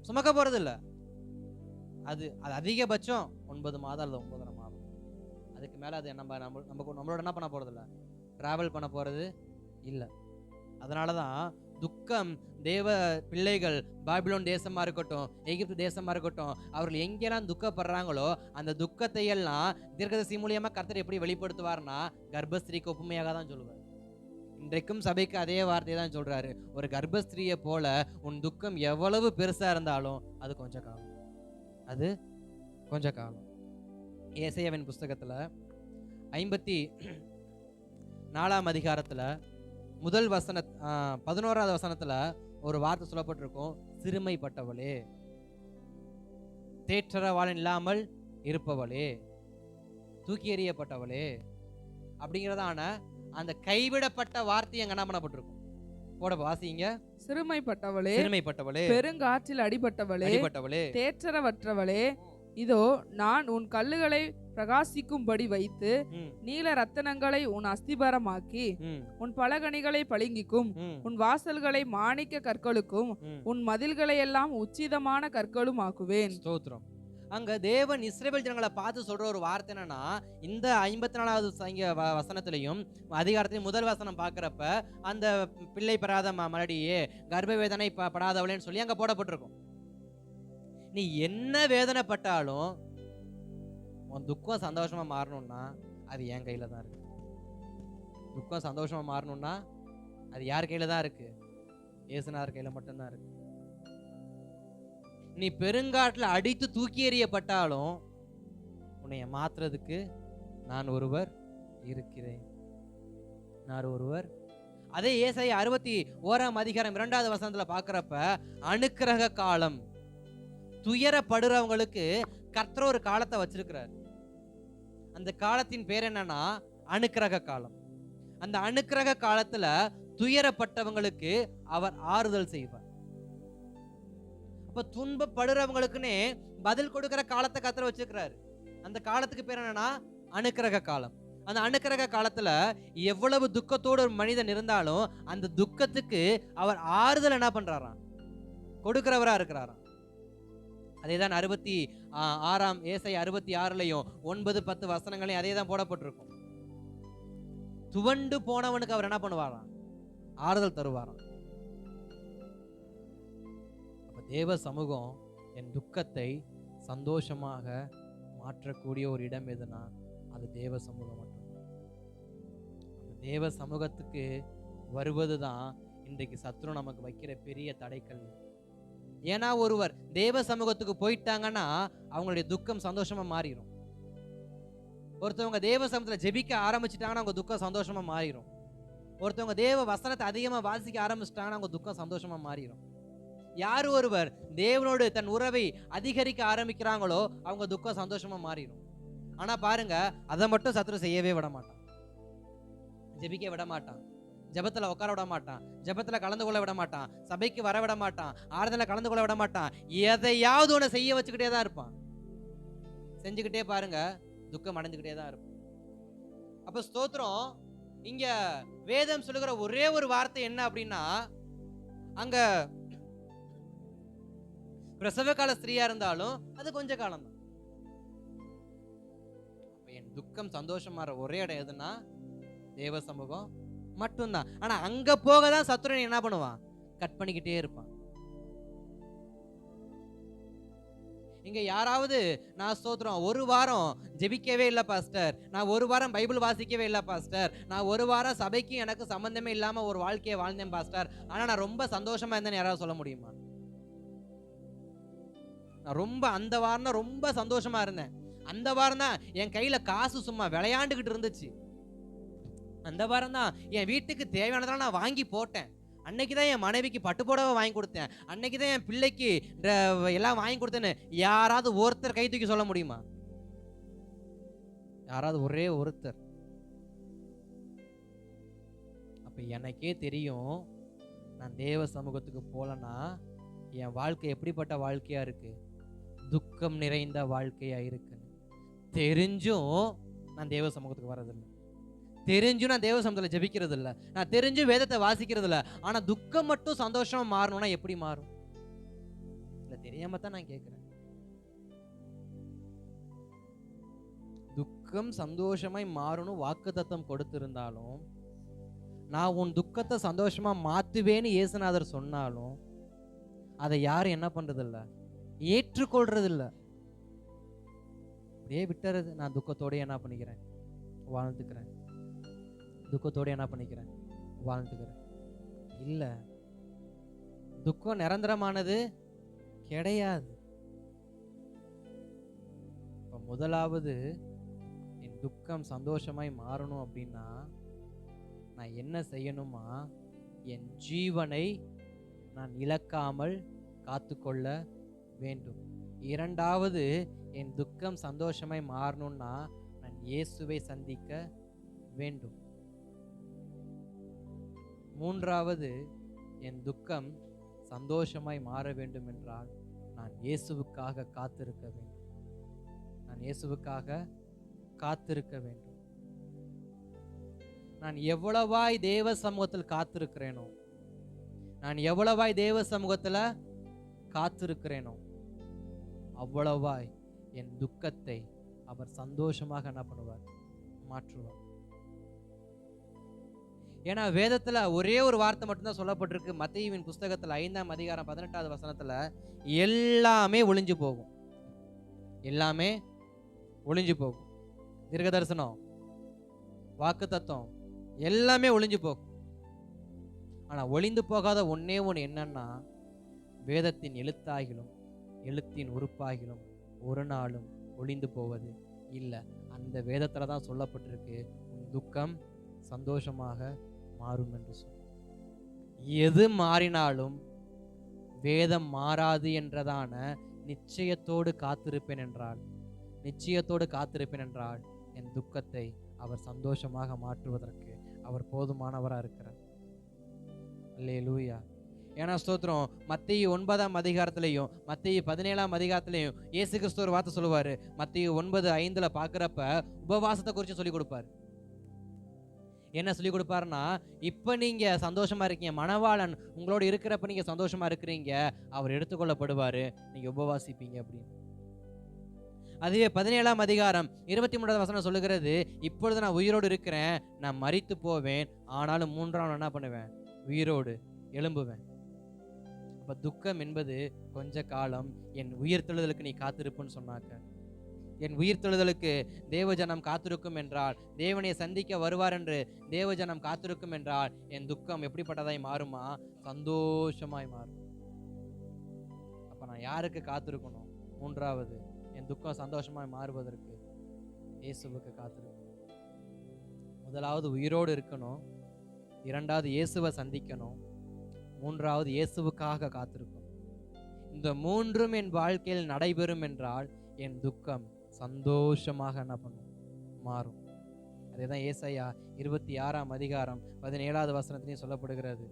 சுமக்க போறது இல்ல. அது அதிகபட்சம் 9 மாதம் அல்லது 9.5 மாதம். அதுக்கு மேல அது நம்மளோட என்ன பண்ண போறது இல்ல, டிராவல் பண்ண போறது இல்ல. அதனாலதான் துக்கம் தேவ பிள்ளைகள் பாபிலோன் தேசமா இருக்கட்டும், எகிப்து தேசமா இருக்கட்டும், அவர்கள் எங்கெல்லாம் துக்கப்படுறாங்களோ அந்த துக்கத்தை எல்லாம் தீர்க்கதரிசி மூலியமா கர்த்தர் எப்படி வெளிப்படுத்துவார்னா கர்ப்பஸ்திரீக்கு ஒப்புமையாக தான் சொல்லுவார். இன்றைக்கும் சபைக்கு அதே வார்த்தையை தான் சொல்றாரு. ஒரு கர்ப்பஸ்திரியை போல உன் துக்கம் எவ்வளவு பெருசா இருந்தாலும் அது கொஞ்ச காலம், அது கொஞ்ச காலம். ஏசாயாவின் புஸ்தகத்துல 54ஆம் அதிகாரத்துல முதல் 11வது வசனத்துல ஒரு வார்த்தை சொல்லப்பட்டிருக்கும், சிறுமைப்பட்டவளே, தேற்றரவாளன் இல்லாமல் இருப்பவளே, தூக்கி எறியப்பட்டவளே அப்படிங்கிறதான அந்த கைவிடப்பட்ட வார்த்தை எங்க என்ன பண்ணப்பட்டிருக்கும்? போட வாசிங்க. சிறுமைப்பட்டவளே, சிறுமைப்பட்டவளே, பெருங்காற்றில் அடிபட்டவளே, அடிபட்டவளே, தேற்றரவற்றவளே, இதோ நான் உன் கல்லுகளை பிரகாசிக்கும்படி வைத்து ம், நீல ரத்தனங்களை உன் அஸ்திபாரமாக்கி ம், உன் பலகணிகளை பளிங்கிக்கும் ம், உன் வாசல்களை மாணிக்க கற்களுக்கும் ம். உன் மதில்களை எல்லாம் உச்சிதமான கற்களும் ஆக்குவேன். ஸ்தோத்திரம். அங்க தேவன் இஸ்ரவேல் ஜனங்களை பார்த்து சொல்ற ஒரு வார்த்தை என்னன்னா, இந்த 54வது வசனத்திலையும் அதிகாரத்திலையும் முதல் வசனம் பார்க்கிறப்ப அந்த பிள்ளை பெறாத மலடியே, கர்ப்ப வேதனை படாதவளேன்னு சொல்லி அங்க போடப்பட்டிருக்கும். நீ என்ன வேதனைப்பட்டாலும் உன் துக்கம் சந்தோஷமா மாறணும்னா அது என் கையில தான் இருக்கு. துக்கம் சந்தோஷமா மாறணும்னா அது யார் கையில தான் இருக்கு? இயேசுநாதர் கையில மட்டும்தான் இருக்கு. நீ பெருங்காட்டுல அடித்து தூக்கி எறியப்பட்டாலும் உன்னை மாத்துறதுக்கு நான் ஒருவர் இருக்கிறேன். நான் ஒருவர். அதே ஏசாயா 61ஆம் அதிகாரம் 2வது வசனத்துல பாக்குறப்ப அனுக்கிரக காலம், துயரப்படுறவங்களுக்கு கர்த்தர் ஒரு காலத்தை வச்சிருக்கிறார். அந்த காலத்தின் பேர் என்னன்னா அனுக்கிரக காலம். அந்த அனுக்கிரக காலத்துல துயரப்பட்டவங்களுக்கு அவர் ஆறுதல் செய்வார். அப்ப துன்பப்படுறவங்களுக்குன்னே பதில் கொடுக்கிற காலத்தை கர்த்தர் வச்சிருக்கிறாரு. அந்த காலத்துக்கு பேர் என்னன்னா அனுக்கிரக காலம். அந்த அனுக்கிரக காலத்துல எவ்வளவு துக்கத்தோடு ஒரு மனிதன் இருந்தாலும் அந்த துக்கத்துக்கு அவர் ஆறுதல் என்ன பண்றாராம்? கொடுக்கிறவரா இருக்கிறாராம். அதேதான் 66ஆம் ஏசாயா 66லயும் 9-10 வசனங்களையும் அதே தான் போடப்பட்டிருக்கும். துவண்டு போனவனுக்கு அவர் என்ன பண்ணுவாராம்? ஆறுதல் தருவாராம். அப்ப தேவ சமூகம் என் துக்கத்தை சந்தோஷமாக மாற்றக்கூடிய ஒரு இடம் எதுனா அது தேவ சமூகம் மட்டும்தான். அந்த தேவ சமூகத்துக்கு வருவதுதான் இன்றைக்கு சத்ரு நமக்கு வைக்கிற பெரிய தடைக்கல். ஏன்னா ஒருவர் தேவ சமூகத்துக்கு போயிட்டாங்கன்னா அவங்களுடைய துக்கம் சந்தோஷமா மாறிடும். ஒருத்தவங்க தேவ சமூகத்துல ஜெபிக்க ஆரம்பிச்சுட்டாங்கன்னா அவங்க துக்கம் சந்தோஷமா மாறிடும். ஒருத்தவங்க தேவ வசனத்தை அதிகமா வாசிக்க ஆரம்பிச்சிட்டாங்கன்னா அவங்க துக்கம் சந்தோஷமா மாறிடும். யார் ஒருவர் தேவனோடு தன் உறவை அதிகரிக்க ஆரம்பிக்கிறாங்களோ அவங்க துக்கம் சந்தோஷமா மாறிடும். ஆனா பாருங்க, அதை மட்டும் சத்ரு செய்யவே விட மாட்டான். ஜெபிக்க விட மாட்டான், ஜெபத்துல உட்கார விட மாட்டான், ஜெபத்துல கலந்து கொள்ள விட மாட்டான், சபைக்கு வர விட மாட்டான், ஆறுதல கலந்து கொள்ள விட மாட்டான். எதையாவது ஒண்ணு செய்ய வச்சுக்கிட்டே தான் இருப்பான். செஞ்சுக்கிட்டே பாருங்க, துக்கம் அடைஞ்சுக்கிட்டே தான் இருப்பான். அப்ப ஸ்தோத்திரம், இங்க வேதம் சொல்லுகிற ஒரே ஒரு வார்த்தை என்ன அப்படின்னா, அங்க பிரசவ கால ஸ்திரீயா இருந்தாலும் அது கொஞ்ச காலம் தான். என் துக்கம் சந்தோஷமாற ஒரே இடம் எதுனா தேவ சமூகம் மட்டும்தான். ஆனா அங்க போகதான் சத்துருவன் என்ன பண்ணுவான்? கட் பண்ணிக்கிட்டே இருப்பான். இங்க யாராவது நான் ஸ்தோத்திரம் ஒரு வாரம் ஜெபிக்கவே இல்லை பாஸ்டர், நான் ஒரு வாரம் பைபிள் வாசிக்கவே இல்லை பாஸ்டர், நான் ஒரு வாரம் சபைக்கு எனக்கு சம்பந்தமே இல்லாம ஒரு வாழ்க்கையை வாழ்ந்தேன் பாஸ்டர், ஆனா நான் ரொம்ப சந்தோஷமா இருந்தேன்னு யாராவது சொல்ல முடியுமா? நான் ரொம்ப அந்த வாரம் ரொம்ப சந்தோஷமா இருந்தேன், அந்த வாரம் தான் என் கையில காசு சும்மா விளையாண்டுகிட்டு இருந்துச்சு, அந்த வாரம் தான் என் வீட்டுக்கு தேவையானதெல்லாம் நான் வாங்கி போட்டேன், அன்னைக்கு தான் என் மனைவிக்கு பட்டுப்புடவை வாங்கி கொடுத்தேன், அன்னைக்கு தான் என் பிள்ளைக்கு எல்லாம் வாங்கி கொடுத்தேன்னு யாராவது ஒருத்தர் கை தூக்கி சொல்ல முடியுமா? யாராவது ஒரே ஒருத்தர். அப்ப எனக்கே தெரியும் நான் தேவ சமூகத்துக்கு போலனா என் வாழ்க்கை எப்படிப்பட்ட வாழ்க்கையா இருக்கு, துக்கம் நிறைந்த வாழ்க்கையா இருக்குன்னு தெரிஞ்சும் நான் தேவ சமூகத்துக்கு வர்றதில்லை, தெரிஞ்சும் நான் தேவ சமூகத்துல ஜெபிக்கிறது இல்லை, நான் தெரிஞ்சும் வேதத்தை வாசிக்கிறது இல்லை. ஆனா துக்கம் மட்டும் சந்தோஷமா மாறணும்னா எப்படி மாறும்? இல்ல தெரியாம தான் நான் கேட்கிறேன். துக்கம் சந்தோஷமாய் மாறணும் வாக்குத்தத்தம் கொடுத்திருந்தாலும், நான் உன் துக்கத்தை சந்தோஷமா மாத்துவேன்னு இயேசுநாதர் சொன்னாலும் அதை யாரும் என்ன பண்றது இல்ல, ஏற்றுக்கொள்றது இல்ல, அப்படியே விட்டுறது. நான் துக்கத்தோட என்ன பண்ணிக்கிறேன், வாழ்ந்துக்கிறேன், துக்கத்தோட என்ன பண்ணிக்கிறேன், வாழ்ந்துக்கிறேன். இல்ல, துக்கம் நிரந்தரமானது கிடையாது. இப்ப முதலாவது என் துக்கம் சந்தோஷமாய் மாறணும் அப்படின்னா நான் என்ன செய்யணுமா, என் ஜீவனை நான் இழக்காமல் காத்துக்கொள்ள வேண்டும். இரண்டாவது, என் துக்கம் சந்தோஷமாய் மாறணும்னா நான் இயேசுவை சந்திக்க வேண்டும். மூன்றாவது, என் துக்கம் சந்தோஷமாய் மாற வேண்டும் என்றால் நான் இயேசுவுக்காக காத்திருக்க வேண்டும். நான் இயேசுவுக்காக காத்திருக்க வேண்டும். நான் எவ்வளவாய் தேவ சமூகத்தில் காத்திருக்கிறேனோ, நான் எவ்வளவாய் தேவ சமூகத்துல காத்திருக்கிறேனோ அவ்வளவாய் என் துக்கத்தை அவர் சந்தோஷமாக என்ன பண்ணுவார்? மாற்றுவார். ஏன்னா வேதத்துல ஒரே ஒரு வார்த்தை மட்டும்தான் சொல்லப்பட்டிருக்கு. மத்தேயுவின் புஸ்தகத்துல 5ஆம் அதிகாரம் 18வது வசனத்துல எல்லாமே ஒளிஞ்சு போகும். எல்லாமே ஒளிஞ்சு போகும். தீர்க்க தரிசனம், வாக்கு தத்துவம் எல்லாமே ஒளிஞ்சு போகும். ஆனா ஒளிந்து போகாத ஒன்னே ஒன்று என்னன்னா, வேதத்தின் எழுத்தாகிலும் எழுத்தின் உறுப்பாகிலும் ஒரு நாளும் ஒளிந்து போவது இல்லை. அந்த வேதத்துல தான் சொல்லப்பட்டிருக்கு, உன் துக்கம் சந்தோஷமாக மாறும் என்று சொல்லி. எது மாறினாலும் வேதம் மாறாது என்றதான நிச்சயத்தோடு காத்திருப்பேன் என்றால், நிச்சயத்தோடு காத்திருப்பேன் என்றால் என் துக்கத்தை அவர் சந்தோஷமாக மாற்றுவதற்கு அவர் போதுமானவராக இருக்கிறார். அல்லேலூயா. ஏன்னா ஸ்தோத்திரம், மத்தேயு 9ஆம் அதிகாரத்திலையும் மத்தேயு 17ஆம் அதிகாரத்திலையும் இயேசு கிறிஸ்து ஒரு வார்த்தை சொல்லுவாரு. மத்தேயு 9:5 பார்க்குறப்ப உபவாசத்தை குறித்து சொல்லி கொடுப்பாரு. என்ன சொல்லி கொடுப்பாருன்னா, இப்ப நீங்க சந்தோஷமா இருக்கீங்க, மணவாளன் உங்களோட இருக்கிறப்ப நீங்க சந்தோஷமா இருக்கிறீங்க, அவர் எடுத்துக்கொள்ளப்படுவாரு, நீங்க உபவாசிப்பீங்க அப்படின்னு. அதுவே 17ஆம் அதிகாரம் 23வது வசனம் சொல்லுகிறது, இப்பொழுது நான் உயிரோடு இருக்கிறேன், நான் மரித்து போவேன், ஆனாலும் 3ஆம் நாள் என்ன பண்ணுவேன்? உயிரோடு எழும்புவேன். அப்ப துக்கம் என்பது கொஞ்ச காலம். என் உயிர்த்தெழுதலுக்கு நீ காத்திருப்புன்னு சொன்னாக்க, என் உயிர்த்தெழுதலுக்கு தேவஜனம் காத்திருக்கும் என்றால், தேவனை சந்திக்க வருவார் என்று தேவஜனம் காத்திருக்கும் என்றால், என் துக்கம் எப்படிப்பட்டதாய் மாறுமா? சந்தோஷமாய் மாறும். அப்ப நான் யாருக்கு காத்திருக்கணும்? மூன்றாவது, என் துக்கம் சந்தோஷமாய் மாறுவதற்கு இயேசுவுக்கு காத்திருக்கணும். முதலாவது உயிரோடு இருக்கணும், இரண்டாவது இயேசுவை சந்திக்கணும், மூன்றாவது இயேசுவுக்காக காத்திருக்கணும். இந்த மூன்றும் என் வாழ்க்கையில் நடைபெறும் என்றால் என் துக்கம் சந்தோஷமாக என்ன பண்ணும்? மாறும். அதேதான் ஏசாயா 26ஆம் அதிகாரம் 17வது வசனத்திலையும் சொல்லப்படுகிறது.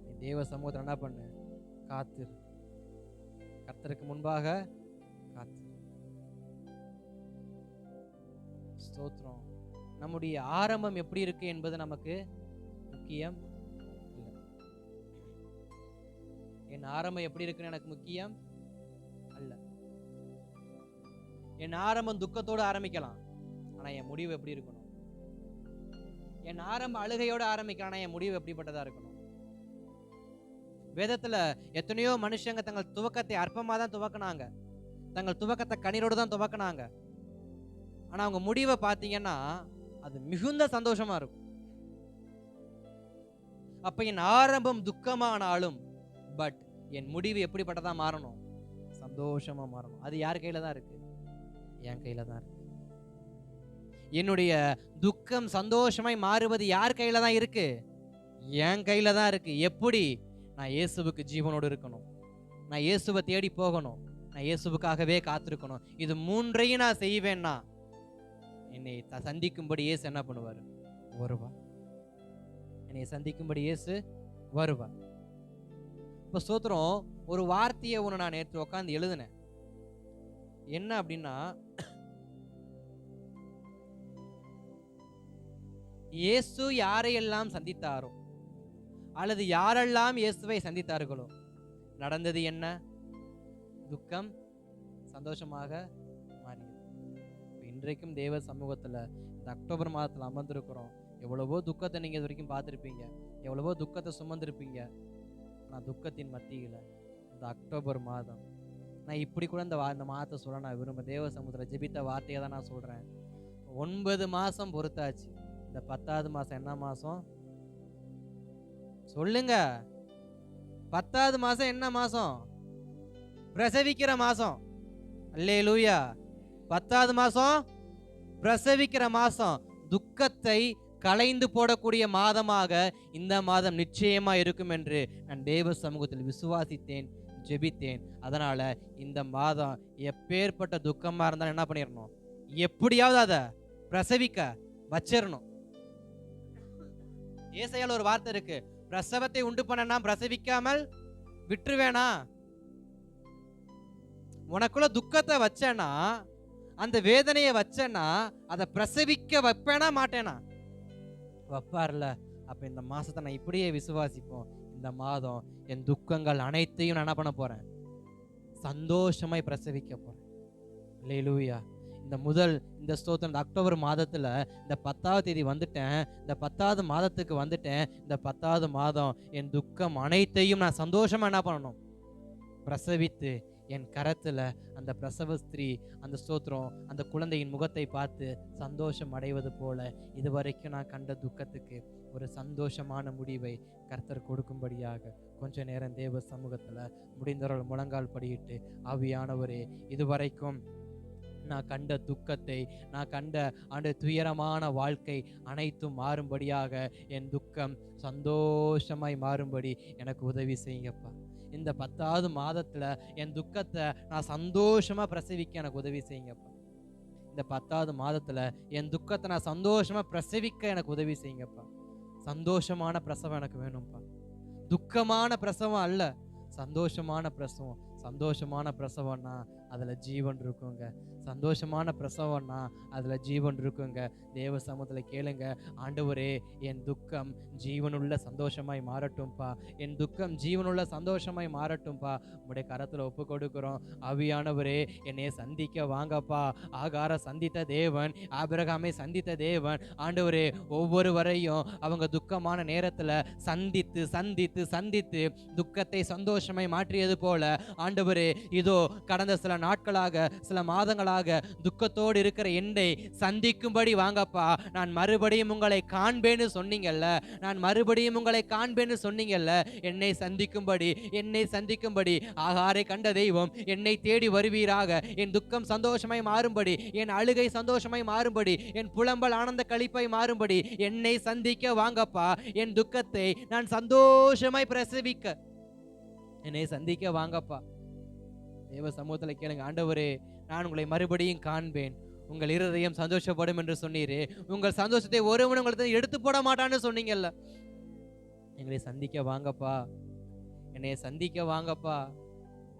நீ தேவ சமூகத்தில் என்ன பண்ணு? காத்திரு. கர்த்தருக்கு முன்பாக காத்திரு. ஸ்தோத்திரம். நம்முடைய ஆரம்பம் எப்படி இருக்கு என்பது நமக்கு முக்கியம் இல்லை. என் ஆரம்பம் எப்படி இருக்குன்னு எனக்கு முக்கியம் அல்ல. என் ஆரம்பம் துக்கத்தோடு ஆரம்பிக்கலாம், ஆனா என் முடிவு எப்படி இருக்கணும்? என் ஆரம்பம் அழுகையோடு ஆரம்பிக்கலாம், ஆனா என் முடிவு எப்படிப்பட்டதா இருக்கணும்? வேதத்துல எத்தனையோ மனுஷங்க தங்கள் துவக்கத்தை அற்பமா தான் துவக்கினாங்க, தங்கள் துவக்கத்தை கண்ணீரோடு தான் துவக்கினாங்க. ஆனா அவங்க முடிவை பார்த்தீங்கன்னா அது மிகுந்த சந்தோஷமா இருக்கும். அப்ப என் ஆரம்பம் துக்கமானாலும் பட் என் முடிவு எப்படிப்பட்டதா மாறணும்? சந்தோஷமா மாறணும். அது யார் கையில தான் இருக்கு? என் கையில தான் இருக்கு. என்னுடைய துக்கம் சந்தோஷமாய் மாறுவது யார் கையில தான் இருக்கு? என் கையில தான் இருக்கு. எப்படி? நான் இயேசுவுக்கு ஜீவனோடு இருக்கணும், நான் இயேசுவை தேடி போகணும், நான் இயேசுவுக்காகவே காத்திருக்கணும். இது மூன்றையும் நான் செய்வேன்னா என்னை சந்திக்கும்படி இயேசு என்ன பண்ணுவார்? வருவார். என்னை சந்திக்கும்படி இயேசு வருவார். இப்ப ஸ்தோத்திரம், ஒரு வார்த்தையை ஒன்று நான் நேற்று உட்காந்து எழுதினேன். என்ன அப்படின்னா, இயேசு யாரையெல்லாம் சந்தித்தாரோ அல்லது யாரெல்லாம் இயேசுவை சந்தித்தார்களோ நடந்தது என்ன? துக்கம் சந்தோஷமாக மாறியது. இன்றைக்கும் தேவ சமூகத்துல இந்த அக்டோபர் மாதத்துல அமர்ந்திருக்கிறோம். எவ்வளவோ துக்கத்தை நீங்க இது வரைக்கும் பார்த்துருப்பீங்க, எவ்வளவோ துக்கத்தை சுமந்திருப்பீங்க. ஆனால் துக்கத்தின் மத்தியில இந்த அக்டோபர் மாதம் நான் இப்படி கூட இந்த மாதத்தை சொல்ல நான் விரும்ப தேவ சமூகத்துல ஜெபித்த வார்த்தையை தான் நான் சொல்றேன். 9 மாசம் பொறுத்தாச்சு. இந்த 10வது மாசம் என்ன மாசம் சொல்லுங்க? 10வது மாசம் என்ன மாசம்? பிரசவிக்கிற மாசம். அல்லேலூயா. 10வது மாசம் பிரசவிக்கிற மாசம். துக்கத்தை களைந்து போடக்கூடிய மாதமாக இந்த மாதம் நிச்சயமா இருக்கும் என்று நான் தேவ சமூகத்தில் விசுவாசித்தேன், ஜெபித்தேன். அதனால இந்த மாதம் எப்பேற்பட்ட துக்கமா இருந்தாலும் என்ன பண்ணிடணும்? எப்படியாவது அதை பிரசவிக்க வச்சிடணும். ஏசாயால ஒரு வார்த்தை இருக்கு, பிரசவத்தை உண்டு பண்ணனா பிரசவிக்காமல் விட்டுருவேனா? உனக்குள்ள துக்கத்தை வச்சேனா, அந்த வேதனையை வச்சேனா, அதை பிரசவிக்க வைப்பேனா மாட்டேனா? வைப்பார்ல. அப்ப இந்த மாசத்தை நான் இப்படியே விசுவாசிப்போம். இந்த மாதம் என் துக்கங்கள் அனைத்தையும் நான் என்ன பண்ண போறேன்? சந்தோஷமாய் பிரசவிக்க போறேன். அல்லேலூயா. இந்த ஸ்தோத்திரம், இந்த அக்டோபர் மாதத்துல இந்த 10வது தேதி வந்துட்டேன். இந்த 10வது மாதத்துக்கு வந்துட்டேன். இந்த 10வது மாதம் என் துக்கம் அனைத்தையும் நான் சந்தோஷமா என்ன பண்ணணும்? பிரசவித்து என் கரத்துல அந்த பிரசவ ஸ்திரீ அந்த ஸ்தோத்திரம் அந்த குழந்தையின் முகத்தை பார்த்து சந்தோஷம் அடைவது போல இதுவரைக்கும் நான் கண்ட துக்கத்துக்கு ஒரு சந்தோஷமான முடிவை கர்த்தர் கொடுக்கும்படியாக கொஞ்ச நேரம் தேவ சமூகத்துல முடிந்தவர்கள் முழங்கால் படியிட்டு, ஆவியானவரே, இதுவரைக்கும் நான் கண்ட துக்கத்தை, நான் கண்ட துயரமான வாழ்க்கை அனைத்தும் மாறும்படியாக, என் துக்கம் சந்தோஷமாய் மாறும்படி எனக்கு உதவி செய்யுங்கப்பா. இந்த 10வது மாதத்துல என் துக்கத்தை நான் சந்தோஷமா பிரசவிக்க எனக்கு உதவி செய்யுங்கப்பா. இந்த 10வது மாதத்துல என் துக்கத்தை நான் சந்தோஷமா பிரசவிக்க எனக்கு உதவி செய்யுங்கப்பா. சந்தோஷமான பிரசவம் எனக்கு வேணும்ப்பா. துக்கமான பிரசவம் அல்ல, சந்தோஷமான பிரசவம். சந்தோஷமான பிரசவம்னா அதுல ஜீவன் இருக்குங்க. சந்தோஷமான பிரசவம்னா அதுல ஜீவன் இருக்குங்க. தேவ சமூகத்துல கேளுங்க, ஆண்டவரே, என் துக்கம் ஜீவனுள்ள சந்தோஷமாய் மாறட்டும்பா. என் துக்கம் ஜீவனுள்ள சந்தோஷமாய் மாறட்டும்பா. உங்களுடைய கரத்துல ஒப்பு கொடுக்கிறோம். ஆவியானவரே, என்னை சந்திக்க வாங்கப்பா. ஆகார சந்தித்த தேவன், ஆபிரகாமை சந்தித்த தேவன், ஆண்டவரே, ஒவ்வொருவரையும் அவங்க துக்கமான நேரத்துல சந்தித்து சந்தித்து சந்தித்து துக்கத்தை சந்தோஷமாய் மாற்றியது போல, ஆண்டவரே, இதோ கடந்த சில நாட்களாக, சில மாதங்களாக துக்கத்தோடு இருக்கிற என்னை சந்திக்கும்படி வாங்கப்பா. நான் மறுபடியும் உங்களை காண்பேன்னு சொன்னீங்கல்ல, நான் மறுபடியும் உங்களை காண்பேன்னு சொன்னீங்கல்ல. என்னை சந்திக்கும்படி ஆகாரை கண்ட தெய்வம் என்னை தேடி வருவீராக. என் துக்கம் சந்தோஷமாய் மாறும்படி, என் அழுகை சந்தோஷமாய் மாறும்படி, என் புலம்பல் ஆனந்த களிப்பாய் மாறும்படி என்னை சந்திக்க வாங்கப்பா. என் துக்கத்தை நான் சந்தோஷமாய் பிரசவிக்க என்னை சந்திக்க வாங்கப்பா. தேவ சமூகத்துல கேளுங்க, ஆண்டவரே, நான் உங்களை மறுபடியும் காண்பேன், உங்கள் இருதயம் சந்தோஷப்படும் என்று சொன்னீரே. உங்கள் சந்தோஷத்தை ஒருவன் உங்களுக்கு எடுத்து போட மாட்டான்னு சொன்னீங்கல்ல. எங்களை சந்திக்க வாங்கப்பா, என்னை சந்திக்க வாங்கப்பா.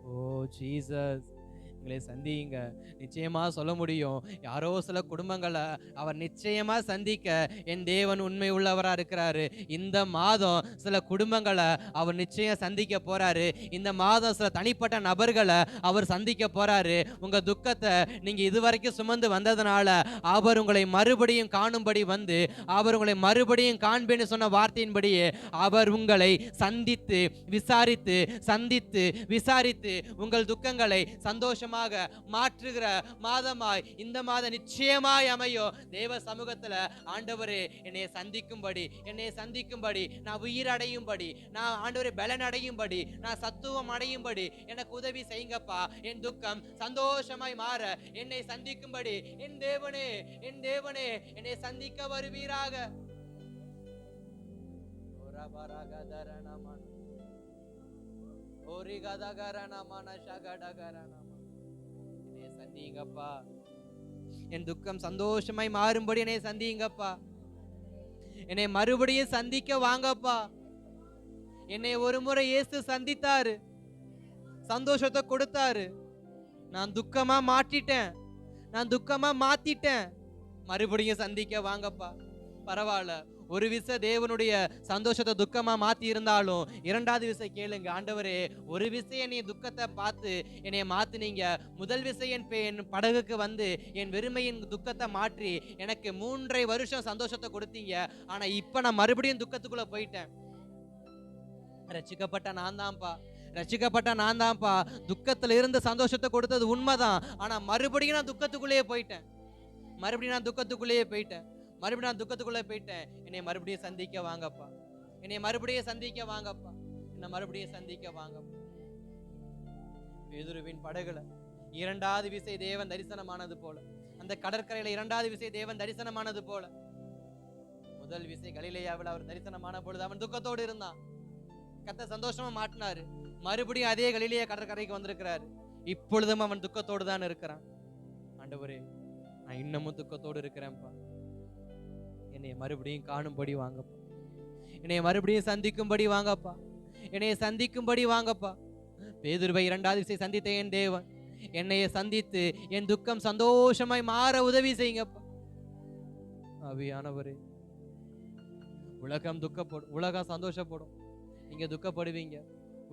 ஓ ஜீசஸ், எங்களை சந்திங்க. நிச்சயமா சொல்ல முடியும், யாரோ சில குடும்பங்களை அவர் நிச்சயமா சந்திக்க என் தேவன் உண்மை உள்ளவரா இருக்கிறாரு. இந்த மாதம் சில குடும்பங்களை அவர் நிச்சயம் சந்திக்க போறாரு. இந்த மாதம் சில தனிப்பட்ட நபர்களை அவர் சந்திக்க போறாரு. உங்க துக்கத்தை நீங்க இதுவரைக்கும் சுமந்து வந்ததுனால அவர் உங்களை மறுபடியும் காணும்படி வந்து, அவர் உங்களை மறுபடியும் காண்பேன்னு சொன்ன வார்த்தையின்படியே அவர் உங்களை சந்தித்து விசாரித்து உங்கள் துக்கங்களை சந்தோஷமாக மாற்றுகிற மாதமாய் இந்த மாதம் நிச்சயமாய் அமையும். தேவ சமூகத்துல, ஆண்டவரே, என்னை சந்திக்கும்படி, நான் உயிர் அடையும்படி, நான் ஆண்டவரே பலன் அடையும்படி, நான் சத்துவம் அடையும்படி எனக்கு உதவி செய்யுங்கப்பா. என் துக்கம் சந்தோஷமாய் மாற என்னை சந்திக்கும்படி என் தேவனே என்னை சந்திக்க வருவீராக. என்னை சந்திங்கப்பா. என் துக்கம் சந்தோஷமாய் மாறும்படி என்னை சந்திங்கப்பா. என்னை மறுபடியும் சந்திக்க வாங்கப்பா. என்னை ஒரு முறை இயேசு சந்தித்தாரு, சந்தோஷத்தை கொடுத்தாரு. நான் துக்கமா மாத்திட்டேன். மறுபடியும் சந்திக்க வாங்கப்பா. பரவாயில்ல, ஒரு விசை தேவனுடைய சந்தோஷத்தை துக்கமா மாத்தி இருந்தாலும் இரண்டாவது விசை கேளுங்க, ஆண்டவரே, ஒரு விசை என்னை துக்கத்தை பார்த்து என்னை மாத்தினீங்க. முதல் விசை என் படகுக்கு வந்து என் வெறுமையின் துக்கத்தை மாற்றி எனக்கு 3.5 வருஷம் சந்தோஷத்தை கொடுத்தீங்க. ஆனா இப்ப நான் மறுபடியும் துக்கத்துக்குள்ள போயிட்டேன். ரட்சிக்கப்பட்ட நான் தான்ப்பா. துக்கத்துல இருந்து சந்தோஷத்தை கொடுத்தது உண்மைதான். ஆனா மறுபடியும் நான் துக்கத்துக்குள்ளேயே போயிட்டேன். என்னை மறுபடியும் சந்திக்க வாங்கப்பா. என்னை மறுபடியும் சந்திக்க வாங்கப்பா. பேதுருவின் படகுல 2வது விசை தேவன் தரிசனமானது போல, அந்த கடற்கரையில 2வது விசை தேவன் தரிசனமானது போல, முதல் விசை கலிலேயாவில் அவர் தரிசனமான பொழுது அவன் துக்கத்தோடு இருந்தான். கர்த்தர் சந்தோஷமா மாட்டினாரு. மறுபடியும் அதே கலிலேயா கடற்கரைக்கு வந்திருக்கிறாரு. இப்பொழுதும் அவன் துக்கத்தோடு தான் இருக்கிறான். ஆண்டவரே, நான் இன்னமும் துக்கத்தோடு இருக்கிறேன்ப்பா. என்னை மறுபடியும் காணும்படி வாங்கப்பா. என்னை மறுபடியும் சந்திக்கும்படி வாங்கப்பா, என்னைய சந்திக்கும்படி வாங்கப்பா. பேதுருவை 2வது விசை சந்தித்த என் தேவன் என்னைய சந்தித்து என் துக்கம் சந்தோஷமாய் மாற உதவி செய்யுங்கப்பா. ஆவியானவரே, உலகம் துக்கப்படும், உலகம் சந்தோஷப்படும், நீங்க துக்கப்படுவீங்க.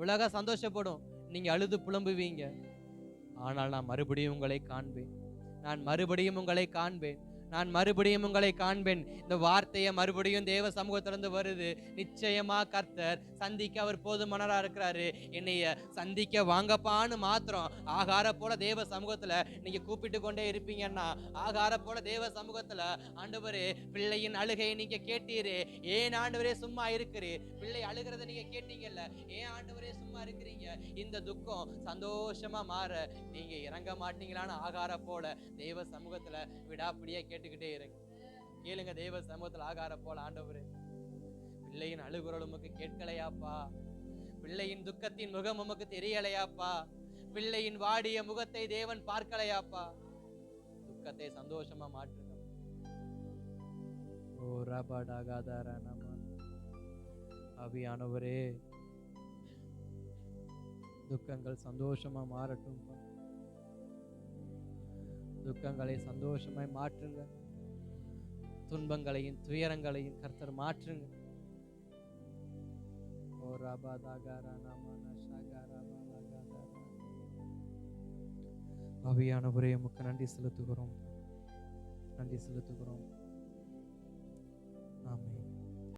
உலகம் சந்தோஷப்படும், நீங்க அழுது புலம்புவீங்க. ஆனால் நான் மறுபடியும் உங்களை காண்பேன், நான் மறுபடியும் உங்களை காண்பேன், நான் மறுபடியும் உங்களை காண்பேன். இந்த வார்த்தையை மறுபடியும் தேவ சமூகத்திலிருந்து வருது. நிச்சயமா கர்த்தர் சந்திக்க அவர் போதுமானவரா இருக்கிறாரு. என்னைய சந்திக்க வாங்கப்பான்னு மாத்திரம் ஆகார போல தேவ சமூகத்துல நீங்க கூப்பிட்டு கொண்டே இருப்பீங்கன்னா, ஆகார போல தேவ சமூகத்துல ஆண்டவரே பிள்ளையின் அழுகையை நீங்க கேட்டீரே, ஏன் ஆண்டவரே சும்மா இருக்கிறீர்? பிள்ளை அழுகிறத நீங்க கேட்டீங்கல்ல, ஏன் ஆண்டவரே சும்மா இருக்கிறீங்க? இந்த துக்கம் சந்தோஷமா மாற நீங்க இறங்க மாட்டீங்களான்னு ஆகார போல தேவ சமூகத்துல விடாப்பிடியா கேட்டுக்கிட்டே இருங்க. கேளுங்க, தேவ சமூகத்துல ஆகார போல, ஆண்டவரே பிள்ளையின் அழுகுரல் உமக்கு கேட்கலையாப்பா, பிள்ளையின் துக்கத்தின் முகம் உமக்கு தெரியலையாப்பா, பிள்ளையின் வாடிய முகத்தை தேவன் பார்க்கலையாப்பா. துக்கத்தை சந்தோஷமா மாற்றுங்க. ஓ ரபடாகாதாரா நம. ஆவியானவரே, துக்கங்கள் சந்தோஷமா மாறட்டும். துக்கங்களை சந்தோஷமாய் மாற்றுங்க. துன்பங்களையும் துயரங்களையும் கர்த்தர் மாற்றுங்க. ஓ ரபதாகாரா நமன ஷகாரா பலகாதாரா. ஆவியானவரே, உமக்கு நன்றி செலுத்துகிறோம், நன்றி செலுத்துகிறோம். ஆமென்.